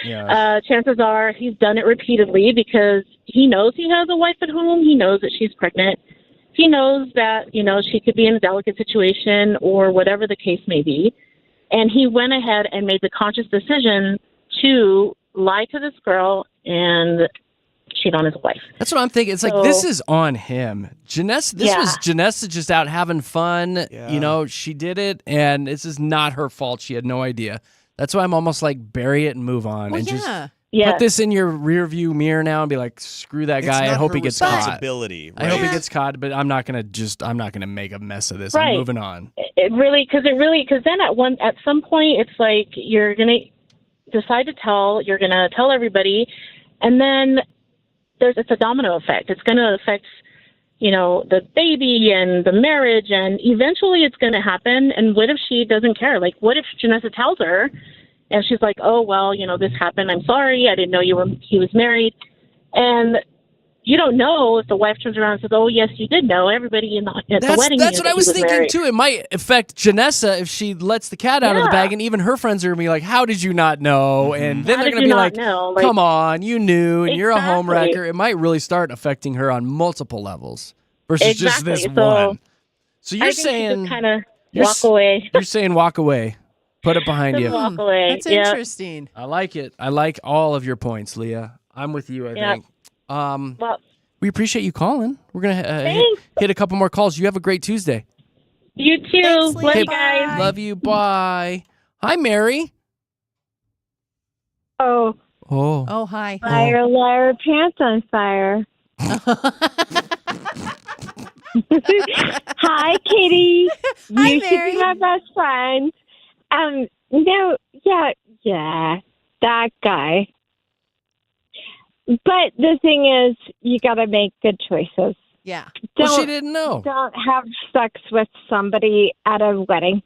Yeah. Chances are he's done it repeatedly because he knows he has a wife at home. He knows that she's pregnant. He knows that, she could be in a delicate situation or whatever the case may be. And he went ahead and made the conscious decision to lie to this girl and cheat on his wife. That's what I'm thinking. It's like, this is on him. This was Janessa just out having fun. Yeah. She did it, and this is not her fault. She had no idea. That's why I'm almost like, bury it and move on. Well, and just Yeah. put this in your rear view mirror now and be like, screw that It's guy. I not hope her he gets caught. responsibility, I hope he right? gets caught, but I'm not gonna make a mess of this. Right. I'm moving on. Because then at some point it's like you're gonna decide to tell, you're gonna tell everybody, and then it's a domino effect. It's gonna affect the baby and the marriage, and eventually it's gonna happen. And what if she doesn't care? Like, what if Janessa tells her, and she's like, oh well, this happened. I'm sorry. I didn't know he was married, and you don't know if the wife turns around and says, "Oh, yes, you did know." Everybody at the wedding. That's knew what that I he was thinking married. too. It might affect Janessa if she lets the cat out of the Yeah. bag, and even her friends are gonna be like, "How did you not know?" And then How they're did gonna you be not like, know? Like- "Come on, you knew, and you're a home Exactly. wrecker." It might really start affecting her on multiple levels versus just Exactly. this So, one. So I you're think she saying just kind of you're walk s- away. you're saying walk away, put it behind Just you. walk away. That's Yeah. interesting. I like it. I like all of your points, Leah. I'm with you. I Yeah. think. Well, We appreciate you calling. We're gonna Thanks. hit a couple more calls. You have a great Tuesday. you too. Thanks, Love Leah. you guys. Bye. Love you. Bye. Hi, Mary. Oh, Oh. Oh, hi. liar, liar, pants on fire. Hi, Katie. Hi, You should Mary. be my best friend. No, yeah, that guy. But the thing is, you got to make good choices. Yeah. Well, she Don't didn't know. don't have sex with somebody at a wedding.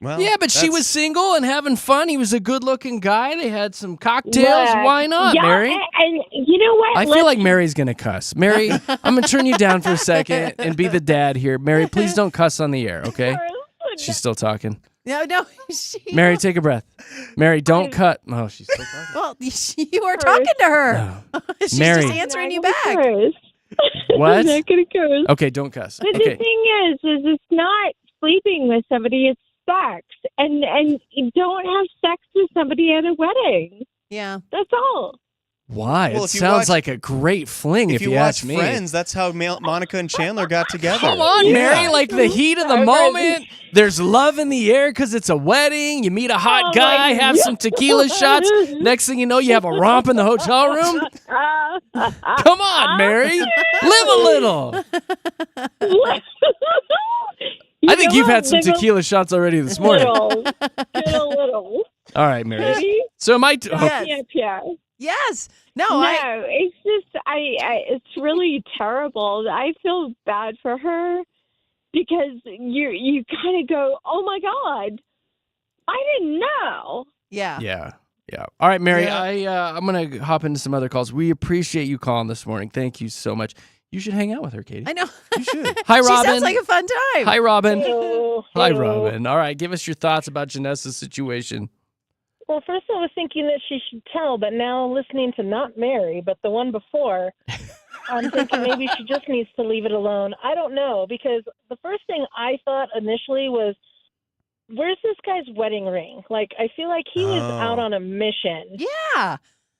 Well, Yeah, but she that's- was single and having fun. He was a good-looking guy. They had some cocktails. Look, Why not, yeah, Mary? And you know what? I feel like Mary's gonna cuss. Mary, I'm gonna turn you down for a second and be the dad here. Mary, please don't cuss on the air, okay? She's still talking. No. Mary, take a breath. Mary, don't cut. Oh, she's still talking. Well, you are talking to her. No. She's Mary. just answering you I'm back. not gonna curse. What? I'm not gonna curse. Okay, don't cuss. But Okay. the thing is it's not sleeping with somebody; it's sex, and you don't have sex with somebody at a wedding. Yeah. That's all. Why? Well, It if you sounds watch- like a great fling If if you ask watch me. Friends, that's how Monica and Chandler got together. Come on, Yeah. Mary. Like the heat of the moment. There's love in the air because it's a wedding. You meet a hot Oh, guy, my have some tequila shots. Next thing you know, you have a romp in the hotel room. Come on, Mary. Live a little. I think you've had some tequila shots already this morning. Just a little. All right, Mary. Ready? So am I. Yes. Yeah. Yes. No, No, I it's just it's really terrible. I feel bad for her because you kind of go, oh my God, I didn't know. yeah. Yeah. Yeah. All right, Mary. Yeah. I'm gonna hop into some other calls. We appreciate you calling this morning. Thank you so much. You should hang out with her, Katie. I know. You should. Hi, She Robin. sounds like a fun time. Hi, Robin. Hello. Hi, Hello. Robin. All right, give us your thoughts about Janessa's situation. Well, first I was thinking that she should tell, but now listening to not Mary, but the one before, I'm thinking maybe she just needs to leave it alone. I don't know, because the first thing I thought initially was, where's this guy's wedding ring? Like, I feel like he was Oh. out on a mission Yeah.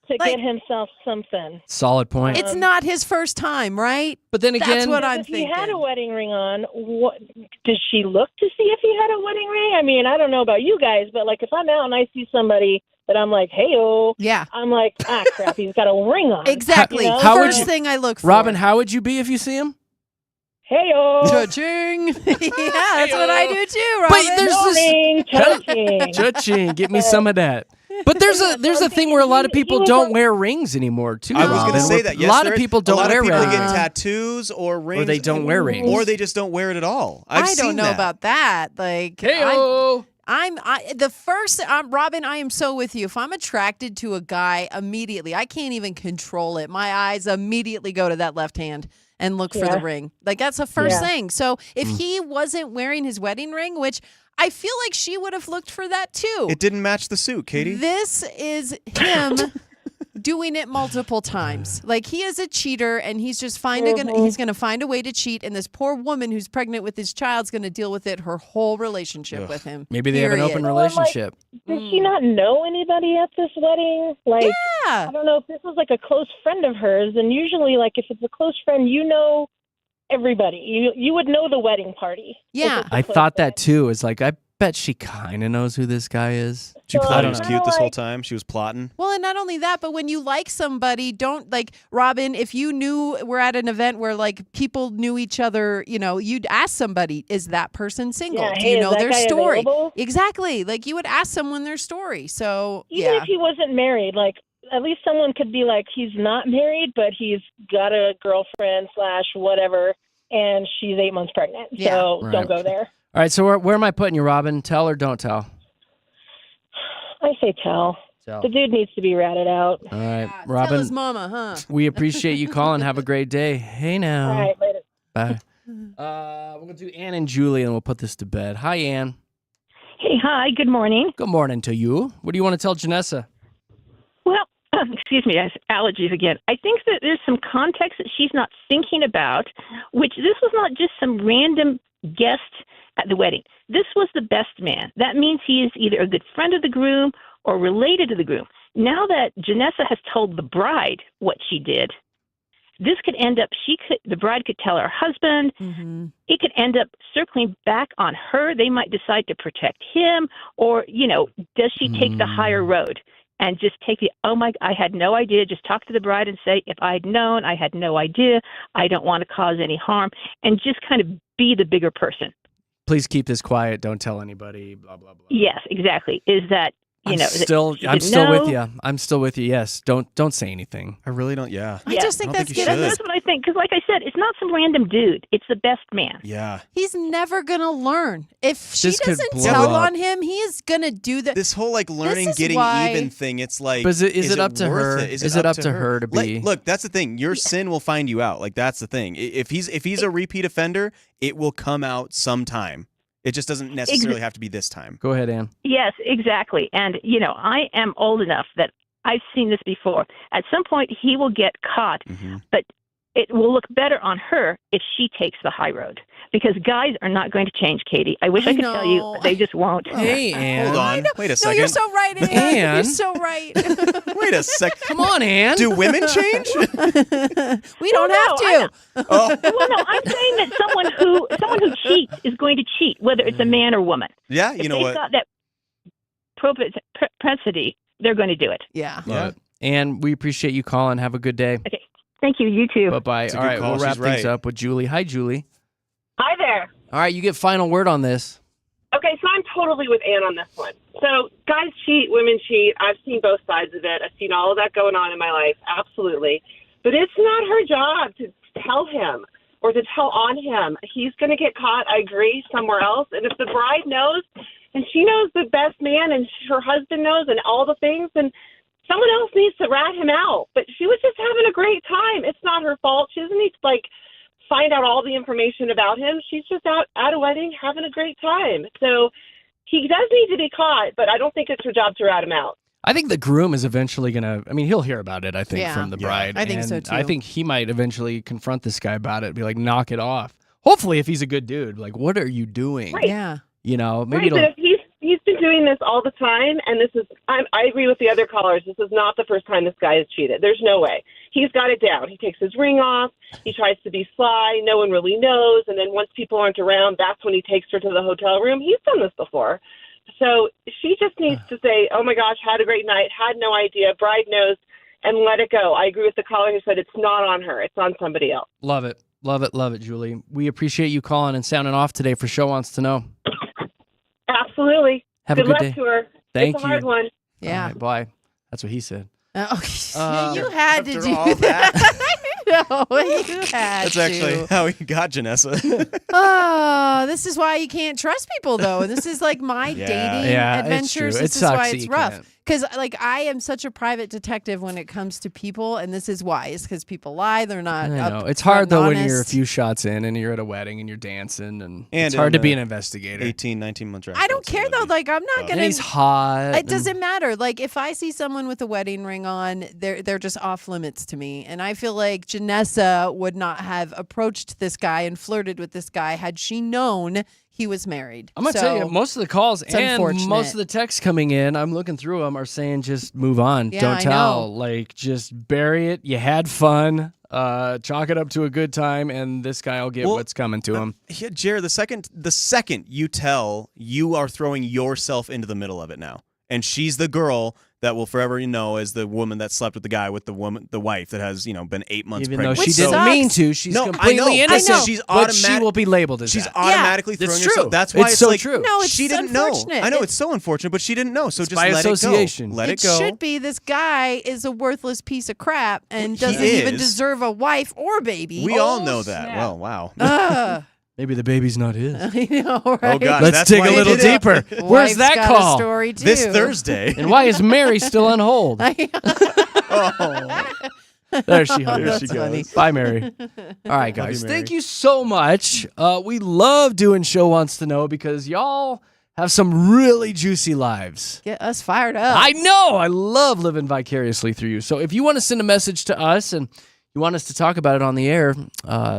to like- get himself something. Solid point. It's not his first time, right? But then That's again, what I'm If he had thinking. a wedding ring on, what did she look to see if he had a wedding ring? I mean, I don't know about you guys, but like if I'm out and I see somebody that I'm like, hey-oh, Yeah. I'm like, ah, crap, he's got a ring on. Exactly. You know? How would First you- thing I look for. Robin, how would you be if you see him? Hey-o. Cha-ching. Yeah, that's what I do too, Robin. But there's Morning, cha-ching. Cha-ching, get me some of that. But there's a thing where a lot of people don't wear rings anymore too. I was going to Robin. say that. A Yes, lot there of is. people don't A lot wear of people rings. get tattoos or rings. Or they don't wear rings. Or they just don't wear it at all. I've I seen don't know that. about that. Like, Hey-o. Robin, I am so with you. If I'm attracted to a guy immediately, I can't even control it. My eyes immediately go to that left hand and look for the ring. Like, that's the first thing. So if he wasn't wearing his wedding ring, which I feel like she would have looked for that too. It didn't match the suit, Katie. This is him doing it multiple times. Like, he is a cheater, and he's just he's going to find a way to cheat. And this poor woman who's pregnant with his child's going to deal with it her whole relationship with him. Maybe they have an open Period. relationship. Did she not know anybody at this wedding? Like, Yeah. I don't know if this was like a close friend of hers. And usually, like, if it's a close friend, you know everybody. You would know the wedding party. Yeah. I thought that too. It's like, I bet she kind of knows who this guy is. She So, thought he I was don't cute know, this whole like- time. She was plotting. Well, and not only that, but when you like somebody, don't like Robin, if you knew we're at an event where like people knew each other, you know, you'd ask somebody, is that person single? Yeah, Do hey, you is know that their guy story? available? Exactly. Like you would ask someone their story. So Even yeah. if he wasn't married, like, at least someone could be like, he's not married, but he's got a girlfriend / whatever, and she's 8 months pregnant. Yeah. So Right. don't go there. All right, so where am I putting you, Robin? Tell or don't tell? I say tell. Tell. The dude needs to be ratted out. All right, Tell his Robin, mama, huh? we appreciate you calling. Have a great day. Hey now. All right, later. Bye. We're going to do Ann and Julie, and we'll put this to bed. Hi, Ann. Hey, hi, good morning. Good morning to you. What do you want to tell Janessa? Well, excuse me, guys, allergies again. I think that there's some context that she's not thinking about, which this was not just some random guest at the wedding. This was the best man. That means he is either a good friend of the groom or related to the groom. Now that Janessa has told the bride what she did, this could end up, the bride could tell her husband. Mm-hmm. It could end up circling back on her. They might decide to protect him, or, does she take the higher road and just take I had no idea. Just talk to the bride and say, if I'd known, I had no idea. I don't want to cause any harm, and just kind of be the bigger person. Please keep this quiet. Don't tell anybody. Blah blah blah. Yes, exactly. Is that I'm that still she I'm didn't still know? with you. I'm still with you. Yes. Don't say anything. I really don't. Yeah. I just think I don't that's think you getting. should. That's what I think. Because, like I said, it's not some random dude. It's the best man. Yeah. He's never gonna learn. If she This could doesn't blow tell up. on him, he is gonna do that. This whole learning, is getting why- even thing. It's like, But is it up to worth her? it? Is it up to her to be? Look, that's the thing. Your sin will find you out. Like that's the thing. If he's a repeat offender, it will come out sometime. It just doesn't necessarily have to be this time. Go ahead, Ann. Yes, exactly. And, I am old enough that I've seen this before. At some point, he will get caught, but it will look better on her if she takes the high road. Because guys are not going to change, Katie. I wish I could tell you, know. but they just won't. Hey, Ann. Hold on. Wait a No, second. you're so right, Ann. Ann. You're so right. Wait a sec. Come on, Ann. Do women change? We don't have to. Oh. Well, no, I'm saying that someone who cheats is going to cheat, whether it's a man or woman. Yeah. If You know they've what? got that propensity, they're going to do it. Yeah. Love it. Ann, we appreciate you calling. Have a good day. Okay. Thank you. You too. Bye bye. It's a All good right, call. we'll wrap She's things right. up with Julie. Hi, Julie. Hi there. All right, you get final word on this. Okay, so I'm totally with Ann on this one. So guys cheat, women cheat. I've seen both sides of it. I've seen all of that going on in my life, absolutely. But it's not her job to tell him or to tell on him. He's going to get caught, I agree, somewhere else. And if the bride knows and she knows the best man and her husband knows and all the things, then someone else needs to rat him out. But she was just having a great time. It's not her fault. She doesn't need to, find out all the information about him. She's just out at a wedding having a great time. So he does need to be caught, but I don't think it's her job to rat him out. I think the groom is eventually going to, he'll hear about it, I think, Yeah. from the Yeah. bride. I think and so, too. I think he might eventually confront this guy about it, be like, knock it off. Hopefully, if he's a good dude, like, what are you doing? Right. Yeah. Maybe Right, but if he's been doing this all the time, and this is, I agree with the other callers, this is not the first time this guy has cheated. There's no way. He's got it down. He takes his ring off. He tries to be sly. No one really knows. And then once people aren't around, that's when he takes her to the hotel room. He's done this before. So she just needs to say, oh, my gosh, had a great night, had no idea, bride knows, and let it go. I agree with the caller who said it's not on her. It's on somebody else. Love it. Love it, Julie. We appreciate you calling and sounding off today for Show Wants to Know. Absolutely. Have a good luck day. to her. Thank it's a hard you. one. Yeah. All right, bye. That's what he said. You had to After do all that. No, you had That's to. actually how he got Janessa. Oh, this is why you can't trust people, though. And this is like my dating Yeah, it's adventures. true. This It is why sucks that it's you rough. can't. Because, like, I am such a private detective when it comes to people, and this is why. It's because people lie. They're not. I know. Up It's hard, though, front when you're a honest. few shots in and you're at a wedding and you're dancing, and it's in hard to be the an investigator. 18, 19-month drive. I don't care, though. Like, I'm not And going to. he's hot. It doesn't matter. Like, if I see someone with a wedding ring on, they're just off limits to me. And I feel like Janessa would not have approached this guy and flirted with this guy had she known he was married. I'm going to tell you, most of the calls it's and unfortunate. most of the texts coming in, I'm looking through them, are saying just move on. Yeah, Don't I tell. know. Like, just bury it. You had fun. Chalk it up to a good time, and this guy will get what's coming to him. Yeah, Jared, the second you tell, you are throwing yourself into the middle of it now. And she's the girl that will forever know as the woman that slept with the guy with the wife that has, been 8 months Even pregnant. though she didn't mean to, she's completely innocent. She's but she will be labeled as she's that. automatically That's throwing true. herself. That's why it's so like, true. No, it's she didn't know. unfortunate. I know it's so unfortunate, but she didn't know. So just by let association. it go. Let it It go. should be this guy is a worthless piece of crap and Well, he doesn't even is. deserve a wife or baby. We all know that. Well, wow. Ugh. Maybe the baby's not his. I know, right? Oh, gosh. Let's that's dig why a he little did it. deeper. Where's Wife's that got call? A story too. This Thursday. And why is Mary still on hold? There she goes. There she funny. goes. Bye, Mary. All right, Love guys. you, Thank Mary. you so much. We love doing Show Wants to Know because y'all have some really juicy lives. Get us fired up. I know. I love living vicariously through you. So if you want to send a message to us and you want us to talk about it on the air,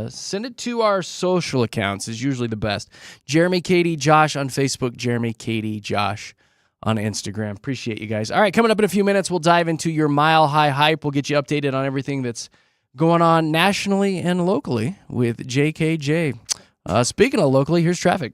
send it to our social accounts is usually the best. Jeremy, Katy, Josh on Facebook. Jeremy, Katy, Josh on Instagram. Appreciate you guys. All right, coming up in a few minutes, we'll dive into your Mile High Hype. We'll get you updated on everything that's going on nationally and locally with JKJ. Speaking of locally, here's traffic.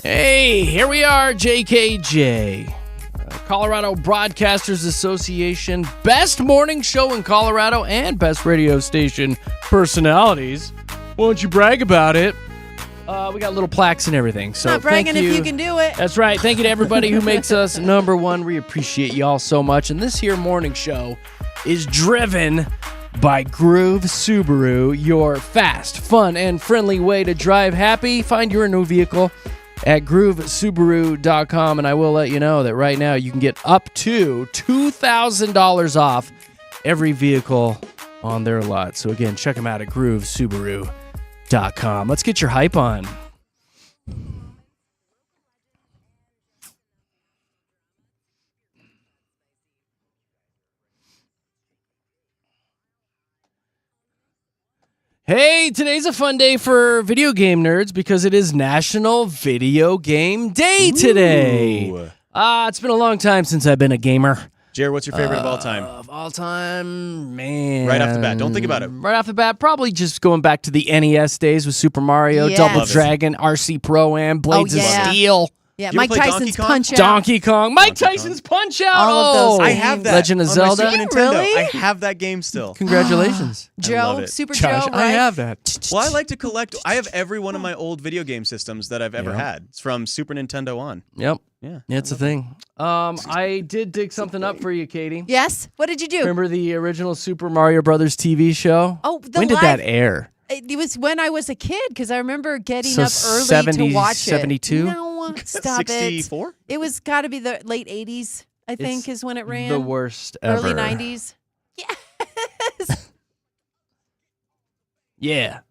Hey, here we are, JKJ. Colorado Broadcasters Association, best morning show in Colorado and best radio station personalities. Why don't you brag about it? We got little plaques and everything. So Not bragging thank you. if you can do it. That's right. Thank you to everybody who makes us number one. We appreciate y'all so much. And this here morning show is driven by Groove Subaru, your fast, fun, and friendly way to drive happy. Find your new vehicle at groovesubaru.com, and I will let you know that right now you can get up to $2,000 off every vehicle on their lot. So again, check them out at groovesubaru.com. Let's get your hype on. Hey, today's a fun day for video game nerds because it is National Video Game Day today. It's been a long time since I've been a gamer. Jared, what's your favorite of all time? Of all time, man. Right off the bat. Don't think about it. Right off the bat, probably just going back to the NES days with Super Mario, Yes. Double Love it. Dragon, RC Pro-Am, Blades yeah. of Steel. Yeah, Do you Mike ever play Tyson's Donkey Kong? Punch Out. Donkey Kong. Mike Donkey Kong. Tyson's Punch Out. All of those Oh, I have that. Legend of on Zelda. My Super Nintendo. Really? I have that game still. Congratulations. I love Joe, it. Super Josh, Joe, right? I have that. Well, I like to collect. I have every one of my old video game systems that I've ever Yeah. had. It's from Super Nintendo on. Yep. Yeah. It's a thing. I did dig something up for you, Katie. Yes? What did you do? Remember the original Super Mario Brothers TV show? Oh, the when did live- that air? It was when I was a kid because I remember getting So up early 70, to watch 72? it. No, stop it. 64? It was got to be the late 80s, I think, is when it ran. The worst ever. Early 90s. Yes. Yeah.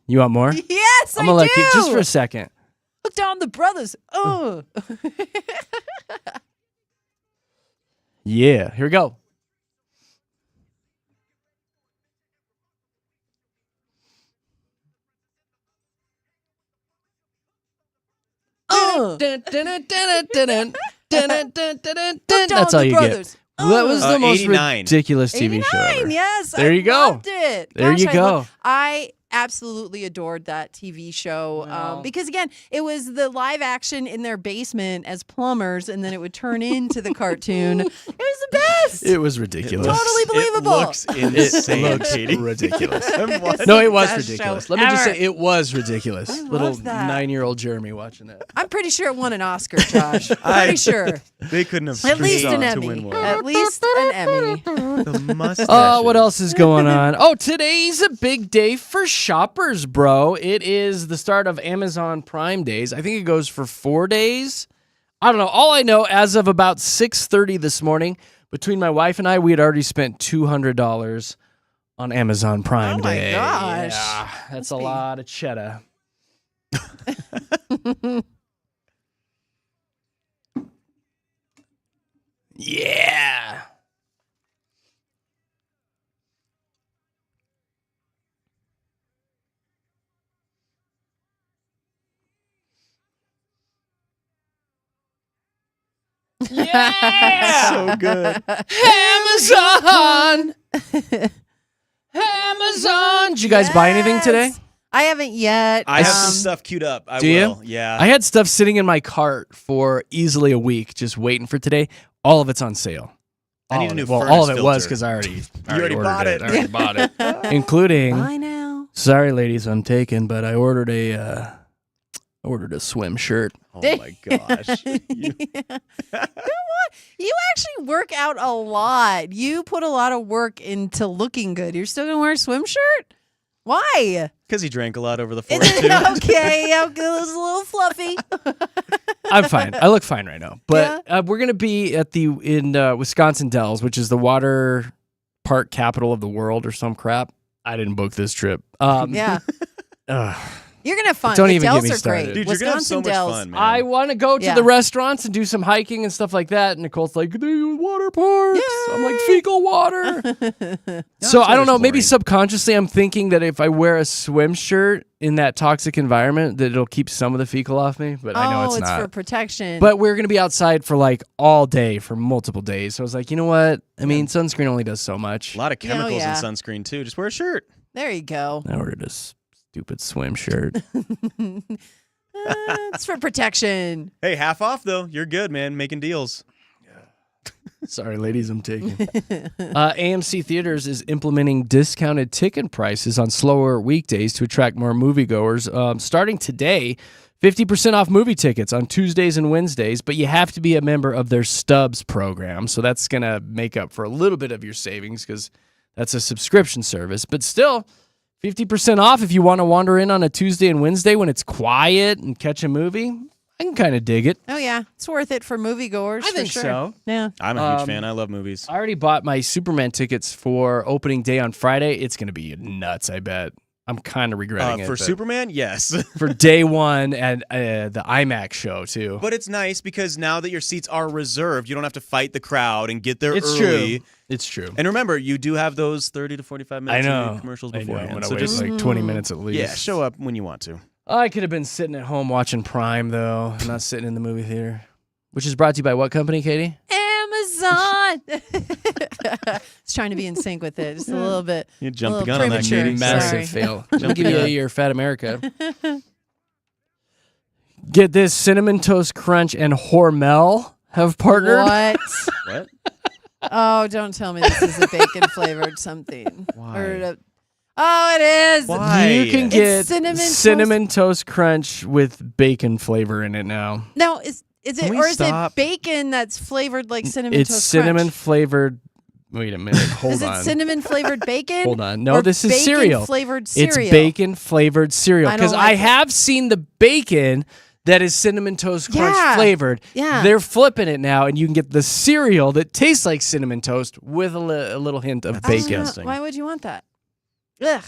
You want more? Yes, I'm I gonna let do. you just for a second. Look down the brothers. Yeah, here we go. That's all you get. That was the most 89. ridiculous TV show 89, ever. yes. There I you go. loved it. There Gosh, you go. I absolutely adored that TV show because, again, it was the live action in their basement as plumbers, and then it would turn into the cartoon. It was the best. It was ridiculous. Totally believable. It looks insane, It Katie. looked ridiculous. It's No, the it was best ridiculous. show Let me just ever. say, it was ridiculous. Little loved that. 9-year-old Jeremy watching that. I'm pretty sure it won an Oscar, Josh. Pretty sure. They couldn't have At least stretched an out to Emmy. win one. At least an Emmy. The mustache. Oh, what else is going on? Oh, today's a big day for shoppers, bro. It is the start of Amazon Prime Days. I think it goes for 4 days. I don't know. All I know, as of about 6:30 this morning, between my wife and I, we had already spent $200 on Amazon Prime Oh my Day. gosh. Yeah, that's a lot of cheddar. Yeah. Yeah. So good. Amazon. Amazon. Did you guys buy anything today? I haven't yet. I have some stuff queued up. I Do will. you? Yeah. I had stuff sitting in my cart for easily a week, just waiting for today. All of it's on sale. I need All a of new it. Well, furnace all of it was filter. because I already already ordered bought it. I already bought it, including. Bye now. Sorry, ladies, I'm taken, but I ordered a swim shirt. Oh my gosh. You actually work out a lot. You put a lot of work into looking good. You're still gonna wear a swim shirt? Why? Because he drank a lot over the Is 42. it okay? It was a little fluffy. I'm fine. I look fine right now. But we're gonna be in Wisconsin Dells, which is the water park capital of the world or some crap. I didn't book this trip. Yeah. You're gonna have fun. Don't The even get Dells me are started. great. Dude, you're gonna have so Wisconsin much Dells. fun, man. I want to go to Yeah. the restaurants and do some hiking and stuff like that. And Nicole's like, they use water parks. I'm like, fecal water. So I don't know. Maybe subconsciously I'm thinking that if I wear a swim shirt in that toxic environment, that it'll keep some of the fecal off me. But I know it's not. for protection. But we're going to be outside for like all day for multiple days. So I was like, you know what? I mean, sunscreen only does so much. A lot of chemicals yeah. in sunscreen too. Just wear a shirt. There you go. I ordered a stupid swim shirt. It's for protection. Hey, half off though. You're good, man. Making deals. Sorry, ladies, I'm taking. AMC Theaters is implementing discounted ticket prices on slower weekdays to attract more moviegoers. Starting today, 50% off movie tickets on Tuesdays and Wednesdays, but you have to be a member of their Stubs program. So that's going to make up for a little bit of your savings because that's a subscription service. But still, 50% off if you want to wander in on a Tuesday and Wednesday when it's quiet and catch a movie. I can kind of dig it. Oh, yeah. It's worth it for moviegoers. I think for sure. so. Yeah. I'm a huge fan. I love movies. I already bought my Superman tickets for opening day on Friday. It's going to be nuts, I bet. I'm kind of regretting it. For Superman, yes. For day one and the IMAX show, too. But it's nice because now that your seats are reserved, you don't have to fight the crowd and get there It's early. true. It's true. And remember, you do have those 30 to 45 minutes of commercials beforehand. I'm gonna So wait just like 20 minutes at least. Yeah, show up when you want to. I could have been sitting at home watching Prime, though. I'm not sitting in the movie theater. Which is brought to you by what company, Katie? Amazon. It's trying to be in sync with it. Just a little bit. You jumped the little gun on that, premature. Katie. Massive Sorry. fail. I'll give you a year, Fat America. Get this, Cinnamon Toast Crunch and Hormel have partnered. What? What? Oh, don't tell me this is a bacon flavored something. Why? Oh, it is. Why? You can It's get cinnamon toast crunch with bacon flavor in it now. No, is Can it we or is stop? it bacon that's flavored like cinnamon It's toast cinnamon crunch? flavored. Wait a minute. Hold Is on. it cinnamon flavored bacon? Hold on. No, or this is bacon cereal. Flavored cereal. It's bacon flavored cereal. I don't Because like I it. have seen the bacon that is cinnamon toast crunch Yeah. flavored. Yeah. They're flipping it now, and you can get the cereal that tastes like cinnamon toast with a little hint of That's bacon. disgusting. Why would you want that? Ugh.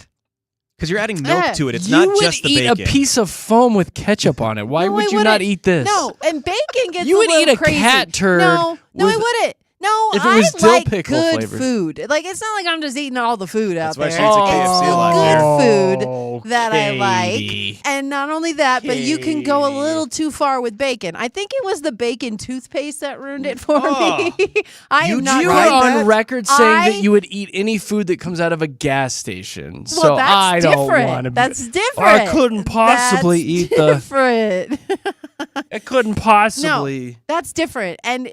Because you're adding milk Yeah. to it. It's you not would just the eat bacon. a piece of foam with ketchup on it. Why No, would I you not wouldn't. eat this? No, and bacon gets You a would little eat a crazy. cat turd No, I with- wouldn't. No, If it was I dill like pickle good flavored. food. Like it's not like I'm just eating all the food out That's why there. she eats a KFC a lot It's here. good food that I like. Katie. And not only that, but you can go a little too far with bacon. I think it was the bacon toothpaste that ruined it for me. I You am not are right. on record saying I- that you would eat any food that comes out of a gas station. Well, so that's I don't different. want to. That's different. I couldn't possibly That's eat the. different. I couldn't possibly. No, that's different. And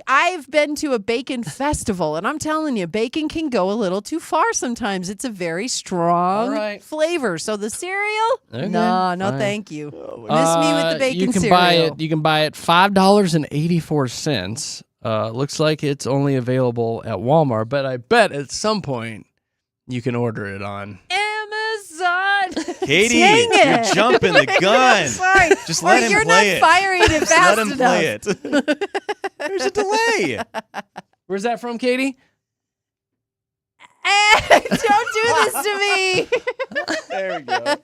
I've been to a bacon festival, and I'm telling you, bacon can go a little too far sometimes. It's a very strong All right. flavor. So the cereal, Okay, no, fine. thank you. Miss me with the bacon you can cereal. buy it. You can buy it $5.84. Looks like it's only available at Walmart, but I bet at some point you can order it on. Amazon. Katie, Dang it. you're jumping the gun. Sorry. Just Or let him you're play not it. firing it Just fast let him enough. play it. There's a delay. Where's that from, Katie? Don't do this to me. There we go. All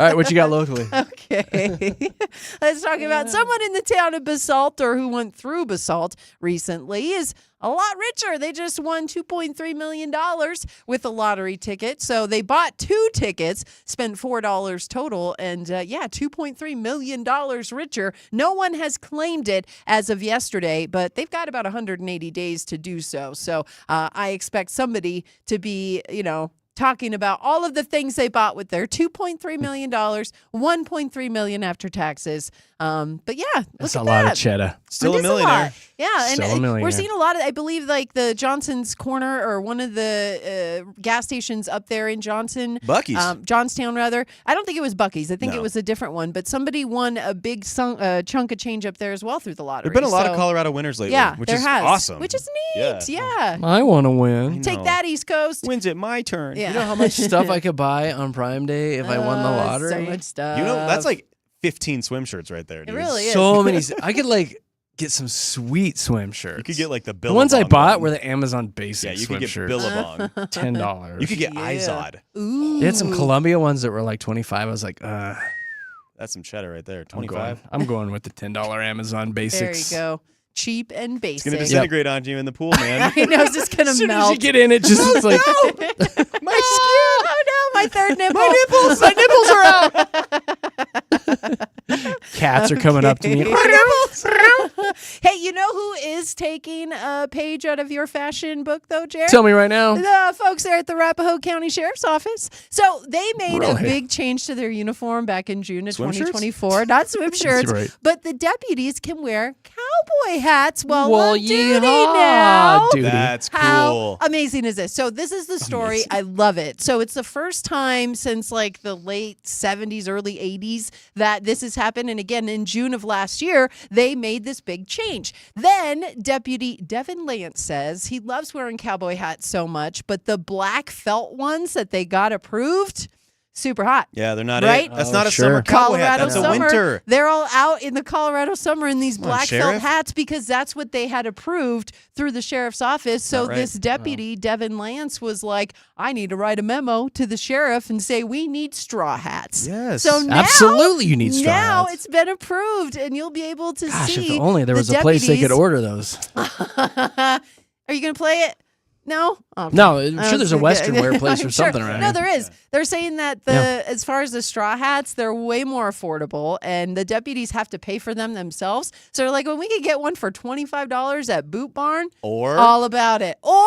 right, what you got locally? Okay. Let's talk about someone in the town of Basalt or who went through Basalt recently is a lot richer. They just won $2.3 million with a lottery ticket. So they bought 2 tickets, spent $4 total, and $2.3 million richer. No one has claimed it as of yesterday, but they've got about 180 days to do so. So I expect somebody to be, talking about all of the things they bought with their $2.3 million, $1.3 million after taxes. But yeah, That's look a at lot that. of cheddar. Still It a is millionaire. lot. Yeah, and Still a we're millionaire. seeing a lot of, I believe, like the Johnson's Corner or one of the gas stations up there in Buc-ee's. Johnstown, rather. I don't think it was Buc-ee's. I think No. it was a different one. But somebody won a big chunk of change up there as well through the lottery. There have been a lot of So, Colorado winners lately, Yeah, which there is has. awesome. Which is neat. Yeah. I want to win. Take that, East Coast. When's it my turn? Yeah. You know how much stuff I could buy on Prime Day if I won the lottery? So much stuff. You know, that's like 15 swim shirts right there, dude. It really is. So many. I could get some sweet swim shirts. You could get like the The Billabong ones I bought one. were the Amazon Basics. Yeah, you swim could get shirts. Billabong. $10. You could get Yeah. Izod. Ooh. They had some Columbia ones that were like $25. I was like, That's some cheddar right there. I'm 25. going with the $10 Amazon There Basics. you go. Cheap and It's basic. gonna disintegrate on you in the pool, man. I know, it's just going As to soon as melt. you get in, it just it's like My skin. Oh no, my third nipple. my nipples are out. Cats are coming up to me. Hey, you know who is taking a page out of your fashion book, though, Jared? Tell me right now. The folks there at the Arapahoe County Sheriff's Office. So they made a Really? big change to their uniform back in June of Swim shirts? 2024. Not swim shirts, right. but the deputies can wear cowboy hats while Well, on duty yeehaw, now. dude. That's How cool. amazing is this? So this is the story. I love it. So it's the first time since like the late 70s, early 80s that this has happened. And again, in June of last year, they made this big change. Then Deputy Devin Lance says he loves wearing cowboy hats so much, but the black felt ones that they got approved, super hot. Yeah, they're not Right? it. That's Oh, not a sure. summer cowboy hat. Colorado That's a summer. winter. They're all out in the Colorado summer in these Come on, black felt Sheriff. hats because that's what they had approved through the sheriff's office. So Not right. this deputy, Devin Lance, was like, I need to write a memo to the sheriff and say we need straw hats. Yes. So now, Absolutely, you need straw now hats. it's been approved and you'll be able to Gosh, see. if only there the was a place they could deputies- order those. Are you going to play it? No? Okay. No, I'm I sure was there's a gonna Western get- wear place or Sure. something around No, here. there is. They're saying that as far as the straw hats, they're way more affordable, and the deputies have to pay for them themselves. So they're like, when we could get one for $25 at Boot Barn, Or all about it. Or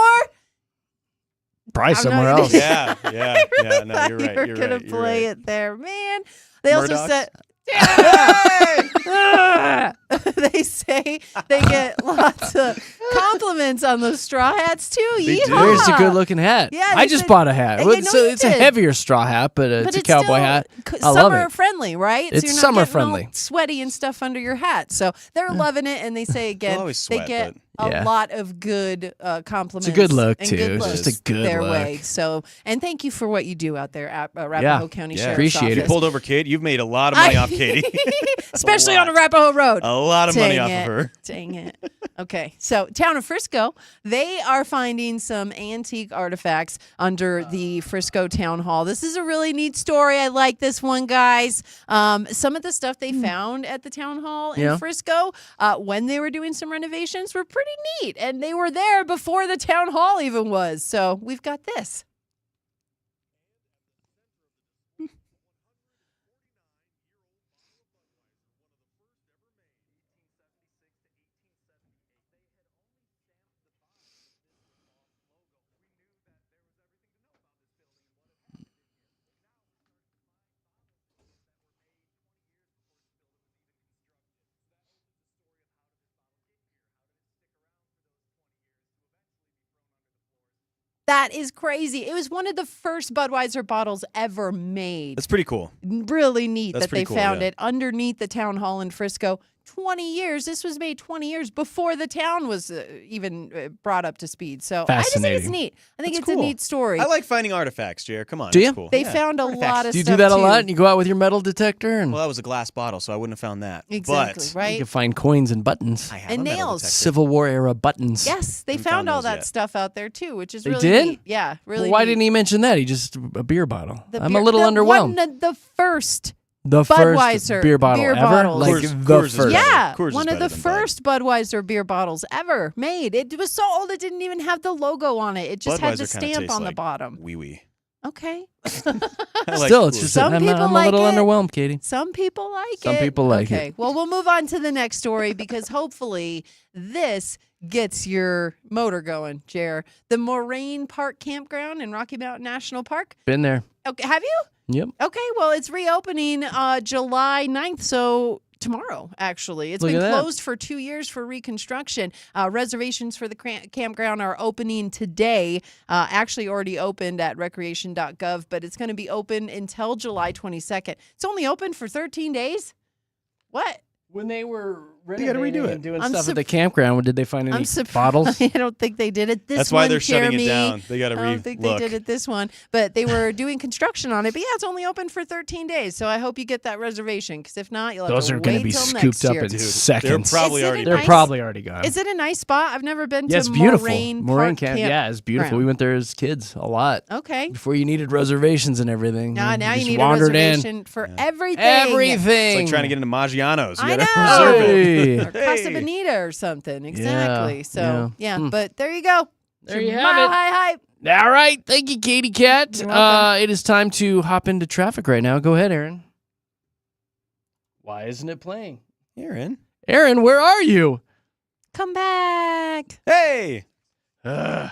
Probably I'm somewhere not- else. yeah. No, thought you're you right. were You're gonna right. You're play right. it there, man. They also Murdoch's? said. They say they get lots of compliments on those straw hats too. They do. Yeehaw. There's a good looking hat. Yeah, I they just said- bought a hat. Yeah, Well, no, it's you it's a did. heavier straw hat, but it's a cowboy still hat. I summer love it. friendly, right? It's so you're not summer getting all friendly. sweaty and stuff under your hat. So they're loving it, and they say again, always they sweat, get but- a Yeah. lot of good compliments. It's a good look, and too. Good It's looks just a good their look. way. So, and thank you for what you do out there at Arapahoe County Yeah. Sheriff's Appreciate You it. Office. pulled over Kate. You've made a lot of money off Katie. Especially A on lot. Arapahoe Road. A lot of money Dang off it. of her. Dang it. Okay, so town of Frisco, they are finding some antique artifacts under the Frisco Town Hall. This is a really neat story. I like this one, guys. Some of the stuff they found at the town hall in Yeah. Frisco when they were doing some renovations were pretty neat, and they were there before the town hall even was. So we've got this. That is crazy. It was one of the first Budweiser bottles ever made. That's pretty cool. Really neat That's that they pretty cool, found yeah. it underneath the town hall in Frisco. 20 years. This was made 20 years before the town was even brought up to speed. So I just think it's Fascinating. neat. I think That's it's cool. a neat story. I like finding artifacts, Jer. Come on. Do it's you? Cool. They Yeah. found a lot of Do you stuff do that a too. lot? And you go out with your metal detector and Well, that was a glass bottle, so I wouldn't have found that. Exactly, But right? you can find coins and buttons. I have And a metal nails. detector. Civil War era buttons. Yes, they Haven't found found all those that yet. stuff out there too, which is They really did? neat. Yeah, really Well, why neat. didn't he mention that? He just a beer bottle. The I'm beer- a little the underwhelmed. One of the first The Budweiser first beer bottle ever? bottles. Like Coors- the Coors is first. better. Yeah, Coors is one of better the than Bud. first Budweiser beer bottles ever made. It was so old it didn't even have the logo on it. It just had the Budweiser kinda stamp tastes on the like bottom. Wee wee. Okay. I like Still, it's Coors. just Some I'm, people I'm a like little it. underwhelmed, Katie. Some people like it. Some people like it. Okay. Well, we'll move on to the next story because hopefully this gets your motor going, Jer. The Moraine Park Campground in Rocky Mountain National Park. Been there. Okay, have you? Yep. Okay, well, it's reopening July 9th, so tomorrow, actually. It's Look been at that. closed for 2 years for reconstruction. Reservations for the campground are opening today. Actually already opened at recreation.gov, but it's going to be open until July 22nd. It's only open for 13 days? What? When they were You gotta redo it. and doing I'm stuff sup- at the campground, did they find any I'm surprised. bottles? I don't think they did it this That's one, why they're shutting Jeremy. it down. They got to I don't think they look. did it this one, but they were doing construction on it. But yeah, it's only open for 13 days, so I hope you get that reservation. Because if not, you'll have Those to are going wait to be till scooped next up year. in Dude, seconds. They're probably Is it already. a They're nice- probably already gone. Is it a nice spot? I've never been Yeah, to it's beautiful. Moraine Moraine Park Camp. Yeah, it's beautiful. We went there as kids a lot. Okay. Before you needed reservations and everything. Now you just need a wandered in. reservation for everything. Everything. It's like trying to get into Maggiano's. You I got to know. reserve it. Hey. Or Casa Bonita or something. Exactly. So, yeah. but there you go. There you It's your have it. Mile High Hype. All right. Thank you, Katie Cat. You're welcome. It is time to hop into traffic right now. Go ahead, Aaron. Why isn't it playing? Aaron. Aaron, where are you? Come back. Hey. Ugh.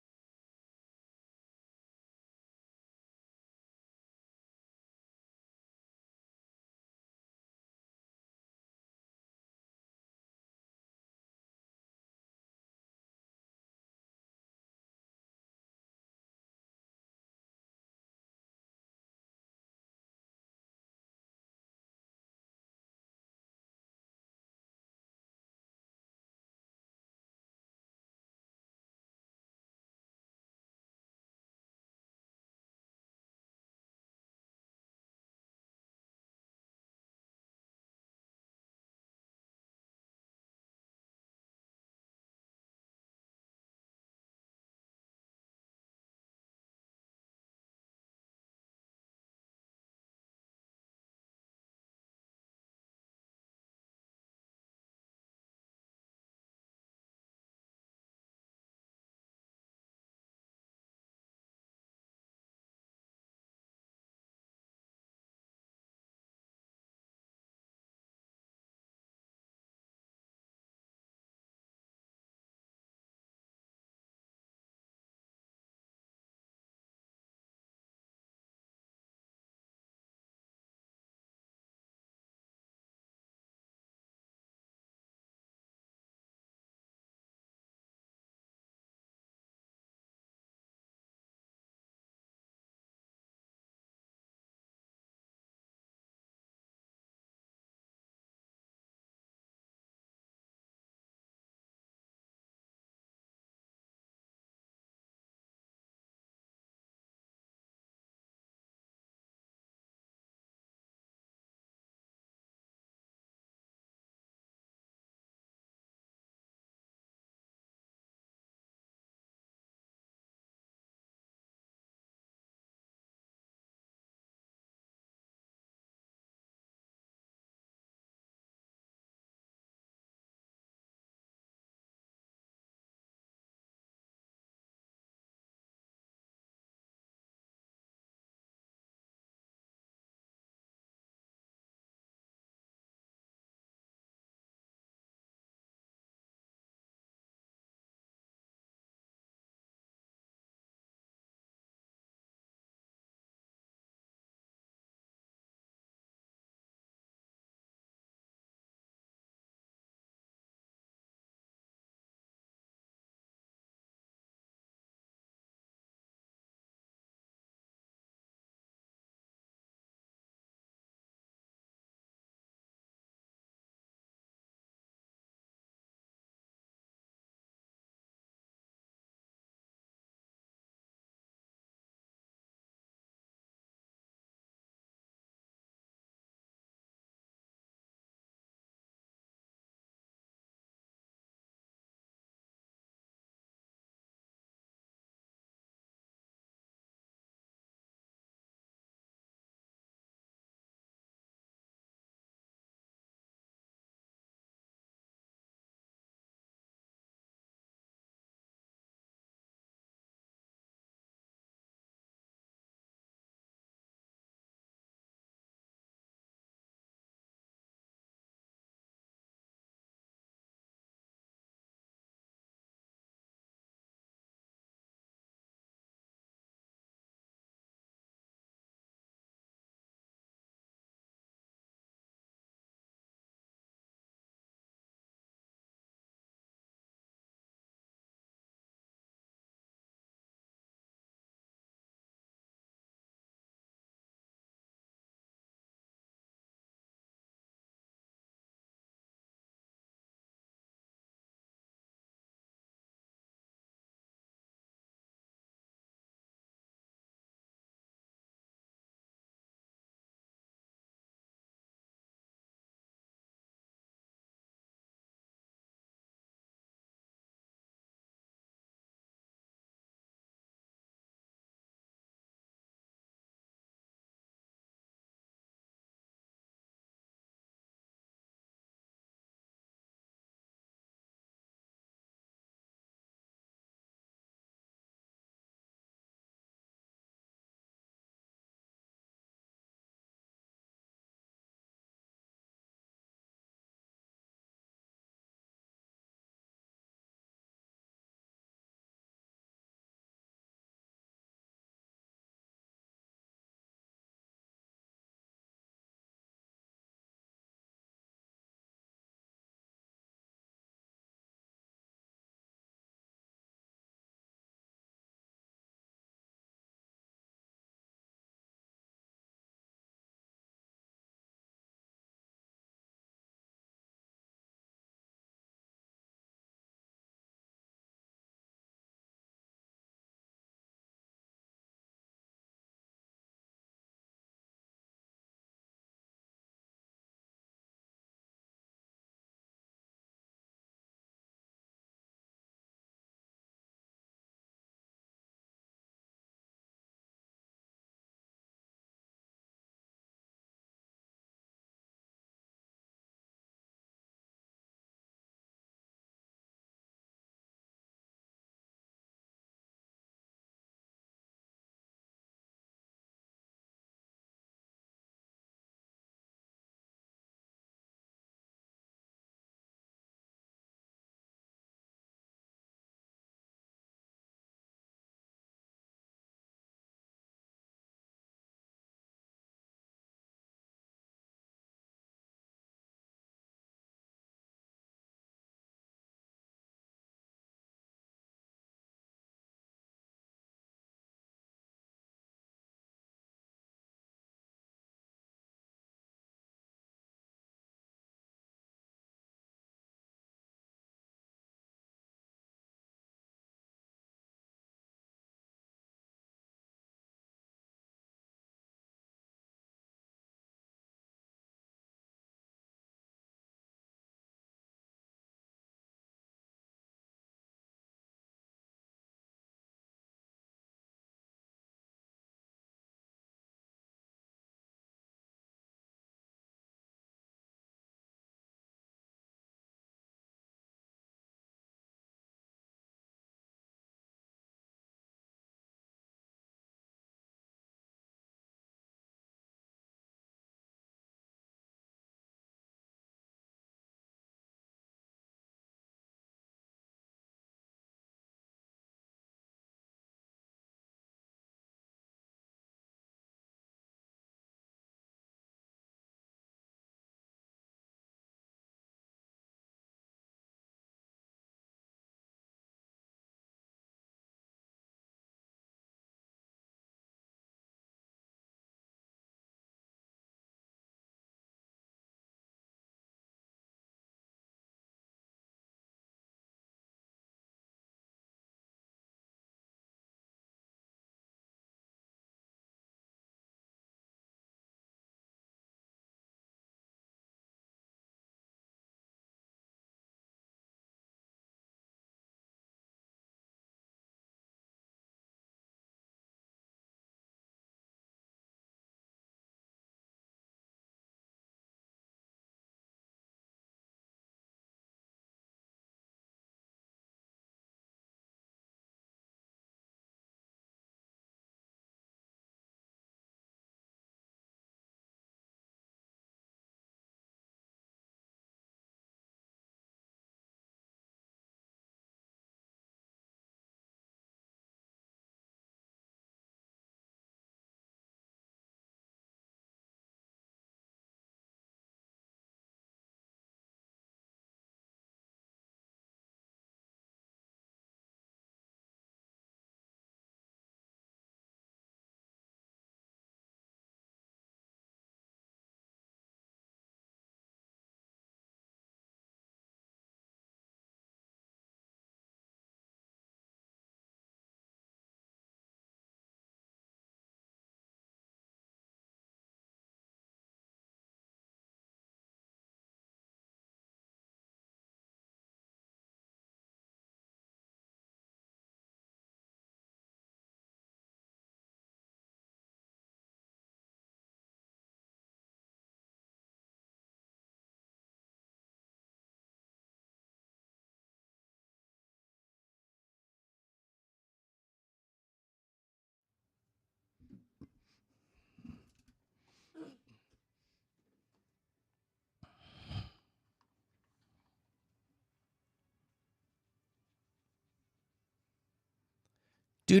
Do.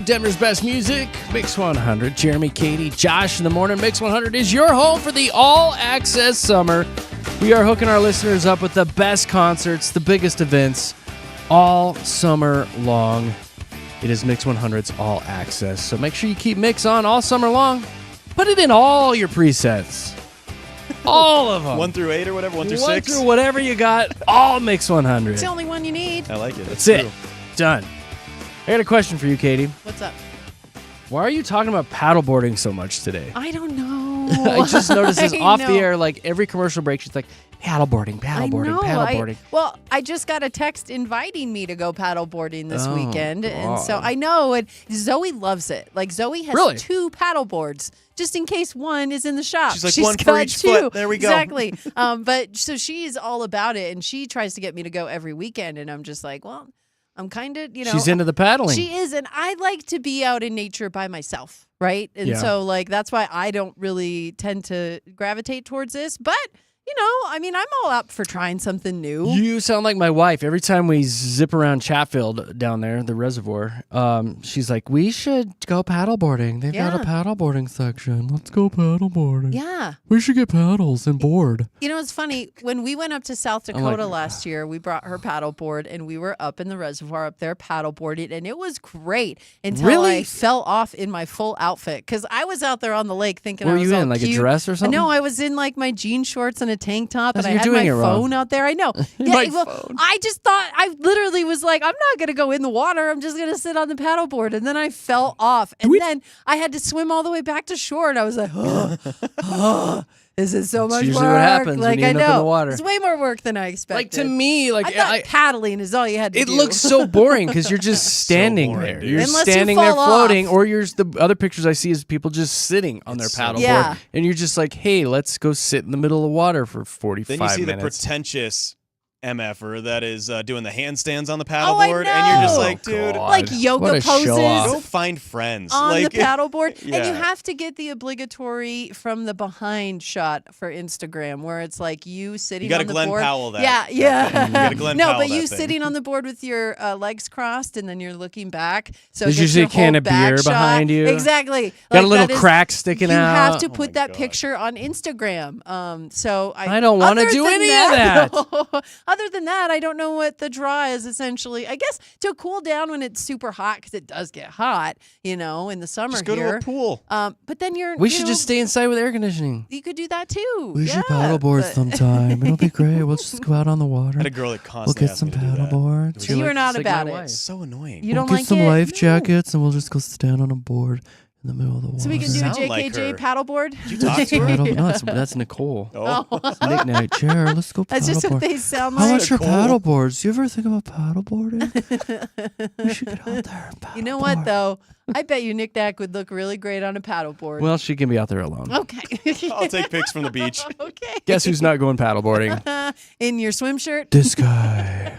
Denver's best music, Mix 100. Jeremy, Katy, Josh in the morning. Mix 100 is your home for the all-access summer. We are hooking our listeners up with the best concerts, the biggest events, all summer long. It is Mix 100's all access. So make sure you keep Mix on all summer long. Put it in all your presets. All of them. 1 through 8 or whatever, 1 through 6. 1 through whatever you got, all Mix 100. It's the only one you need. I like it. That's it. Done. I got a question for you, Katy. What's up? Why are you talking about paddleboarding so much today? I don't know. I just noticed this I off know. the air, like every commercial break, she's like, paddleboarding. Well, I just got a text inviting me to go paddleboarding this Oh, weekend. And so God. I know, and Zoe loves it. Like, Zoe has Really? 2 paddle boards just in case one is in the shop. She's like, She's one for got each 2. foot. There we go. Exactly. But so she's all about it, and she tries to get me to go every weekend. And I'm just like, well, I'm kind of, She's into the paddling. She is, and I like to be out in nature by myself, right? And Yeah. so, like, that's why I don't really tend to gravitate towards this. But, I mean, I'm all up for trying something new. You sound like my wife. Every time we zip around Chatfield down there, the reservoir, she's like, we should go paddleboarding. They've got a Yeah. paddleboarding section. Let's go paddleboarding. Yeah. We should get paddles and board. It's funny. When we went up to South I'm like, Dakota last year, we brought her paddleboard, and we were up in the reservoir up there paddleboarding, and it was great until Really? I fell off in my full outfit because I was out there on the lake thinking What I were was you all in, like a cute. dress or something? No, I was in like my jean shorts and a tank top, That's- and I you're had doing my it wrong. phone out there. I know. My well, phone. I just thought, I literally was like, I'm not going to go in the water. I'm just going to sit on the paddleboard. And then I fell off. And then I had to swim all the way back to shore. And I was like, this is so much usually work. what happens when Like, you end I up in know. the water. It's way more work than I expected. Like, to me, like, I thought paddling is all you had to it do. looks so boring because you're just standing boring, there. dude. You're Unless you standing there fall floating, off. or the other pictures I see is people just sitting on their paddleboard. Yeah. And you're just like, hey, let's go sit in the middle of water for 45 Then you see minutes. the pretentious MFer that is doing the handstands on the Oh, I paddleboard, and you're just know. like, dude, God. like yoga What a poses. show-off. go find friends. On like, the paddleboard, and you Yeah. have to get the obligatory from the behind shot for Instagram, where it's like you sitting. You gotta on the Glenn board. Powell that. Yeah, that yeah. thing. You gotta Glenn no, Powell but that you thing. sitting on the board with your legs crossed, and then you're looking back. So There's it gets usually your a can whole of back beer shot. behind you. Exactly. Got a little that is- crack sticking you out. have to Oh put my that God. picture on Instagram. So I don't wanna other do than any of that. Other than that, I don't know what the draw is. Essentially, I guess to cool down when it's super hot, because it does get hot, in the summer Just go here. to a pool. But then We should just stay inside with air conditioning. You could do that too. We yeah, should paddleboard but- sometime. It'll be great. We'll just go out on the water. I had a girl that We'll constantly get asked some me to do that. paddleboards. You You're are not "It's like my about it." wife." It's so annoying. You We'll don't get like some it? life No. jackets and we'll just go stand on a board in the middle of the water. So we can do a Sound JKJ like her. paddleboard. Did you talk to her? No, that's Nicole. Oh. It's Nick Night Chair. Let's go paddleboard. That's just what they sound How like. much are Nicole. paddleboards? Do you ever think about paddleboarding? We should get out there and paddleboard. You know what though? I bet you Nick Dak would look really great on a paddleboard. Well, she can be out there alone. Okay. I'll take pics from the beach. Okay. Guess who's not going paddleboarding? In your swim shirt? This guy.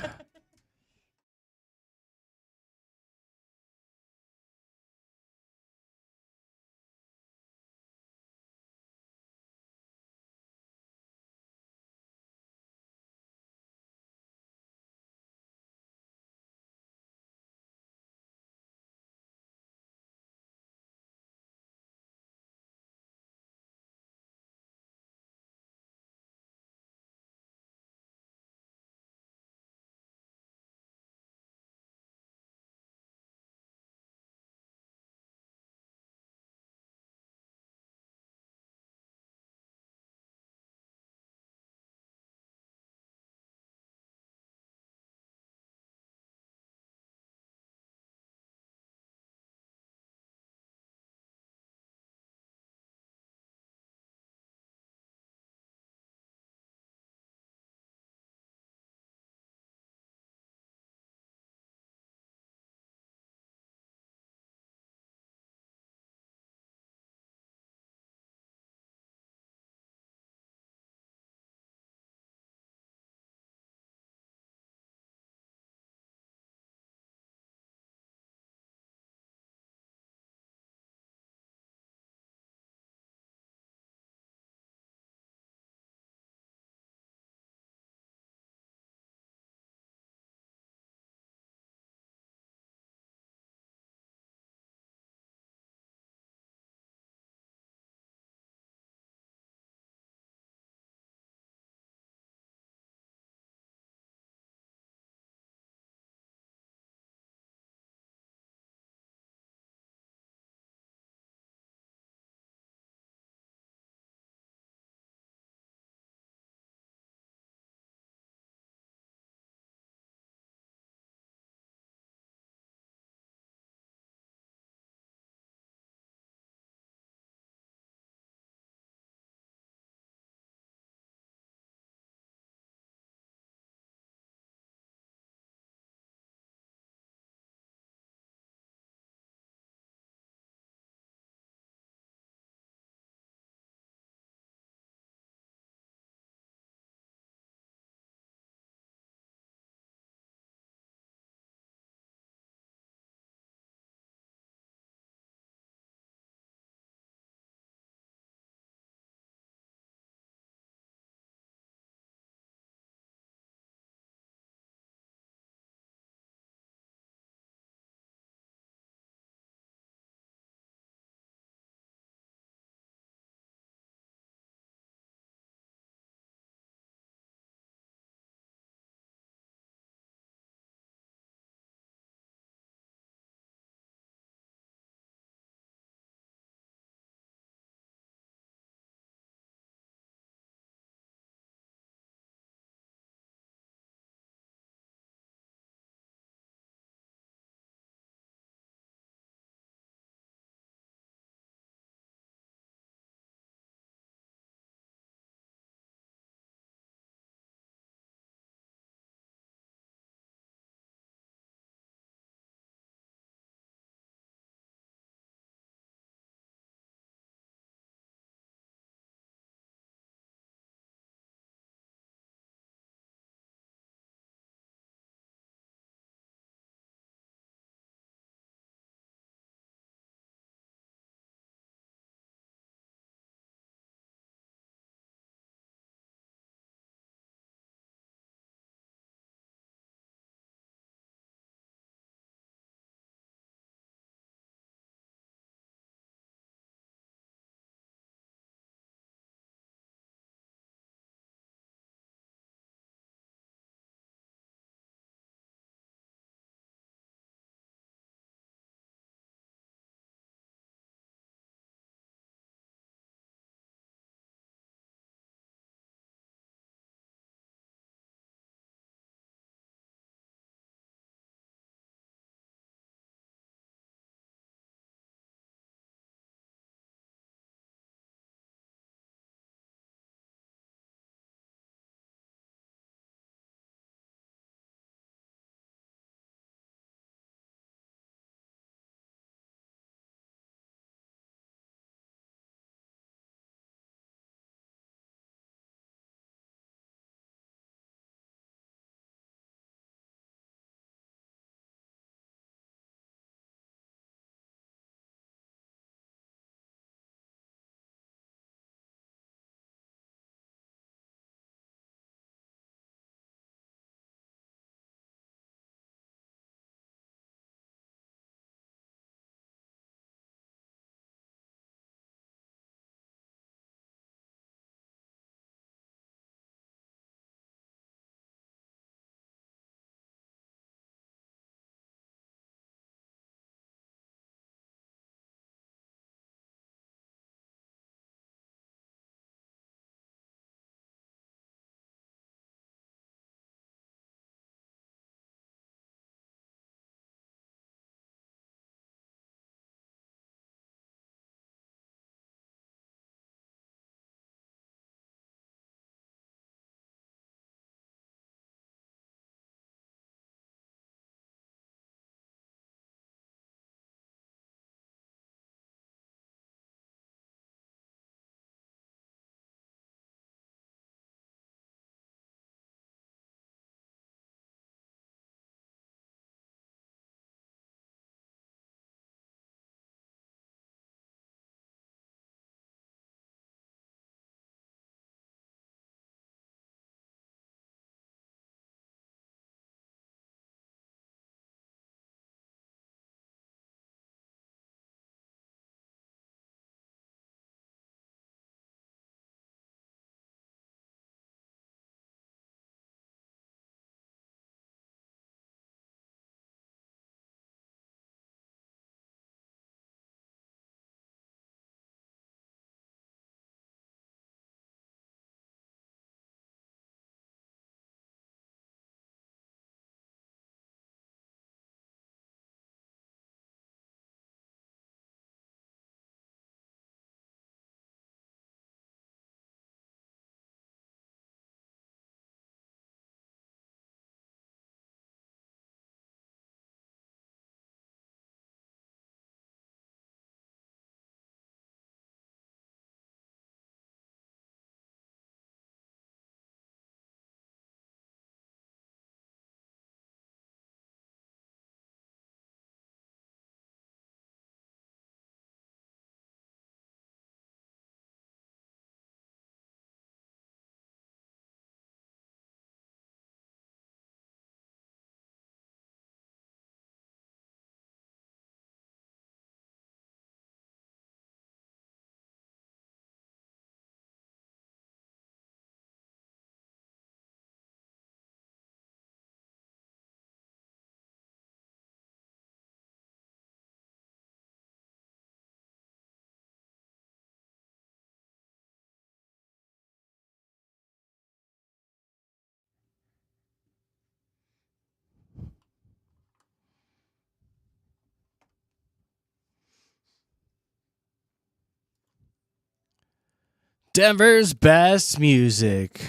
Denver's best music.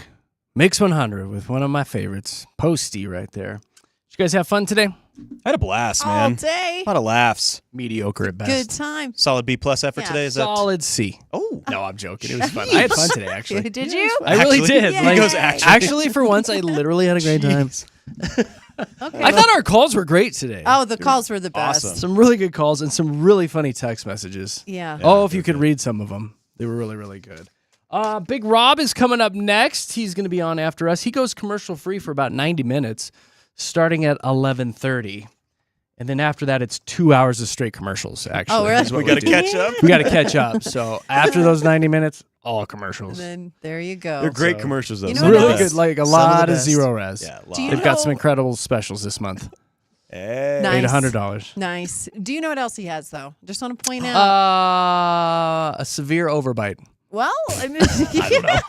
Mix 100 with one of my favorites, Posty right there. Did you guys have fun today? I had a blast, All man. day. A lot of laughs. Mediocre at best. Good time. Solid B+ effort Yeah. today. Is Solid C. Oh. No, I'm joking. It was fun. I had fun today, actually. Did you? I really Actually? did. He Like, goes, actually. for once, I literally had a great time. Okay. I thought our calls were great today. Oh, the calls were the best. Awesome. Some really good calls and some really funny text messages. Yeah. Oh, if you could read some of them. They were really, really good. Big Rob is coming up next. He's going to be on after us. He goes commercial free for about 90 minutes, starting at 11:30. And then after that, it's 2 hours of straight commercials, actually. Oh, really? is what We got to do. catch up. We got to catch up. So after those 90 minutes, all commercials. And then there you go. They're great commercials, though. You know Some of what the Really else? best. good, like a Some lot the of best. zero res. Yeah, Do you They've got some know- incredible specials this month. Hey. Nice. $800. Nice. Do you know what else he has, though? Just want to point out. A severe overbite. Well, I mean, I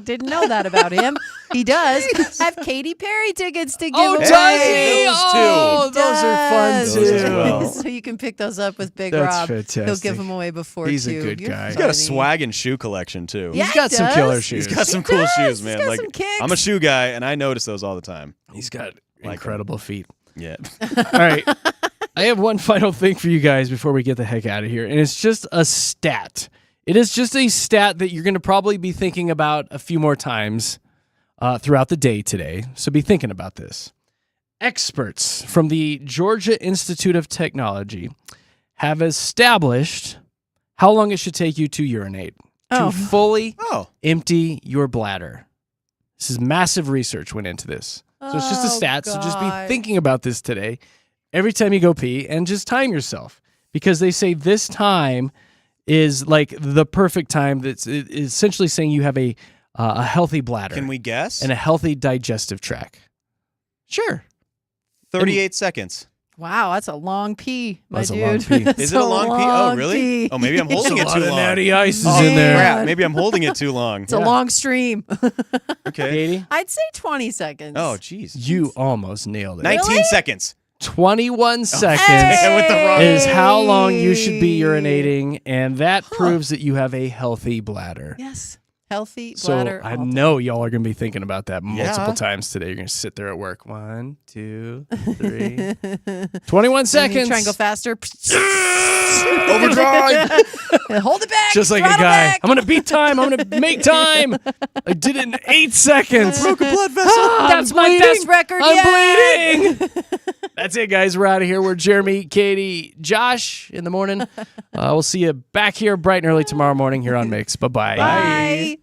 didn't know that about him. He does have Katy Perry tickets to give Oh, away. does he? Hey, those Oh, He those are fun does. too. Those as well. So you can pick those up with Big That's Rob. He'll fantastic. give them away before He's a too. good You're guy. He's got a funny. swag and shoe collection, too. Yeah, He's got he some does. killer shoes. He's got some He cool does. shoes, He's man. got Like some kicks. I'm a shoe guy, and I notice those all the time. He's got Like incredible feet. Yeah. All right. I have one final thing for you guys before we get the heck out of here, and it's just a stat. It is just a stat that you're going to probably be thinking about a few more times throughout the day today. So be thinking about this. Experts from the Georgia Institute of Technology have established how long it should take you to urinate to fully empty your bladder. This is massive research went into this. So it's just a stat. So just be God. thinking about this today every time you go pee and just time yourself, because they say this time is like the perfect time. That's essentially saying you have a healthy bladder. Can we guess? And a healthy digestive tract. Sure. 38 seconds. Wow, that's a long pee, my That's a dude. long pee. That's Is it a long pee? Oh, really? pee. Oh, maybe I'm holding it a lot too of long. natty ice is Oh, in there. crap. Maybe I'm holding it too long. It's a long stream. Okay. Katie, I'd say 20 seconds. Oh, jeez. you almost nailed it. 19 seconds. 21 seconds Hey! With the wrong- is how long you should be urinating, and that proves that you have a healthy bladder. Yes. Healthy So bladder. I all know y'all are going to be thinking about that multiple Yeah. times today. You're going to sit there at work. 1, 2, 3. day. 21 And you seconds. try and go faster. Overdrive. Hold it back. Just like a throttle guy. back. I'm going to beat time. I'm going to make time. I did it in 8 seconds. Broke a blood vessel. That's I'm my bleeding. best record I'm yet. bleeding. That's it, guys. We're out of here. We're Jeremy, Katie, Josh in the morning. We'll see you back here bright and early tomorrow morning here on Mix. Bye-bye. Bye.